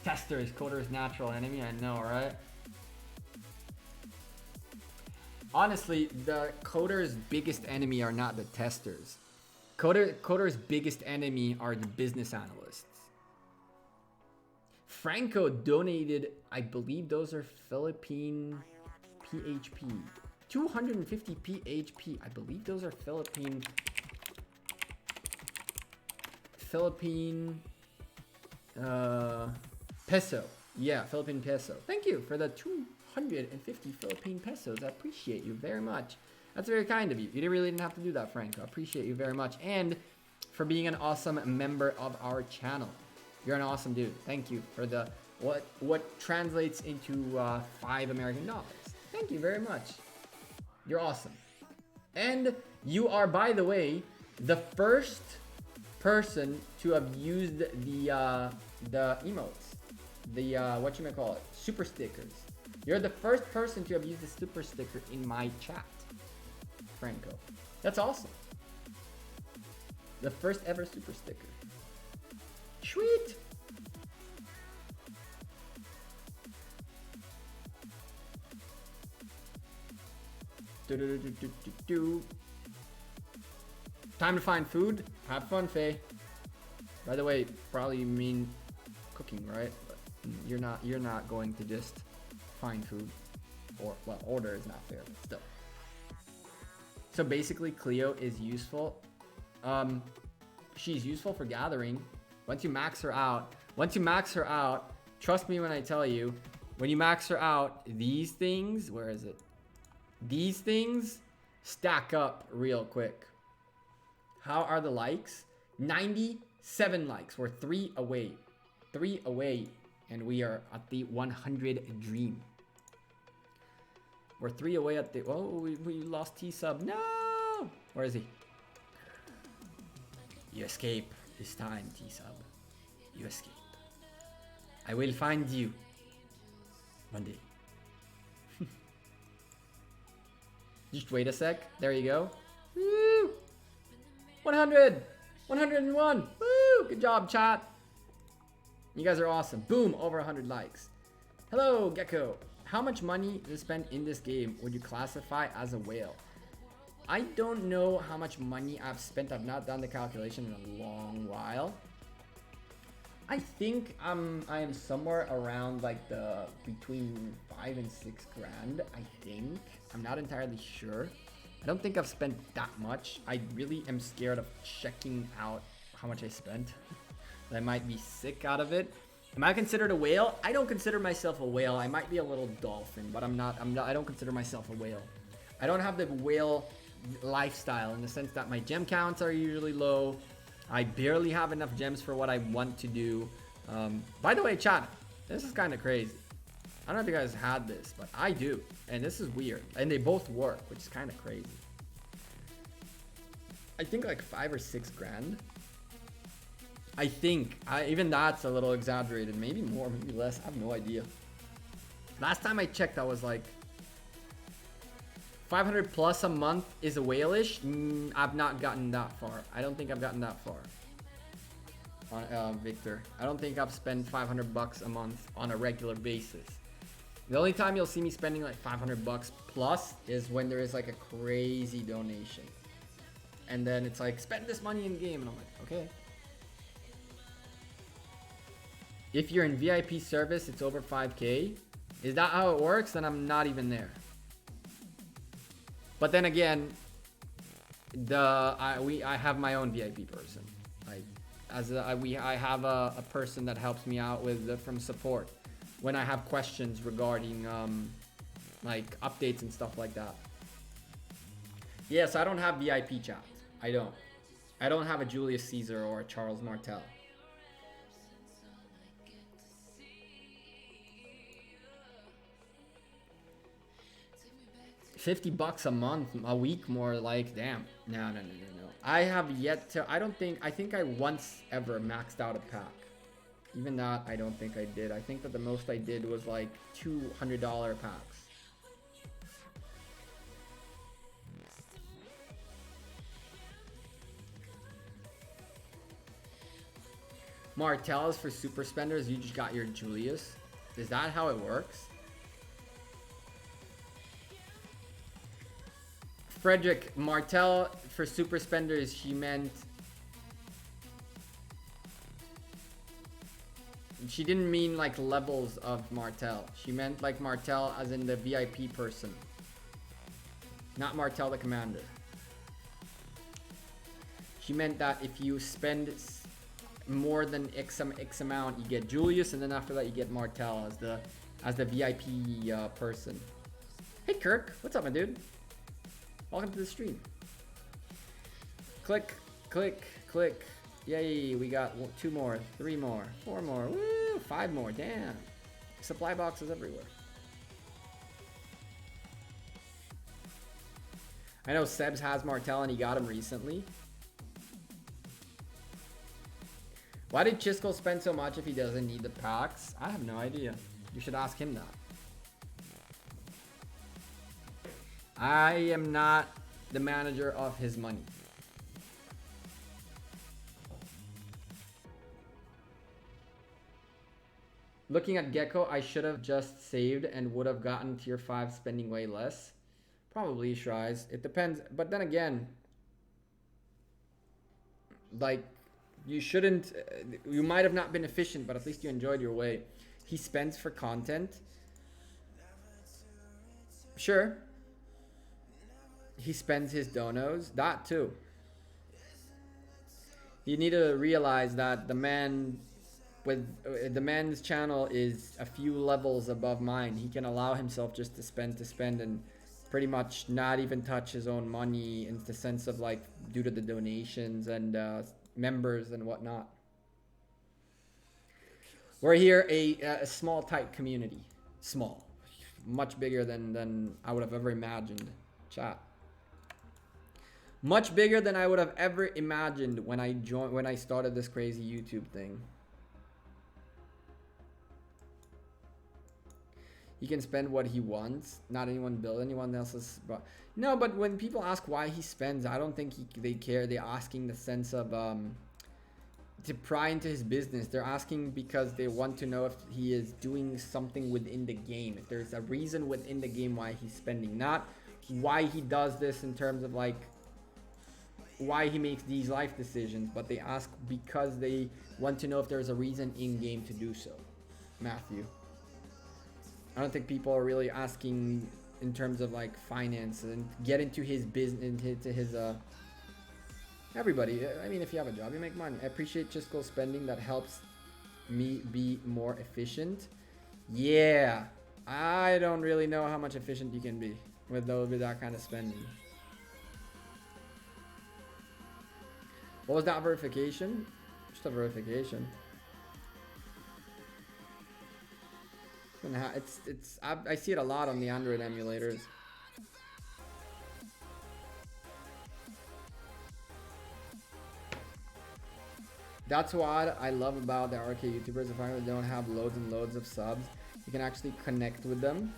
Testers, Coder's natural enemy, I know, right? Honestly, the Coder's biggest enemy are not the testers. Coder's biggest enemy are the business analysts. Franco donated, I believe those are Philippine PHP. 250 PHP. I believe those are Philippine peso. Yeah, Philippine peso. Thank you for the 250 Philippine pesos. I appreciate you very much. That's very kind of you. You really didn't have to do that, Franco. I appreciate you very much. And for being an awesome member of our channel. You're an awesome dude. Thank you for the what translates into $5 American. Thank you very much. You're awesome. And you are, by the way, the first person to have used the emotes. The, whatchamacallit, super stickers. You're the first person to have used the super sticker in my chat, Franco. That's awesome. The first ever super sticker. Sweet. Time to find food. Have fun, Faye. By the way, probably you mean cooking, right? But you're not going to just find food, or well, order is not fair, but still. So basically, Cleo is useful. She's useful for gathering. Once you max her out, trust me when I tell you, when you max her out, these things, where is it? These things stack up real quick. How are the likes? 97 likes. We're 3 away. 3 away. And we are at the 100 dream. We're 3 away at the... Oh, we lost T-Sub. No! Where is he? You escape this time, T-Sub. You escape. I will find you. One day. Just wait a sec. There you go. Woo! 100! 101! Woo! Good job, chat. You guys are awesome. Boom! Over 100 likes. Hello, Gekko. How much money to spend in this game would you classify as a whale? I don't know how much money I've spent. I've not done the calculation in a long while. I think I am somewhere around like the between 5 and 6 grand. I think. I'm not entirely sure. I don't think I've spent that much. I really am scared of checking out how much I spent. I might be sick out of it. Am I considered a whale? I don't consider myself a whale. I might be a little dolphin, but I'm not. I don't consider myself a whale. I don't have the whale lifestyle in the sense that my gem counts are usually low. I barely have enough gems for what I want to do. By the way, chat, this is kind of crazy. I don't know if you guys had this, but I do. And this is weird. And they both work, which is kind of crazy. I think like 5 or 6 grand. I think. Even that's a little exaggerated. Maybe more, maybe less. I have no idea. Last time I checked, I was like 500 plus a month is a whale-ish. I've not gotten that far. I don't think I've gotten that far. Victor, I don't think I've spent 500 bucks a month on a regular basis. The only time you'll see me spending like 500 bucks plus is when there is like a crazy donation. And then it's like, spend this money in game. And I'm like, okay. If you're in VIP service, it's over 5K. Is that how it works? Then I'm not even there. But then again, I have my own VIP person. I have a person that helps me out with from support when I have questions regarding like updates and stuff like that. Yes, I don't have VIP chat. I don't have a Julius Caesar or a Charles Martel. $50 a month, a week more like, damn. No. I have yet to, I think I once ever maxed out a pack. Even that, I don't think I did. I think that the most I did was like $200 packs. Martell's for super spenders, you just got your Julius. Is that how it works? Frederick, Martell for super spenders, she meant... She didn't mean like levels of Martell. She meant like Martell as in the VIP person. Not Martell the commander. She meant that if you spend more than X amount, you get Julius, and then after that you get Martell as the VIP person. Hey Kirk, what's up, my dude? Welcome to the stream. Click, click, click. Yay, we got 2 more, 3 more, 4 more, woo, 5 more, damn. Supply boxes everywhere. I know Sebs has Martel and he got him recently. Why did Chisco spend so much if he doesn't need the packs? I have no idea. You should ask him that. I am not the manager of his money. Looking at Gekko, I should have just saved and would have gotten tier 5 spending way less. Probably, Shries. It depends. But then again, like, you shouldn't... you might have not been efficient, but at least you enjoyed your way. He spends for content. Sure. He spends his donos. That too. You need to realize that the man... with the man's channel is a few levels above mine. He can allow himself just to spend and pretty much not even touch his own money in the sense of like due to the donations and members and whatnot. We're here a small tight community. Small. Much bigger than I would have ever imagined. Chat. Much bigger than I would have ever imagined when I started this crazy YouTube thing. He can spend what he wants. Not anyone build anyone else's. But no, but when people ask why he spends, I don't think they care. They're asking the sense of to pry into his business. They're asking because they want to know if he is doing something within the game. If there's a reason within the game why he's spending, not why he does this in terms of like why he makes these life decisions, but they ask because they want to know if there's a reason in game to do so. Matthew. I don't think people are really asking in terms of like finance and get into his business, into his everybody. I mean, if you have a job, you make money. I appreciate Chisco spending. That helps me be more efficient. Yeah, I don't really know how much efficient you can be with that kind of spending. What was that verification? Just a verification. I see it a lot on the Android emulators. That's what I love about the RK YouTubers. The fact that they don't have loads and loads of subs, you can actually connect with them,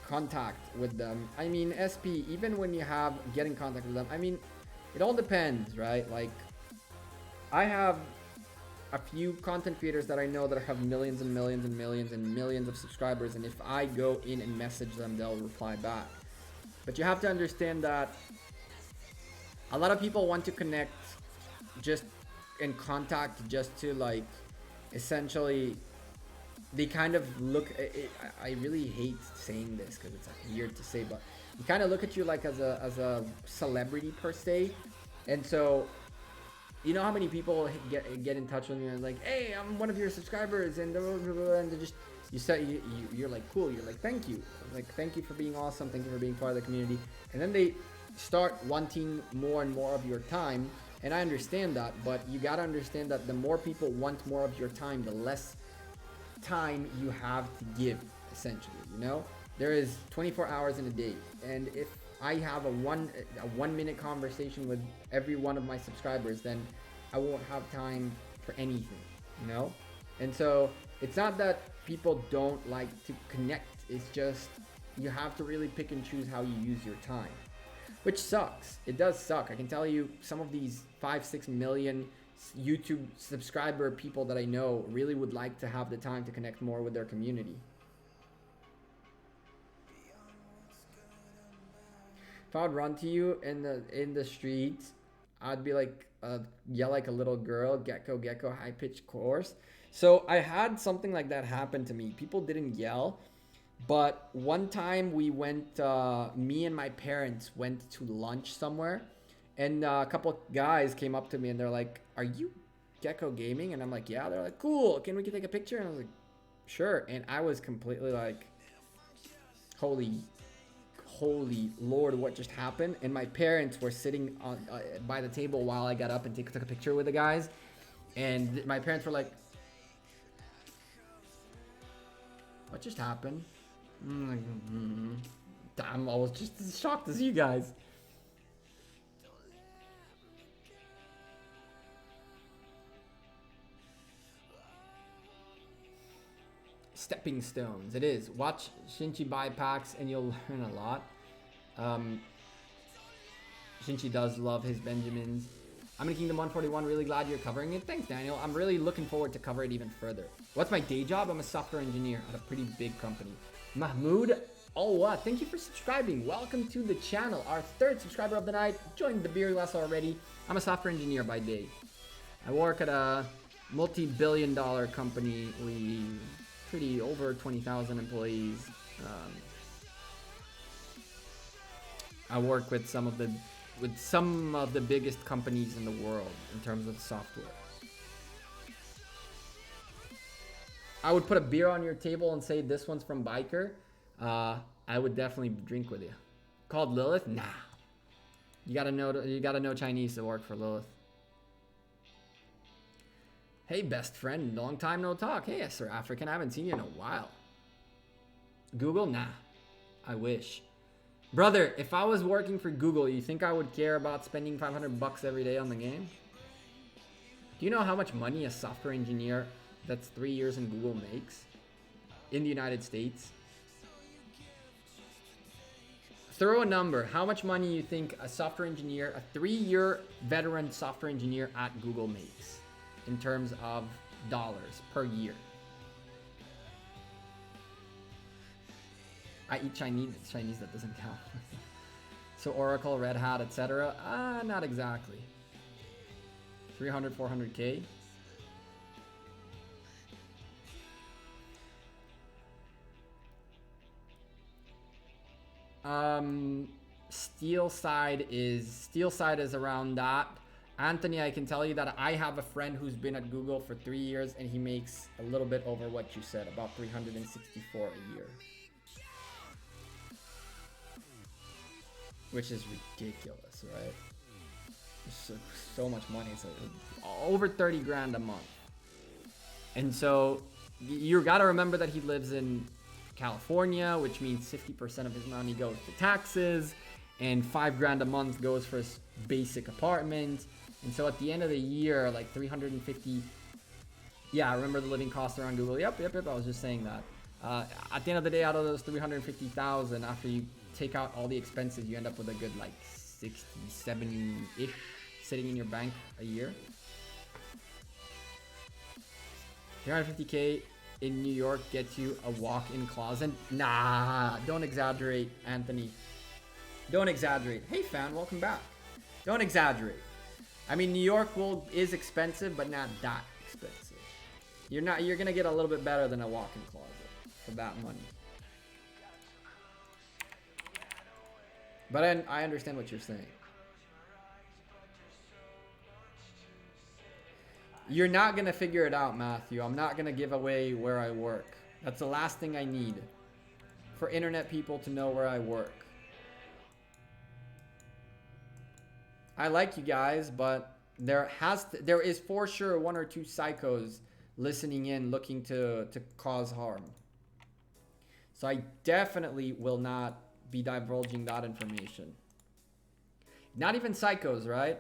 contact with them. I mean, SP, even when you have get in contact with them, I mean, it all depends, right? Like, I have a few content creators that I know that have millions and millions and millions and millions of subscribers, and if I go in and message them, they'll reply back. But you have to understand that a lot of people want to connect just in contact just to like essentially they kind of look I really hate saying this because it's like weird to say, but you kind of look at you like as a celebrity per se. And so you know how many people get in touch with me and like, hey, I'm one of your subscribers, and they just you're like, cool, you're like, thank you, like, thank you for being awesome, thank you for being part of the community, and then they start wanting more and more of your time. And I understand that, but you gotta understand that the more people want more of your time, the less time you have to give, essentially, you know? There is 24 hours in a day, and if I have a 1 minute conversation with every one of my subscribers, then I won't have time for anything, you know? And so it's not that people don't like to connect, it's just you have to really pick and choose how you use your time, which sucks. It does suck. I can tell you some of these 5-6 million YouTube subscriber people that I know really would like to have the time to connect more with their community. If I would run to you in the streets, I'd be like yell like a little girl, Gekko, high pitched chorus. So I had something like that happen to me. People didn't yell, but one time we went, me and my parents went to lunch somewhere, and a couple of guys came up to me and they're like, "Are you Gekko Gaming?" And I'm like, "Yeah." They're like, "Cool, can we take a picture?" And I was like, "Sure." And I was completely like, holy Lord, what just happened? And my parents were sitting on by the table while I got up and took a picture with the guys, and my parents were like, "What just happened?" I'm almost just as shocked as you guys. Stepping stones. It is. Watch Shinchi buy packs and you'll learn a lot. Shinchi does love his Benjamins. I'm in Kingdom 141. Really glad you're covering it. Thanks, Daniel. I'm really looking forward to cover it even further. What's my day job? I'm a software engineer at a pretty big company. Mahmoud, thank you for subscribing. Welcome to the channel. Our third subscriber of the night. Joined the beer glass already. I'm a software engineer by day. I work at a multi-billion-dollar company. We pretty over 20,000 employees. I work with some of the biggest companies in the world in terms of software. I would put a beer on your table and say this one's from Biker. I would definitely drink with you. Called Lilith? Nah. You gotta know Chinese to work for Lilith. Hey, best friend, long time no talk. Hey, Sir African, I haven't seen you in a while. Google? Nah. I wish. Brother, if I was working for Google, you think I would care about spending 500 bucks every day on the game? Do you know how much money a software engineer that's 3 years in Google makes in the United States? Throw a number. How much money you think a software engineer, a 3-year veteran software engineer at Google makes in terms of dollars per year? I eat Chinese. That doesn't count. So Oracle, Red Hat, etc. Not exactly. 300, 400K. Steel side is around that. Anthony, I can tell you that I have a friend who's been at Google for 3 years and he makes a little bit over what you said, about 364 a year. Which is ridiculous, right? So much money. It's over 30 grand a month. And so you gotta remember that he lives in California, which means 50% of his money goes to taxes, and 5 grand a month goes for his basic apartment. And so at the end of the year, like 350. Yeah, I remember the living costs around Google. Yep. I was just saying that. At the end of the day, out of those 350,000, after you take out all the expenses, you end up with a good like 60, 70-ish sitting in your bank a year. 350K in New York gets you a walk-in closet. Nah, don't exaggerate, Anthony. Don't exaggerate. Hey, fan, welcome back. Don't exaggerate. I mean, New York is expensive, but not that expensive. You're gonna get a little bit better than a walk-in closet for that money. But I understand what you're saying. You're not gonna figure it out, Matthew. I'm not gonna give away where I work. That's the last thing I need. For internet people to know where I work. I like you guys, but there is for sure 1 or 2 psychos listening in looking to cause harm. So I definitely will not be divulging that information. Not even psychos, right?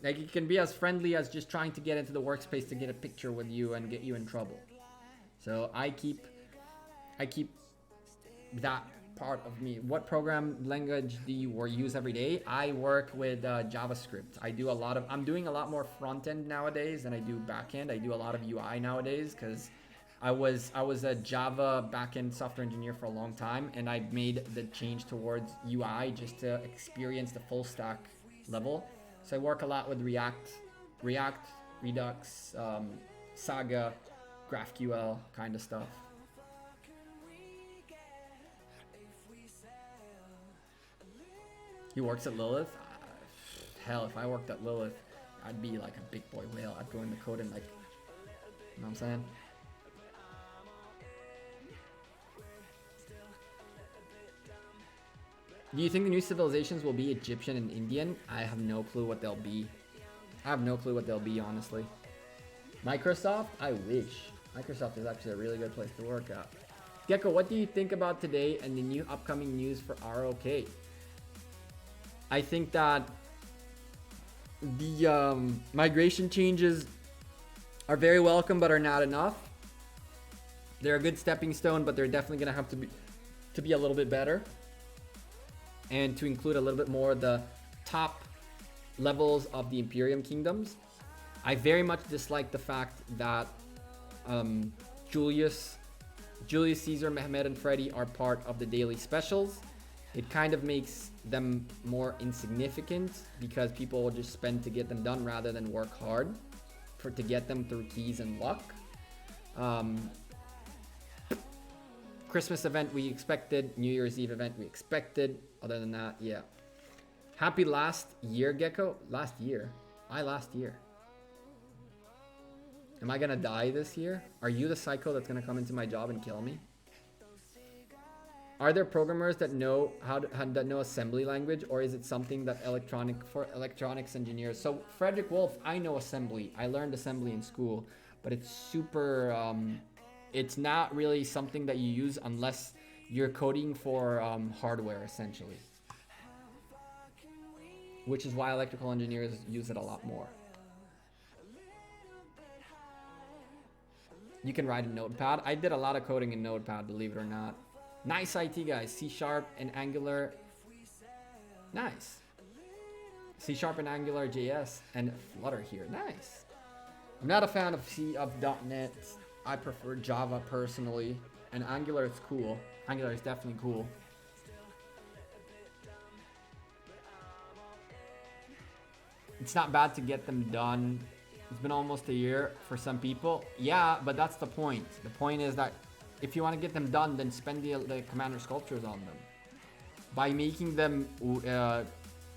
Like, it can be as friendly as just trying to get into the workspace to get a picture with you and get you in trouble. So I keep that part of me. What program language do you use every day? I work with JavaScript. I'm doing a lot more front end nowadays than I do back end. I do a lot of UI nowadays because I was a Java backend software engineer for a long time, and I made the change towards UI just to experience the full stack level. So I work a lot with React, Redux, Saga, GraphQL kind of stuff. He works at Lilith? Hell, if I worked at Lilith, I'd be like a big boy whale. I'd go in the code and like, you know what I'm saying? Do you think the new civilizations will be Egyptian and Indian? I have no clue what they'll be. Honestly. Microsoft? I wish. Microsoft is actually a really good place to work at. Gekko, what do you think about today and the new upcoming news for ROK? I think that the migration changes are very welcome, but are not enough. They're a good stepping stone, but they're definitely going to have to be a little bit better, and to include a little bit more the top levels of the Imperium kingdoms. I very much dislike the fact that Julius Caesar, Mehmed, and Freddy are part of the daily specials. It kind of makes them more insignificant because people will just spend to get them done rather than work hard to get them through keys and luck. Christmas event we expected, New Year's Eve event we expected. Other than that, yeah. Happy last year, Gekko. Last year. Last year. Am I gonna die this year? Are you the psycho that's gonna come into my job and kill me? Are there programmers that know that know assembly language, or is it something that for electronics engineers? So Frederick Wolf, I know assembly. I learned assembly in school, but it's super. It's not really something that you use unless you're coding for hardware, essentially. Which is why electrical engineers use it a lot more. You can write in Notepad. I did a lot of coding in Notepad, believe it or not. Nice IT, guys. C# and Angular. Nice. C# and Angular JS and Flutter here. Nice. I'm not a fan of .NET. I prefer Java personally. And Angular is cool. Angular is definitely cool. It's not bad to get them done. It's been almost a year for some people. Yeah, but that's the point. The point is that if you want to get them done, then spend the commander sculptures on them. By making them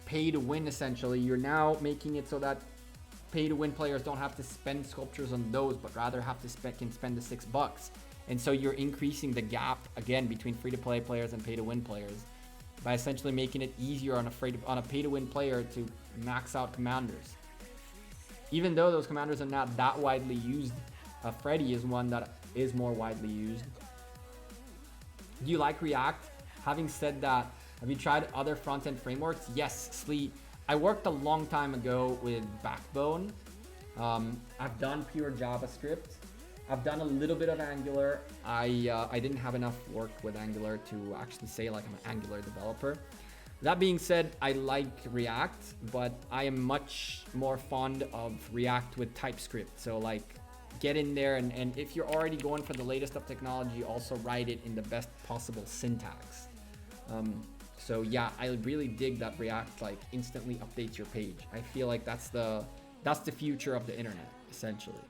pay to win, essentially, you're now making it so that pay to win players don't have to spend sculptures on those, but rather have to spend the $6. And so you're increasing the gap again between free to play players and pay to win players by essentially making it easier on a pay to win player to max out commanders. Even though those commanders are not that widely used, Freddy is one that is more widely used. Do you like React? Having said that, have you tried other front-end frameworks? Yes, Slee. I worked a long time ago with Backbone. I've done pure JavaScript. I've done a little bit of Angular. I didn't have enough work with Angular to actually say like I'm an Angular developer. That being said, I like React, but I am much more fond of React with TypeScript. So like get in there and if you're already going for the latest of technology, also write it in the best possible syntax. So yeah, I really dig that React like instantly updates your page. I feel like that's the future of the internet, essentially.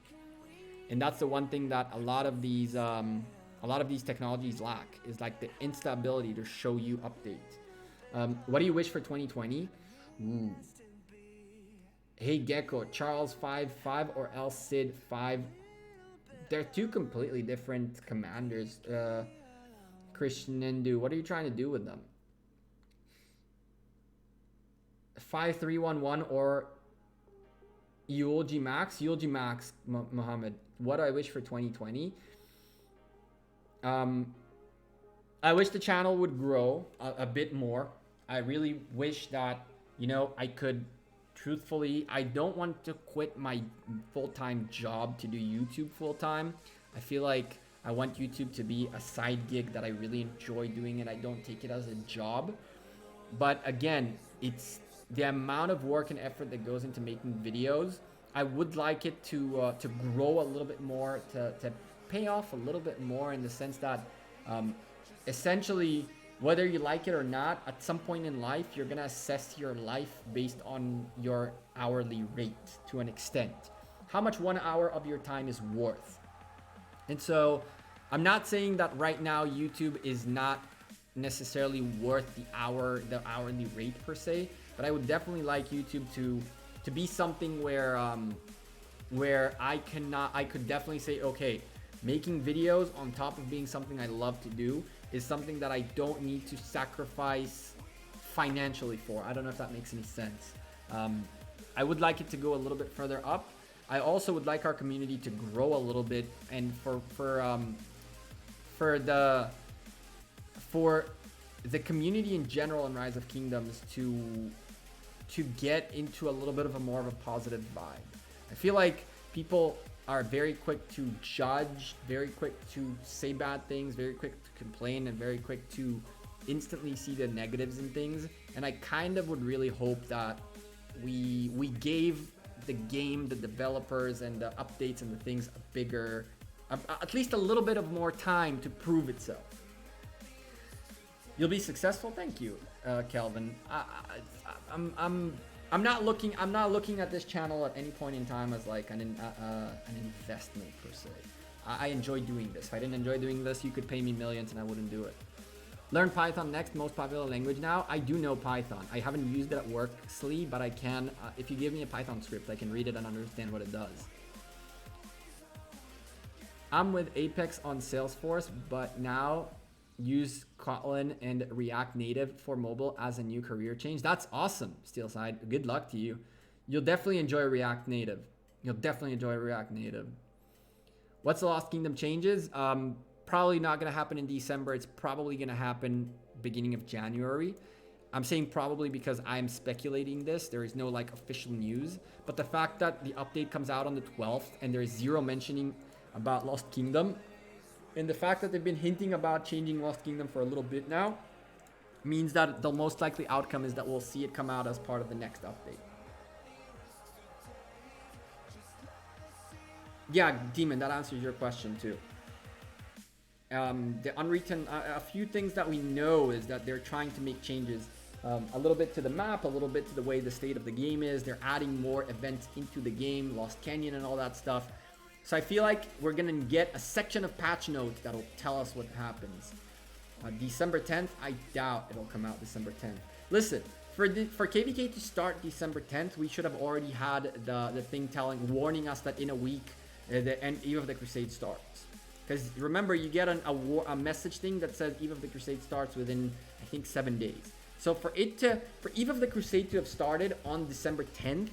And that's the one thing that a lot of these technologies lack, is like the instability to show you updates. What do you wish for 2020? Ooh. Hey Gekko, Charles 5 or else Sid 5. They're two completely different commanders. Krishnendu, what are you trying to do with them? 5311 or Eulogy Max? Eulogy Max, Mohammed. What do I wish for 2020? I wish the channel would grow a bit more. I really wish that, you know, I could truthfully, I don't want to quit my full-time job to do YouTube full-time. I feel like I want YouTube to be a side gig that I really enjoy doing, and I don't take it as a job. But again, it's the amount of work and effort that goes into making videos. I would like it to grow a little bit more, to pay off a little bit more, in the sense that essentially, whether you like it or not, at some point in life, you're going to assess your life based on your hourly rate to an extent. How much 1 hour of your time is worth. And so I'm not saying that right now YouTube is not necessarily worth the hourly rate per se, but I would definitely like YouTube to be something where I could definitely say, okay, making videos on top of being something I love to do is something that I don't need to sacrifice financially for. I don't know if that makes any sense. I would like it to go a little bit further up. I also would like our community to grow a little bit, and for the community in general in Rise of Kingdoms to get into a little bit of a more of a positive vibe. I feel like people are very quick to judge, very quick to say bad things, very quick to complain, and very quick to instantly see the negatives in things. And I kind of would really hope that we gave the game, the developers, and the updates and the things a bigger, at least a little bit of more time to prove itself. You'll be successful. Thank you, Kelvin. I'm not looking at this channel at any point in time as like an investment per se. I enjoy doing this. If I didn't enjoy doing this, you could pay me millions and I wouldn't do it. Learn Python next, most popular language now. I do know Python. I haven't used it at work, Slee, but I can. If you give me a Python script, I can read it and understand what it does. I'm with Apex on Salesforce, but now use Kotlin and React Native for mobile as a new career change. That's awesome, Steelside. Good luck to you. You'll definitely enjoy React Native. What's the Lost Kingdom changes? Probably not going to happen in December. It's probably going to happen beginning of January. I'm saying probably because I'm speculating this. There is no like official news. But the fact that the update comes out on the 12th and there is zero mentioning about Lost Kingdom, and the fact that they've been hinting about changing Lost Kingdom for a little bit now, means that the most likely outcome is that we'll see it come out as part of the next update. Yeah, Demon, that answers your question too. The Unwritten, a few things that we know is that they're trying to make changes a little bit to the map, a little bit to the way the state of the game is. They're adding more events into the game, Lost Canyon and all that stuff. So I feel like we're going to get a section of patch notes that'll tell us what happens. December 10th, I doubt it'll come out December 10th. Listen, for KVK to start December 10th, we should have already had the thing warning us that in a week, the Eve of the Crusade starts. Because remember, you get a message thing that says Eve of the Crusade starts within, I think, 7 days. So for Eve of the Crusade to have started on December 10th,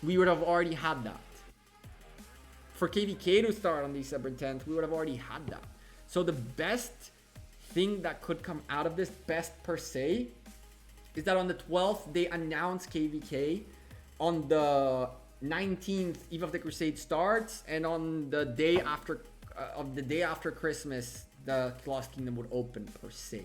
we would have already had that. For KVK to start on December 10th, we would have already had that. So the best thing that could come out of this, best per se, is that on the 12th, they announce KVK. On the 19th, Eve of the Crusade starts, and on the day after Christmas, the Lost Kingdom would open per se.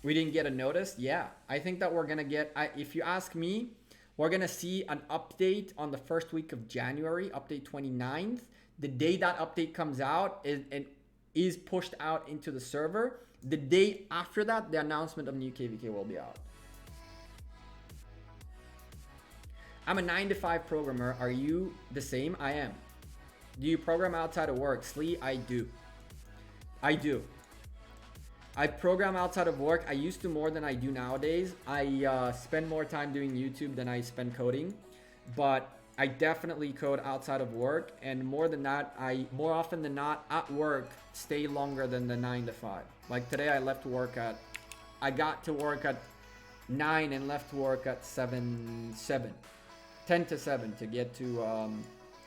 We didn't get a notice? Yeah, I think that we're gonna get, if you ask me, we're gonna see an update on the first week of January, update 29th. The day that update comes out is pushed out into the server. The day after that, the announcement of new KVK will be out. I'm a 9-to-5 programmer. Are you the same? I am. Do you program outside of work? Slee, I do. I program outside of work. I used to more than I do nowadays. I spend more time doing YouTube than I spend coding, but I definitely code outside of work. And more than that, I more often than not at work stay longer than the 9-to-5. Like today, I got to work at 9 and left work at 10 to 7 to get to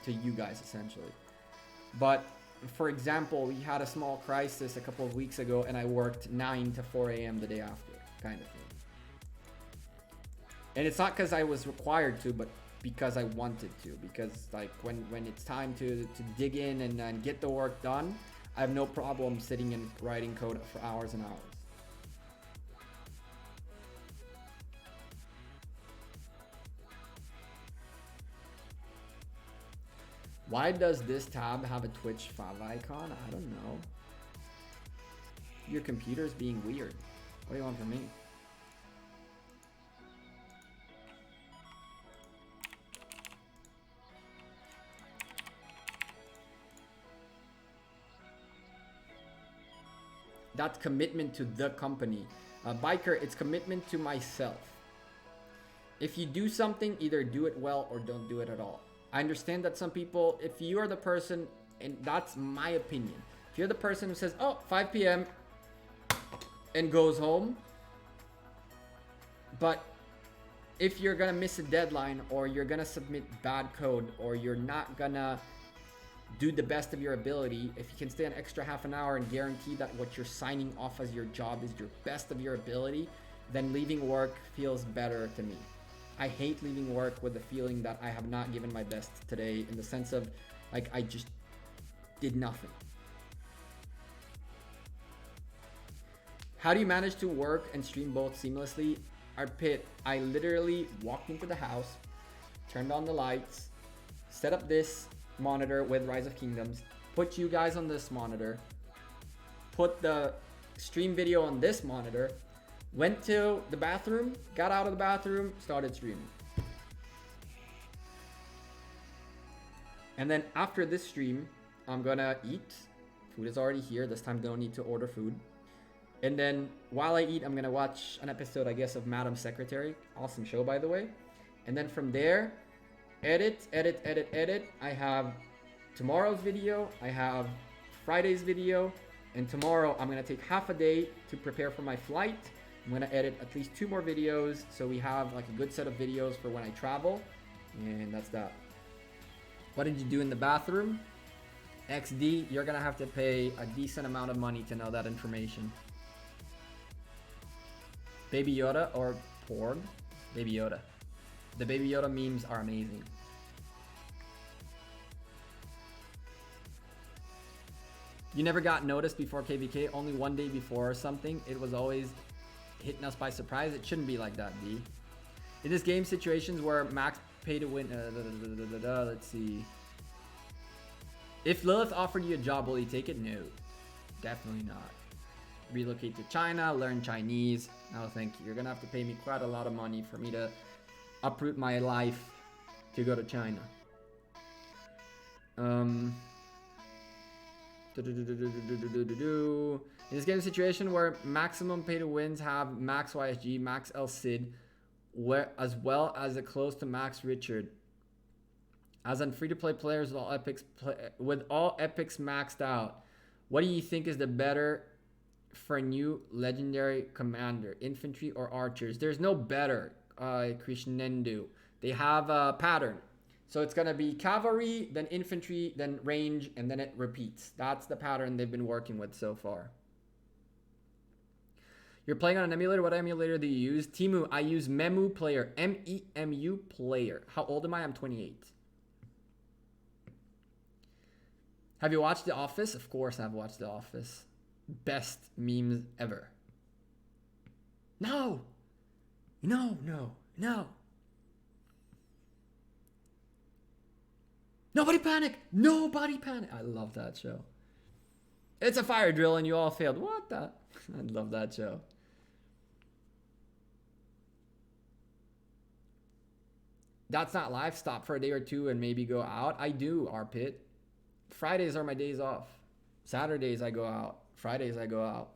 you guys essentially. But for example, we had a small crisis a couple of weeks ago and I worked 9 to 4 a.m. the day after, kind of thing. And it's not because I was required to, but because I wanted to. Because like when it's time to dig in and get the work done, I have no problem sitting and writing code for hours and hours. Why does this tab have a Twitch fav icon? I don't know. Your computer's being weird. What do you want from me? That's commitment to the company. Biker, it's commitment to myself. If you do something, either do it well or don't do it at all. I understand that some people, if you are the person, and that's my opinion, if you're the person who says, oh, 5 p.m. and goes home, but if you're gonna miss a deadline or you're gonna submit bad code or you're not gonna do the best of your ability. If you can stay an extra half an hour and guarantee that what you're signing off as your job is your best of your ability, then leaving work feels better to me. I hate leaving work with the feeling that I have not given my best today, in the sense of like I just did nothing. How do you manage to work and stream both seamlessly? Arpit, I literally walked into the house, turned on the lights, set up this monitor with Rise of Kingdoms, put you guys on this monitor, put the stream video on this monitor, went to the bathroom, got out of the bathroom, started streaming. And then after this stream, I'm gonna eat. Food is already here. This time don't need to order food. And then while I eat, I'm gonna watch an episode, I guess, of Madam Secretary. Awesome show, by the way. And then from there, edit. I have tomorrow's video, I have Friday's video, and tomorrow I'm gonna take half a day to prepare for my flight. I'm gonna edit at least 2 more videos, so we have like a good set of videos for when I travel. And that's that. What did you do in the bathroom? XD, you're gonna have to pay a decent amount of money to know that information. Baby Yoda or Porg? Baby Yoda. The Baby Yoda memes are amazing. You never got noticed before KVK, only one day before or something. It was always hitting us by surprise. It shouldn't be like that, D. In this game, situations where max pay to win. Let's see. If Lilith offered you a job, will you take it? No, definitely not. Relocate to China, learn Chinese. No, thank you. You're gonna have to pay me quite a lot of money for me to uproot my life to go to China. In this game situation where maximum pay to wins have max YSG, max El Cid, where as well as a close to max Richard. As on free-to-play players with all epics maxed out, what do you think is the better for a new legendary commander, infantry or archers? There's no better, Krishnendu. They have a pattern. So it's gonna be cavalry, then infantry, then range, and then it repeats. That's the pattern they've been working with so far. You're playing on an emulator. What emulator do you use? Timu, I use Memu Player. MEMU Player. How old am I? I'm 28. Have you watched The Office? Of course I've watched The Office. Best memes ever. No. Nobody panic. Nobody panic. I love that show. It's a fire drill and you all failed. What the? I love that show. That's not live. Stop for a day or two and maybe go out. I do, Arpit. Fridays are my days off. Saturdays I go out. Fridays I go out.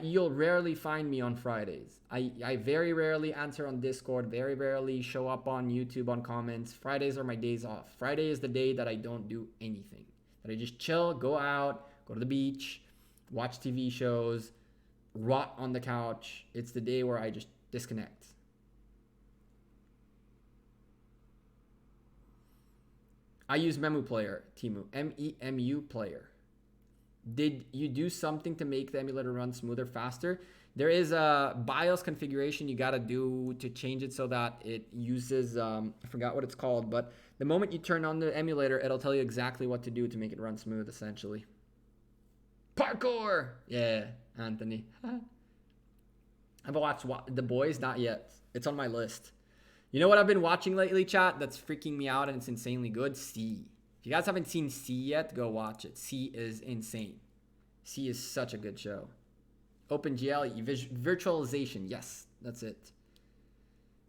You'll rarely find me on Fridays. I very rarely answer on Discord, very rarely show up on YouTube on comments. Fridays are my days off. Friday is the day that I don't do anything. That I just chill, go out, go to the beach, watch TV shows, rot on the couch. It's the day where I just disconnect. I use Memu Player, Timu. MEMU Player. Did you do something to make the emulator run smoother, faster? There is a BIOS configuration you gotta do to change it so that it uses, I forgot what it's called, but the moment you turn on the emulator, it'll tell you exactly what to do to make it run smooth, essentially. Parkour! Yeah, Anthony. Have I watched The Boys? Not yet. It's on my list. You know what I've been watching lately, chat? That's freaking me out and it's insanely good? C. If you guys haven't seen C yet, go watch it. C is insane. C is such a good show. OpenGL, virtualization. Yes, that's it.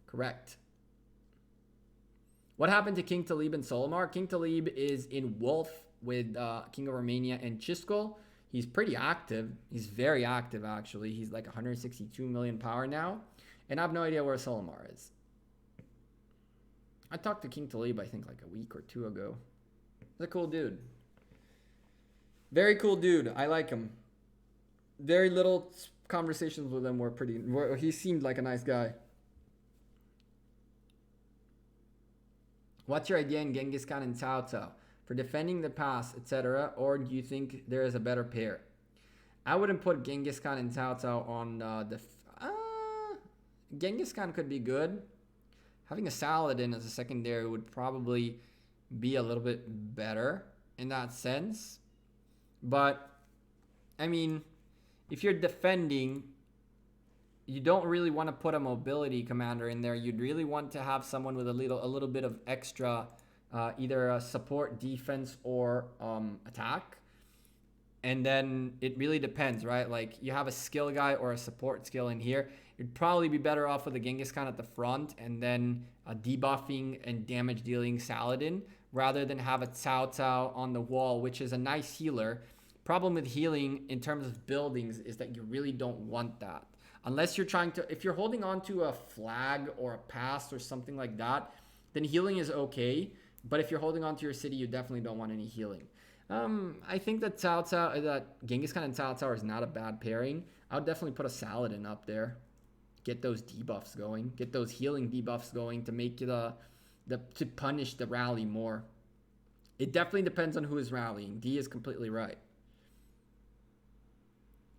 Correct. What happened to King Talib and Solomar? King Talib is in Wolf with King of Romania and Chisco. He's pretty active. He's very active, actually. He's like 162 million power now. And I have no idea where Solomar is. I talked to King Talib, I think, like a week or two ago. He's a cool dude. Very cool dude. I like him. Very little conversations with him were pretty... He seemed like a nice guy. What's your idea in Genghis Khan and Cao Cao for defending the pass, etc.? Or do you think there is a better pair? I wouldn't put Genghis Khan and Cao Cao on Genghis Khan could be good. Having a Saladin as a secondary would probably be a little bit better in that sense. But, I mean, if you're defending, you don't really want to put a mobility commander in there. You'd really want to have someone with a little bit of extra, either a support, defense, or attack. And then it really depends, right? Like, you have a skill guy or a support skill in here. You'd probably be better off with a Genghis Khan at the front and then a debuffing and damage dealing Saladin rather than have a Cao Cao on the wall, which is a nice healer. Problem with healing in terms of buildings is that you really don't want that. Unless you're trying to, if you're holding on to a flag or a pass or something like that, then healing is okay. But if you're holding on to your city, you definitely don't want any healing. I think that that Genghis Khan and Cao Cao is not a bad pairing. I would definitely put a Saladin up there. Get those debuffs going. Get those healing debuffs going to make to punish the rally more. It definitely depends on who is rallying. D is completely right.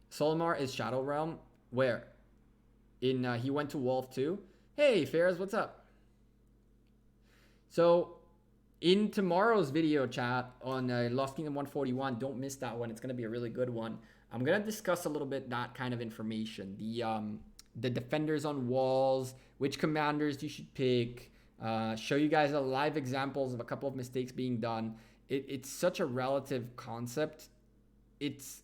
Solmar is Shadow Realm. Where? In he went to Wolf too. Hey Ferris, what's up? So in tomorrow's video chat on Lost Kingdom 141, don't miss that one. It's going to be a really good one. I'm going to discuss a little bit that kind of information. The defenders on walls, which commanders you should pick, show you guys live examples of a couple of mistakes being done. It's such a relative concept. It's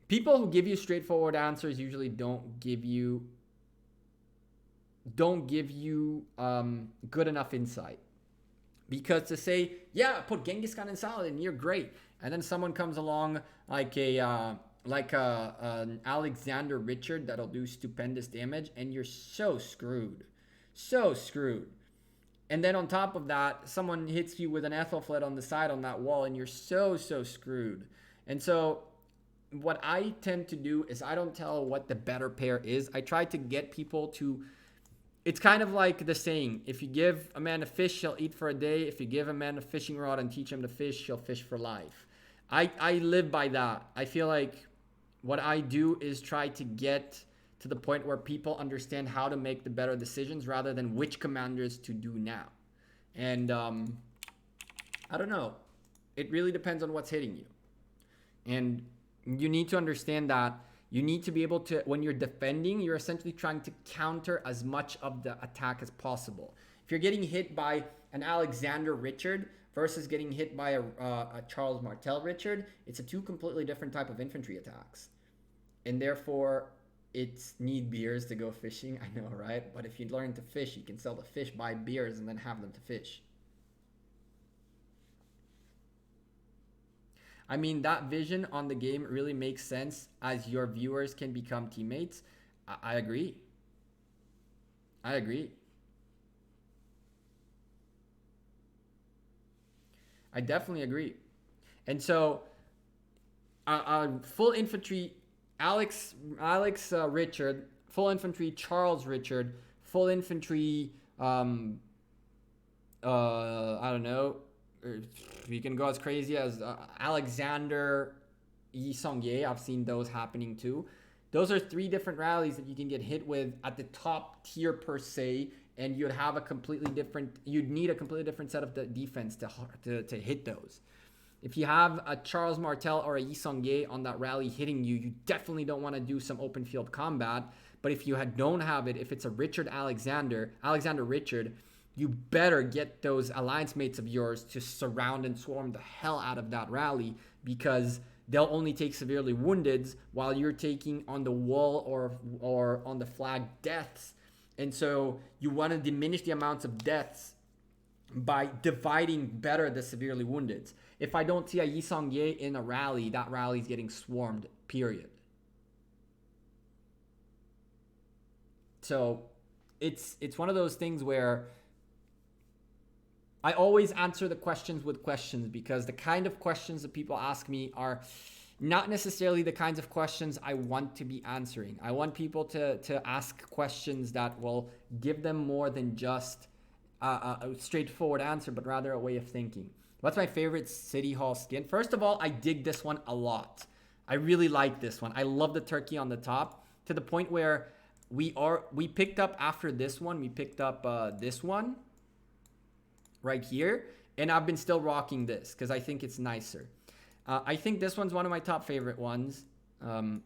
people who give you straightforward answers usually don't give you good enough insight. Because to say, yeah, put Genghis Khan and Saladin, you're great, and then someone comes along like an Alexander Richard that'll do stupendous damage, and you're so screwed. And then on top of that, someone hits you with an Ethelflaed on the side on that wall, and you're so screwed. And so what I tend to do is I don't tell what the better pair is. I try to get people to... It's kind of like the saying, if you give a man a fish, he'll eat for a day. If you give a man a fishing rod and teach him to fish, he'll fish for life. I live by that. I feel like what I do is try to get to the point where people understand how to make the better decisions rather than which commanders to do now. And I don't know. It really depends on what's hitting you. And you need to understand that you need to be able to, when you're defending, you're essentially trying to counter as much of the attack as possible. If you're getting hit by an Alexander Richard versus getting hit by a Charles Martel Richard, it's a two completely different type of infantry attacks. And therefore, it's need beers to go fishing. I know, right? But if you learn to fish, you can sell the fish, buy beers, and then have them to fish. I mean, that vision on the game really makes sense as your viewers can become teammates. I agree. I definitely agree. And so, full infantry, Alex Richard, full infantry, Charles Richard, full infantry, I don't know, you can go as crazy as Alexander Yi Song-ye. I've seen those happening too. Those are three different rallies that you can get hit with at the top tier per se, and you'd need a completely different set of the defense to hit those. If you have a Charles Martel or a Yi Song-ye on that rally hitting you, you definitely don't want to do some open field combat. But if you don't have it, if it's a Alexander Richard, you better get those alliance mates of yours to surround and swarm the hell out of that rally, because they'll only take severely woundeds while you're taking on the wall or on the flag deaths. And so you want to diminish the amounts of deaths by dividing better the severely woundeds. If I don't see a Yi Song-ye in a rally, that rally is getting swarmed, period. So it's one of those things where I always answer the questions with questions, because the kind of questions that people ask me are, not necessarily the kinds of questions I want to be answering. I want people to ask questions that will give them more than just a straightforward answer, but rather a way of thinking. What's my favorite City Hall skin? First of all, I dig this one a lot. I really like this one. I love the turkey on the top, to the point where we picked up after this one, we picked up this one right here, and I've been still rocking this because I think it's nicer. I think this one's one of my top favorite ones.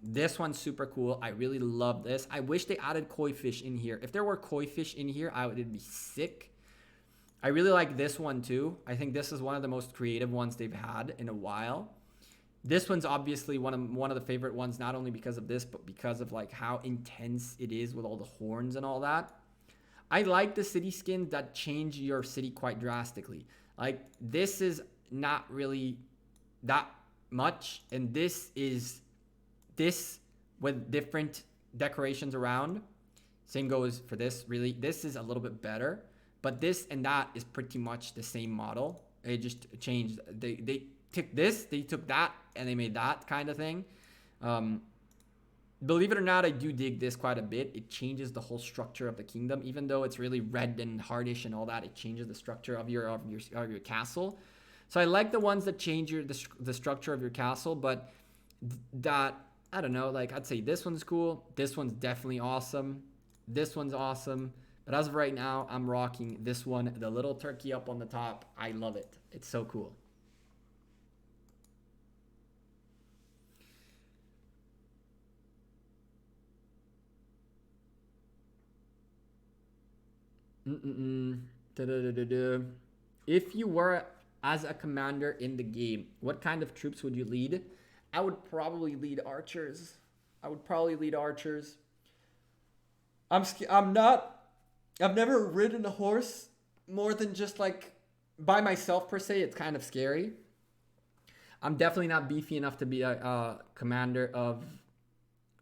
This one's super cool. I really love this. I wish they added koi fish in here. If there were koi fish in here, it'd be sick. I really like this one too. I think this is one of the most creative ones they've had in a while. This one's obviously one of the favorite ones, not only because of this, but because of like how intense it is with all the horns and all that. I like the city skins that change your city quite drastically. Like this is not really that much, and this is this with different decorations around. Same goes for this. Really, this is a little bit better, but this and that is pretty much the same model. It just changed. They took this, they took that, and they made that kind of thing. Believe it or not, I do dig this quite a bit. It changes the whole structure of the kingdom, even though it's really red and hardish and all that. It changes the structure of your castle. So I like the ones that change the structure of your castle, but that, I don't know, like I'd say this one's cool. This one's definitely awesome. This one's awesome. But as of right now, I'm rocking this one, the little turkey up on the top. I love it. It's so cool. If you were as a commander in the game, what kind of troops would you lead? I would probably lead archers. I've never ridden a horse more than just like by myself per se. It's kind of scary. I'm definitely not beefy enough to be a commander of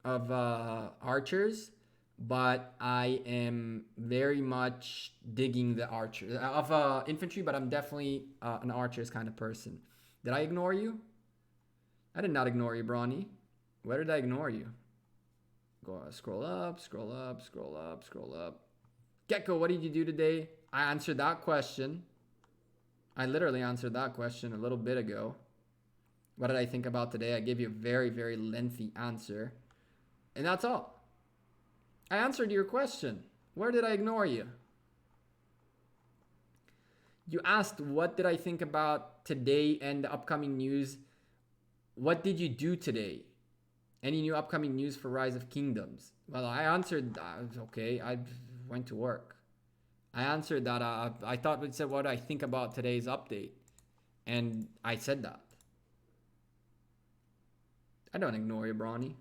archers, but I am very much digging the archer of infantry. But I'm definitely an archers kind of person. Did I ignore you? I did not ignore you, Brawny. Where did I ignore you? Go scroll up. Gekko, what did you do today? I answered that question. I literally answered that question a little bit ago. What did I think about today? I gave you a very, very lengthy answer. And that's all. I answered your question. Where did I ignore you? You asked, what did I think about today and the upcoming news? What did you do today? Any new upcoming news for Rise of Kingdoms? Well, I answered, okay, I went to work. I answered that. I thought it said, what do I think about today's update? And I said that. I don't ignore you, Brawny.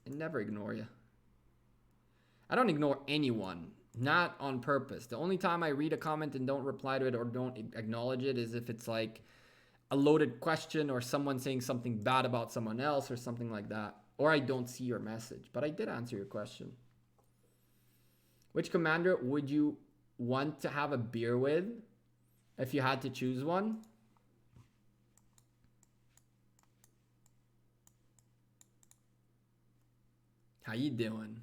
I never ignore you. I don't ignore anyone, not on purpose. The only time I read a comment and don't reply to it or don't acknowledge it is if it's like a loaded question or someone saying something bad about someone else or something like that. Or I don't see your message. But I did answer your question. Which commander would you want to have a beer with if you had to choose one? How you doing?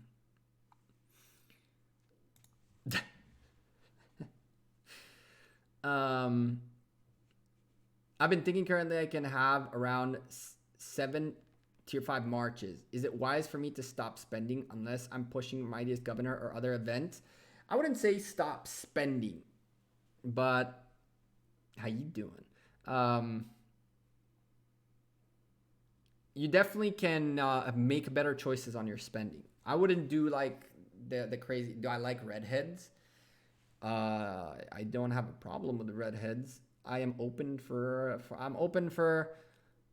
I've been thinking currently I can have around 7 tier 5 marches. Is it wise for me to stop spending unless I'm pushing Mightiest Governor or other events? I wouldn't say stop spending, but how you doing? You definitely can make better choices on your spending. I wouldn't do like the crazy. Do I like redheads? I don't have a problem with the redheads. I am open for I'm open for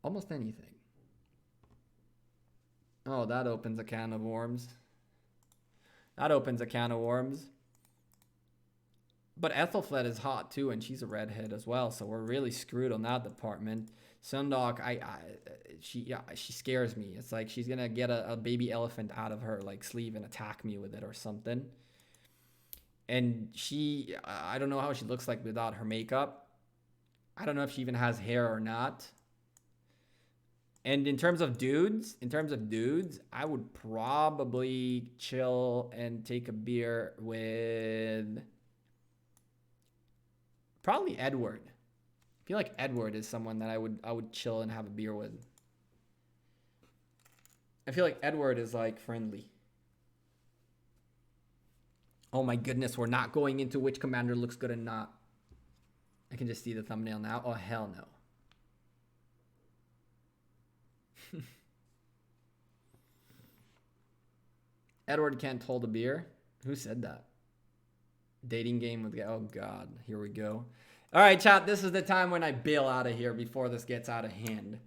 almost anything. Oh, that opens a can of worms. But Ethelfled is hot too, and she's a redhead as well, so we're really screwed on that department. Sundog, she scares me. It's like she's gonna get a baby elephant out of her like sleeve and attack me with it or something. And I don't know how she looks like without her makeup. I don't know if she even has hair or not. And in terms of dudes, I would probably chill and take a beer with probably Edward. I feel like Edward is someone that I would chill and have a beer with. I feel like Edward is like friendly. Oh my goodness, we're not going into which commander looks good and not. I can just see the thumbnail now. Oh, hell no. Edward can't hold a beer. Who said that? Dating game with... Oh, God. Here we go. All right, chat. This is the time when I bail out of here before this gets out of hand.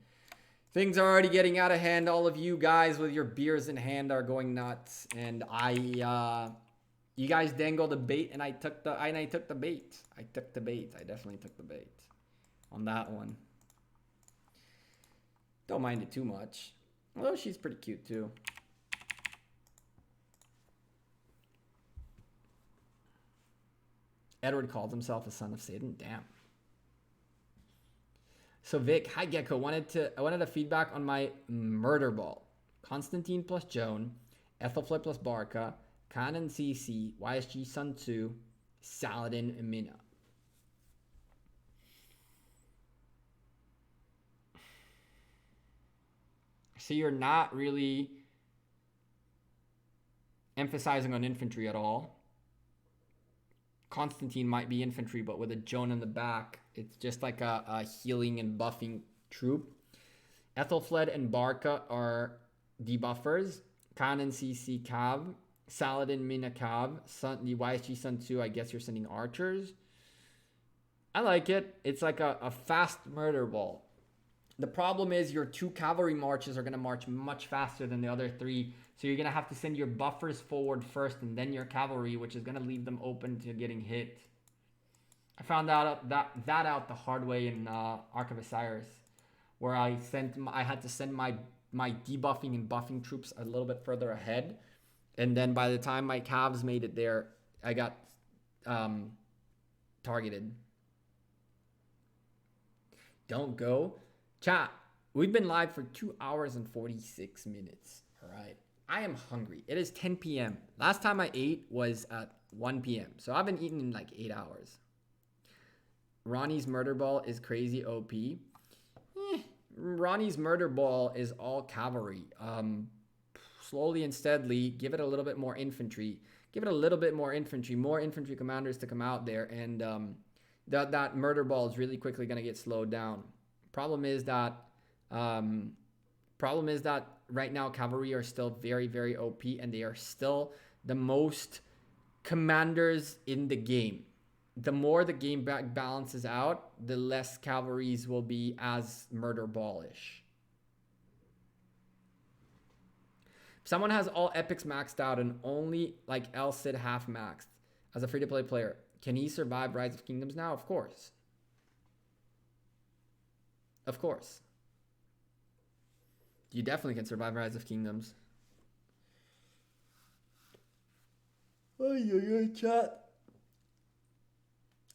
Things are already getting out of hand. All of you guys with your beers in hand are going nuts. And you guys dangled the bait, and I took the bait. I definitely took the bait on that one. Don't mind it too much. Although she's pretty cute too. Edward calls himself a son of Satan. Damn. So Vic, hi Gekko. I wanted a feedback on my murder ball. Constantine plus Joan, Ethelflaed plus Barca, Khan and CC, YSG Sun Tzu, Saladin and Mina. So you're not really emphasizing on infantry at all. Constantine might be infantry, but with a Joan in the back, it's just like a healing and buffing troop. Ethelflaed and Barca are debuffers. Khan and CC Cav. Saladin, Mina, Cav. The YSG Sun Tzu, I guess you're sending archers. I like it. It's like a fast murder ball. The problem is your 2 cavalry marches are going to march much faster than the other 3. So you're going to have to send your buffers forward first and then your cavalry, which is going to leave them open to getting hit. I found out that out the hard way in Ark of Osiris, where I had to send my debuffing and buffing troops a little bit further ahead. And then by the time my calves made it there, I got targeted. Don't go. Chat, we've been live for 2 hours and 46 minutes. All right. I am hungry. It is 10 p.m. Last time I ate was at 1 p.m. So I've been eating in like 8 hours. Ronnie's murder ball is crazy OP. Ronnie's murder ball is all cavalry. Slowly and steadily, give it a little bit more infantry. Give it a little bit more infantry. More infantry commanders to come out there. And that murder ball is really quickly going to get slowed down. Problem is that right now cavalry are still very, very OP, and they are still the most commanders in the game. The more the game balances out, the less cavalries will be as murder ballish. If someone has all epics maxed out and only like El Cid half maxed as a free-to-play player, can he survive Rise of Kingdoms now? Of course. Of course. You definitely can survive Rise of Kingdoms. Oh, chat.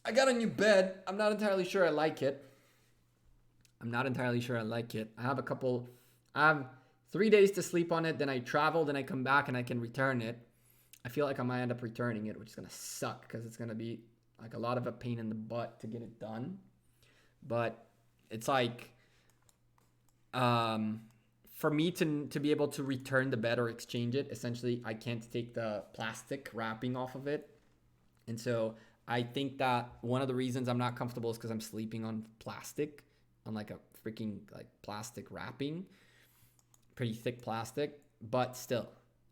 I got a new bed. I'm not entirely sure I like it. I have 3 days to sleep on it. Then I travel, then I come back and I can return it. I feel like I might end up returning it, which is going to suck because it's going to be like a lot of a pain in the butt to get it done. But it's like, for me to be able to return the bed or exchange it, essentially I can't take the plastic wrapping off of it. And so I think that one of the reasons I'm not comfortable is because I'm sleeping on plastic, on like a freaking like plastic wrapping, pretty thick plastic, but still,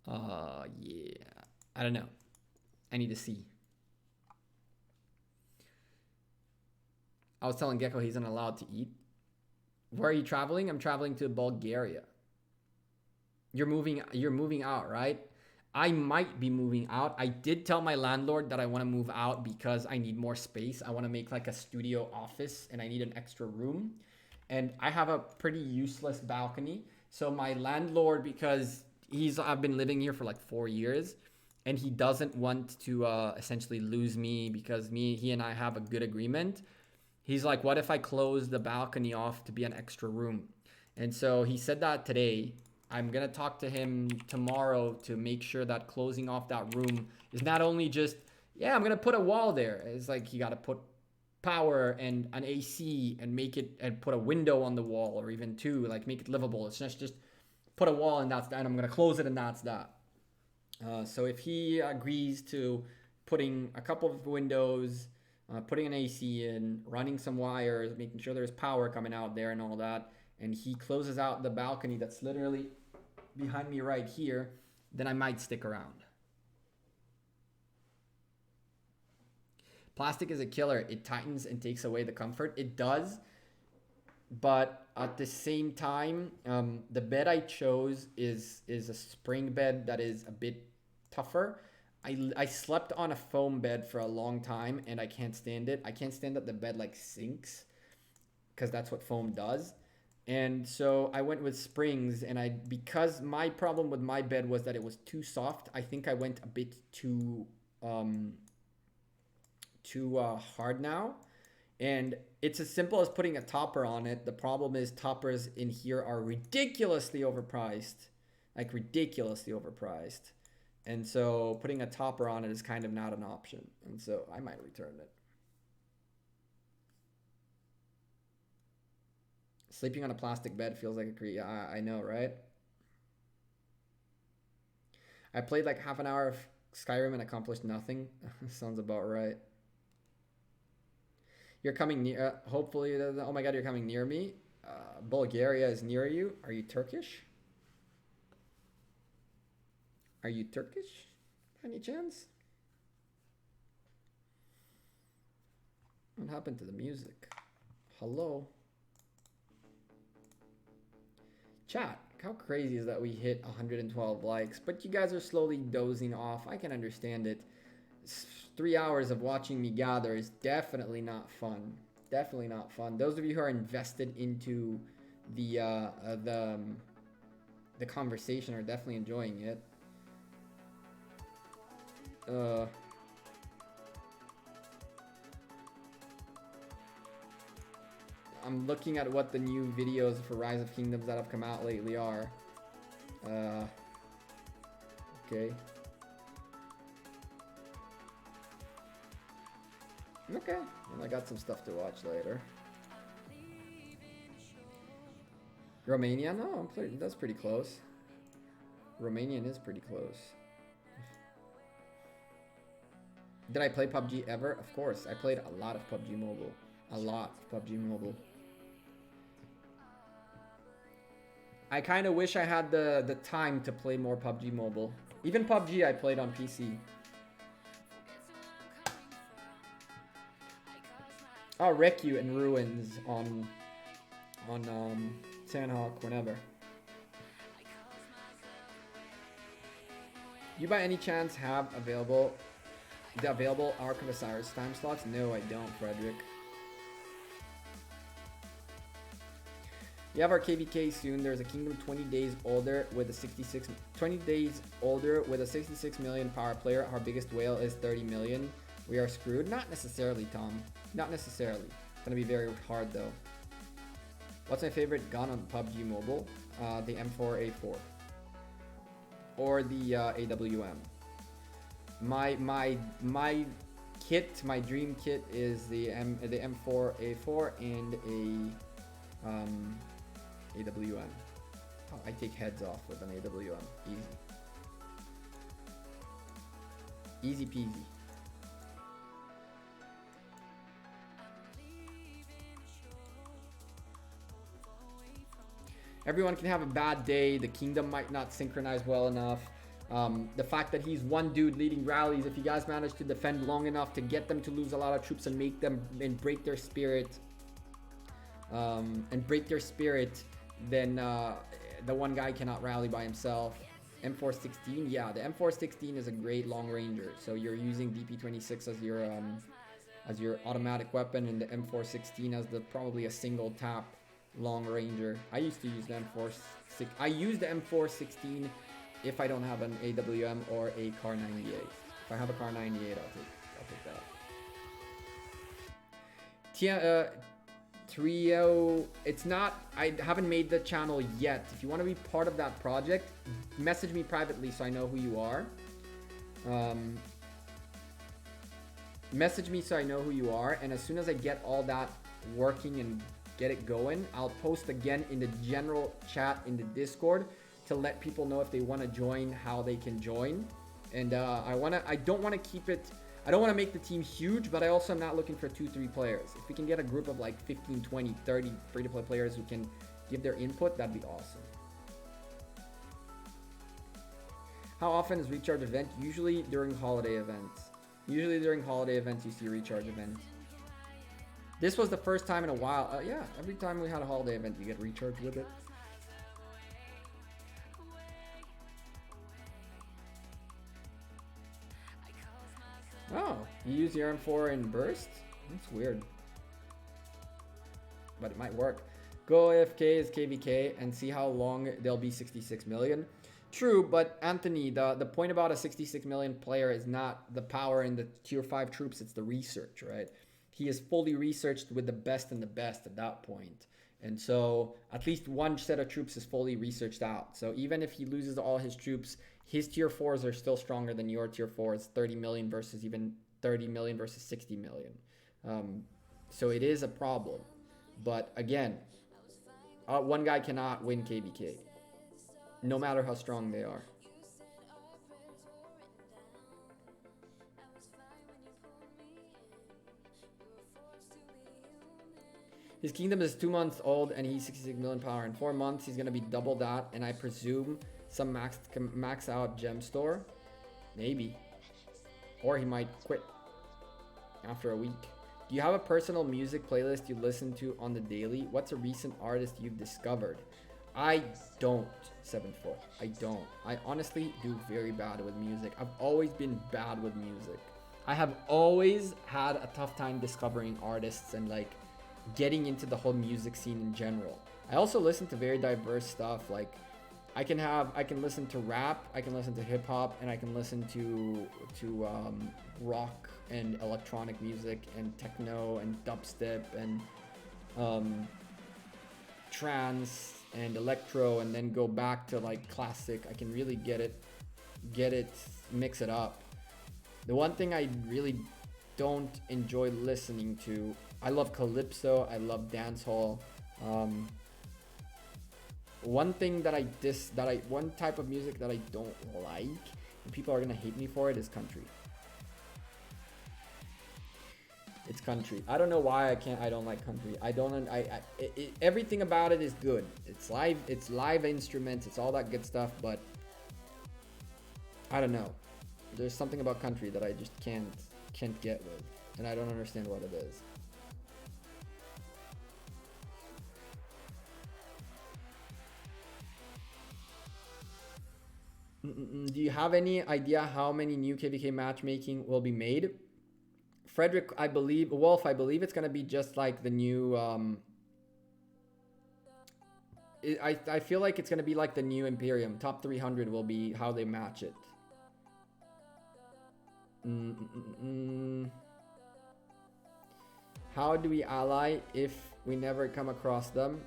yeah, I don't know. I need to see. I was telling Gekko he's not allowed to eat. Where are you traveling? I'm traveling to Bulgaria. You're moving out, right? I might be moving out. I did tell my landlord that I want to move out because I need more space. I want to make like a studio office and I need an extra room. And I have a pretty useless balcony. So my landlord, because I've been living here for like 4 years and he doesn't want to essentially lose me because he and I have a good agreement. He's like, what if I close the balcony off to be an extra room? And so he said that today. I'm gonna talk to him tomorrow to make sure that closing off that room is not only just, yeah, I'm gonna put a wall there. It's like you gotta put power and an AC and make it, and put a window on the wall, or even two, like make it livable. It's just put a wall and that's that. And I'm gonna close it and that's that. So if he agrees to putting a couple of windows, putting an AC in, running some wires, making sure there's power coming out there and all that, and he closes out the balcony that's literally behind me right here, then I might stick around. Plastic is a killer. It tightens and takes away the comfort. It does, but at the same time, the bed I chose is a spring bed that is a bit tougher. I slept on a foam bed for a long time and I can't stand it. I can't stand that the bed like sinks, because that's what foam does. And so I went with springs, and because my problem with my bed was that it was too soft, I think I went a bit too hard now. And it's as simple as putting a topper on it. The problem is toppers in here are ridiculously overpriced, like ridiculously overpriced. And so putting a topper on it is kind of not an option. And so I might return it. Sleeping on a plastic bed feels like a creep. I know, right? I played like half an hour of Skyrim and accomplished nothing. Sounds about right. You're coming near, hopefully, oh my god, you're coming near me. Bulgaria is near you. Are you Turkish? Are you Turkish? Any chance? What happened to the music? Hello? Chat, how crazy is that we hit 112 likes, but you guys are slowly dozing off. I can understand it. 3 hours of watching me gather is definitely not fun. Definitely not fun. Those of you who are invested into the conversation are definitely enjoying it. I'm looking at what the new videos for Rise of Kingdoms that have come out lately are. Okay. Okay, and I got some stuff to watch later. Romania? No, that's pretty close. Romanian is pretty close. Did I play PUBG ever? Of course, I played a lot of PUBG Mobile. A lot of PUBG Mobile. I kind of wish I had the time to play more PUBG Mobile. Even PUBG I played on PC. I'll wreck you in ruins on Sandhawk whenever. You by any chance have the available Ark of Osiris time slots? No, I don't, Frederick. You have our KVK soon. There's a kingdom 20 days older with a 66 million power player. Our biggest whale is 30 million. We are screwed. Not necessarily, Tom. Not necessarily. It's gonna be very hard though. What's my favorite gun on PUBG Mobile? The M4A4 or the AWM. My kit, my dream kit is the M4A4 and a AWM. Oh, I take heads off with an AWM. Easy peasy. Everyone can have a bad day. The kingdom might not synchronize well enough. The fact that he's one dude leading rallies, if you guys manage to defend long enough to get them to lose a lot of troops and make them and break their spirit, then the one guy cannot rally by himself. M416, yeah, the M416 is a great long ranger. So you're using DP26 as your automatic weapon, and the M416 as probably a single tap long ranger. I used to use the M416. I use the M416 if I don't have an AWM or a Car 98. If I have a Car 98, I'll take that. Trio, it's not, I haven't made the channel yet. If you want to be part of that project, message me privately so I know who you are. Message me so I know who you are, and as soon as I get all that working and get it going, I'll post again in the general chat in the Discord to let people know if they want to join, how they can join. And I don't want to keep it, I don't want to make the team huge, but I also am not looking for 2-3 players. If we can get a group of like 15, 20, 30 free-to-play players who can give their input, that'd be awesome. How often is recharge event? Usually during holiday events. Usually during holiday events, you see recharge events. This was the first time in a while. Yeah, every time we had a holiday event, you get recharged with it. Oh, you use your M4 in burst? That's weird. But it might work. Go AFK is KVK and see how long they'll be 66 million. True, but Anthony, the point about a 66 million player is not the power in the tier 5 troops, it's the research, right? He is fully researched with the best and the best at that point. And so at least one set of troops is fully researched out. So even if he loses all his troops, his tier 4s are still stronger than your tier 4s, 30 million versus even 30 million versus 60 million. So it is a problem. But again, one guy cannot win KVK, no matter how strong they are. His kingdom is 2 months old and he's 66 million power. In 4 months, he's going to be double that. And I presume some max out gem store. Maybe. Or he might quit after a week. Do you have a personal music playlist you listen to on the daily? What's a recent artist you've discovered? I don't, 7-4. I don't. I honestly do very bad with music. I've always been bad with music. I have always had a tough time discovering artists and like getting into the whole music scene in general. I also listen to very diverse stuff. Like I can listen to rap, I can listen to hip hop, and I can listen to rock and electronic music and techno and dubstep and trance and electro, and then go back to like classic. I can really get it, mix it up. The one thing I really don't enjoy listening to, I love calypso, I love dancehall. One type of music that I don't like, and people are gonna hate me for it, is country. It's country. I don't know why I don't like country. Everything about it is good. It's live instruments, it's all that good stuff, but I don't know. There's something about country that I just can't get with, and I don't understand what it is. Do you have any idea how many new KVK matchmaking will be made? Frederick, Wolf, I believe it's going to be just like the new, I feel like it's going to be like the new Imperium. Top 300 will be how they match it. How do we ally if we never come across them?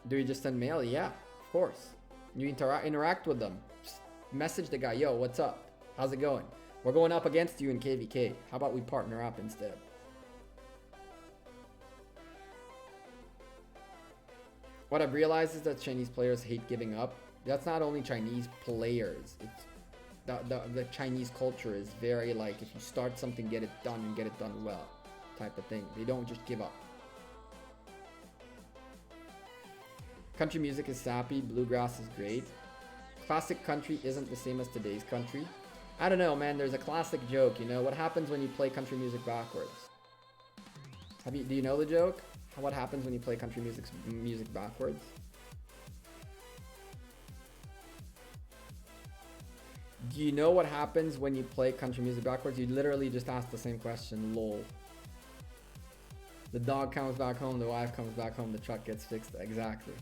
Do we just send mail? Yeah, of course. You interact with them. Just message the guy, yo, what's up? How's it going? We're going up against you in KVK. How about we partner up instead? What I've realized is that Chinese players hate giving up. That's not only Chinese players. It's the Chinese culture is very like, if you start something, get it done and get it done well type of thing. They don't just give up. Country music is sappy. Bluegrass is great. Classic country isn't the same as today's country. I don't know, man. There's a classic joke, you know. What happens when you play country music backwards? Do you know the joke? What happens when you play country music backwards? Do you know what happens when you play country music backwards? You literally just ask the same question, lol. The dog comes back home, the wife comes back home, the truck gets fixed. Exactly.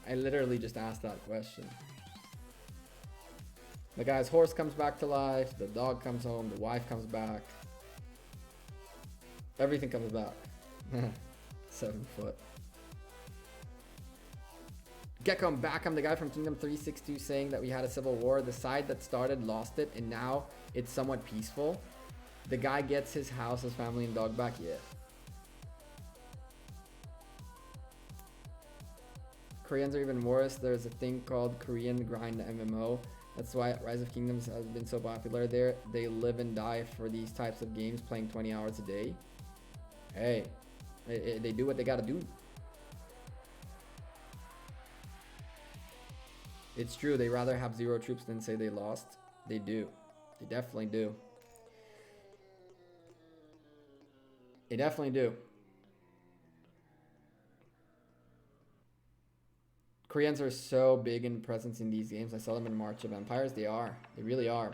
I literally just asked that question. The guy's horse comes back to life, the dog comes home, the wife comes back. Everything comes back. 7 foot. Gekko, I'm back. I'm the guy from Kingdom 362 saying that we had a civil war. The side that started lost it, and now it's somewhat peaceful. The guy gets his house, his family, and dog back. Yeah. Koreans are even worse. There's a thing called Korean grind MMO. That's why Rise of Kingdoms has been so popular there. They live and die for these types of games, playing 20 hours a day. Hey, they do what they gotta do. It's true, they rather have 0 troops than say they lost. They do. They definitely do. They definitely do. Koreans are so big in presence in these games. I saw them in March of Empires. They are. They really are.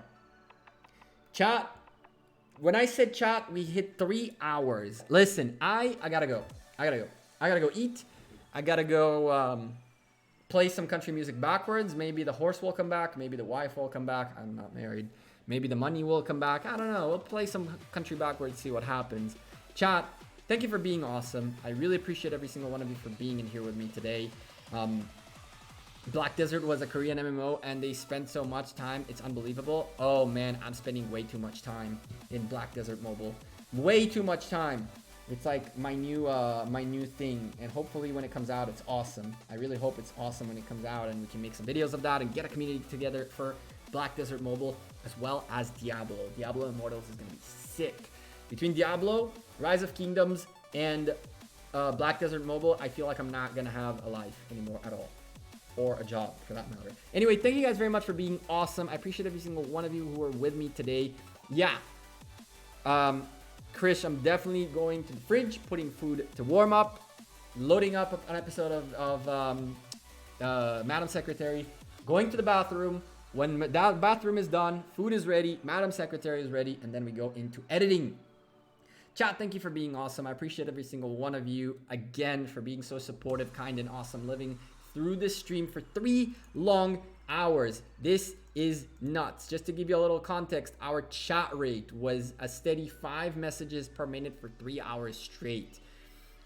Chat. When I said chat, we hit 3 hours. Listen, I gotta go. I gotta go eat. I gotta go play some country music backwards. Maybe the horse will come back. Maybe the wife will come back. I'm not married. Maybe the money will come back. I don't know. We'll play some country backwards, see what happens. Chat, thank you for being awesome. I really appreciate every single one of you for being in here with me today. Black Desert was a Korean MMO and they spent so much time. It's unbelievable. Oh man, I'm spending way too much time in Black Desert Mobile. Way too much time. It's like my new thing, and hopefully when it comes out, it's awesome. I really hope it's awesome when it comes out, and we can make some videos of that and get a community together for Black Desert Mobile, as well as Diablo. Diablo Immortals is gonna be sick. Between Diablo, Rise of Kingdoms, and Black Desert Mobile, I feel like I'm not gonna have a life anymore at all, or a job for that matter. Anyway, thank you guys very much for being awesome. I appreciate every single one of you who are with me today. Yeah. Chris, I'm definitely going to the fridge, putting food to warm up, loading up an episode of Madam Secretary, going to the bathroom. When that bathroom is done, food is ready, Madam Secretary is ready, and then we go into editing. Chat, thank you for being awesome. I appreciate every single one of you, again, for being so supportive, kind, and awesome, living through this stream for 3 long hours. This is nuts. Just to give you a little context, our chat rate was a steady 5 messages per minute for 3 hours straight.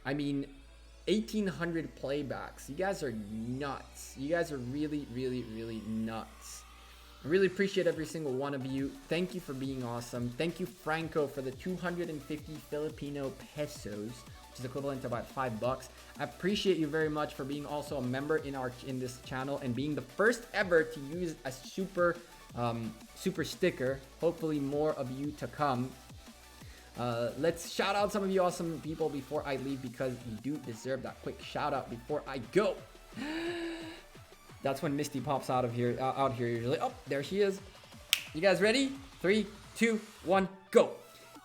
I mean, 1,800 playbacks. You guys are nuts. You guys are really, really, really nuts. I really appreciate every single one of you. Thank you for being awesome. Thank you, Franco, for the 250 Filipino pesos, which is equivalent to about $5. I appreciate you very much for being also a member in this channel and being the first ever to use a super sticker. Hopefully more of you to come. Let's shout out some of you awesome people before I leave, because you do deserve that quick shout out before I go. That's when Misty pops out here usually. Oh, there she is. You guys ready? 3, 2, 1, go.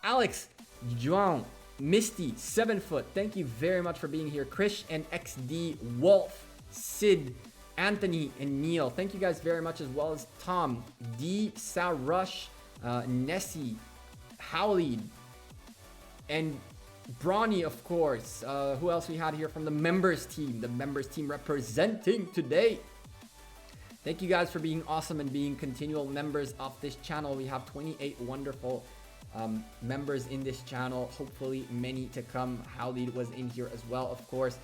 Alex, João, Misty, 7 foot. Thank you very much for being here. Krish and XD, Wolf, Sid, Anthony, and Neil. Thank you guys very much, as well as Tom, D, Sarush, Nessie, Howley, and Brawny, of course. Who else we had here from the members team? The members team representing today. Thank you guys for being awesome and being continual members of this channel. We have 28 wonderful members in this channel, hopefully many to come. Howley was in here as well, of course.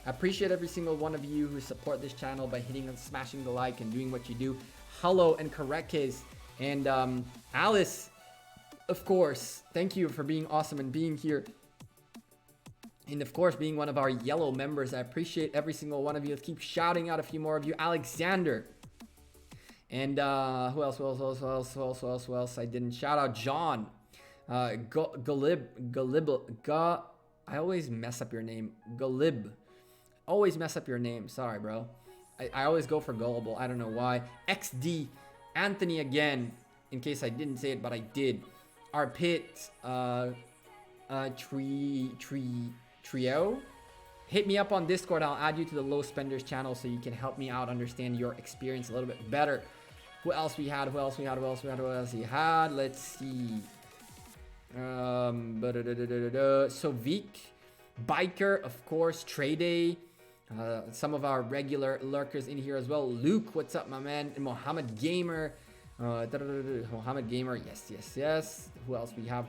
I appreciate every single one of you who support this channel by hitting and smashing the like and doing what you do. Hello and Karekes and Alice, of course. Thank you for being awesome and being here, and of course being one of our yellow members. I appreciate every single one of you. Let's keep shouting out a few more of you. Alexander, and who else I didn't shout out? John, Galib, I always mess up your name. Galib, always mess up your name. Sorry, bro. I always go for gullible. I don't know why. XD, Anthony again, in case I didn't say it, but I did. Arpit, Trio. Hit me up on Discord. I'll add you to the Low Spenders channel so you can help me out understand your experience a little bit better. Who else we had? Let's see. Sovik, Biker, of course, Trade, some of our regular lurkers in here as well. Luke, what's up, my man? And Mohammed Gamer, Mohammed Gamer, yes. Who else we have?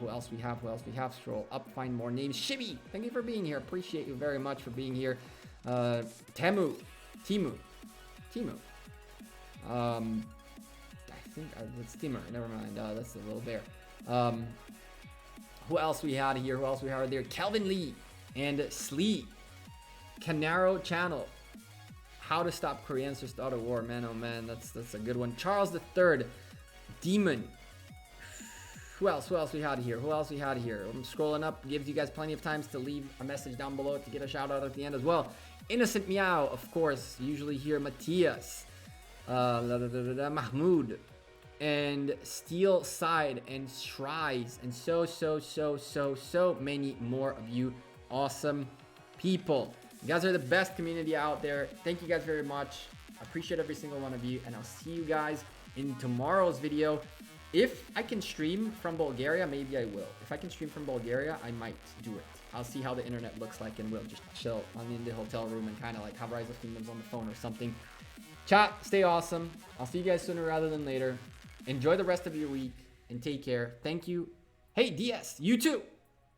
Scroll up, find more names. Shibby, thank you for being here. Appreciate you very much for being here. Timu. I think it's Timur. Never mind. That's a little bear. Who else we had here? Who else we had there? Calvin Lee and Slee. Canaro Channel. How to Stop Koreans to Start a War. Man, oh man, that's a good one. Charles III. Demon. Who else we had here? I'm scrolling up. Gives you guys plenty of times to leave a message down below to get a shout out at the end as well. Innocent Meow, of course. Usually here. Matthias. Mahmoud. And Steel Side and Shries. And so many more of you awesome people. You guys are the best community out there. Thank you guys very much. I appreciate every single one of you. And I'll see you guys in tomorrow's video. If I can stream from Bulgaria, maybe I will. If I can stream from Bulgaria, I might do it. I'll see how the internet looks like and we'll just chill in the hotel room and kind of like have Rise of Kingdoms on the phone or something. Chat, stay awesome. I'll see you guys sooner rather than later. Enjoy the rest of your week and take care. Thank you. Hey, DS, you too.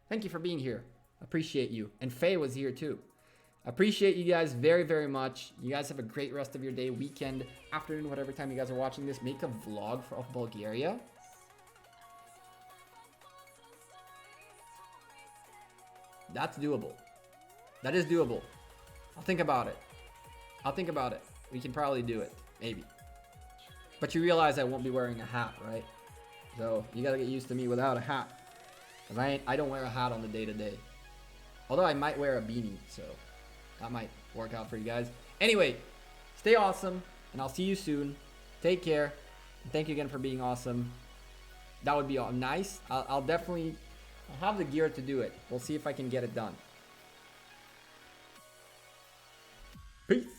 Thank you for being here. Appreciate you. And Faye was here too. Appreciate you guys very, very much. You guys have a great rest of your day, weekend, afternoon, whatever time you guys are watching this. Make a vlog of Bulgaria. That's doable. That is doable. I'll think about it. We can probably do it. Maybe. But you realize I won't be wearing a hat, right? So you gotta get used to me without a hat. Because I don't wear a hat on the day-to-day. Although I might wear a beanie, so that might work out for you guys. Anyway, stay awesome, and I'll see you soon. Take care. And thank you again for being awesome. That would be nice. I'll have the gear to do it. We'll see if I can get it done. Peace.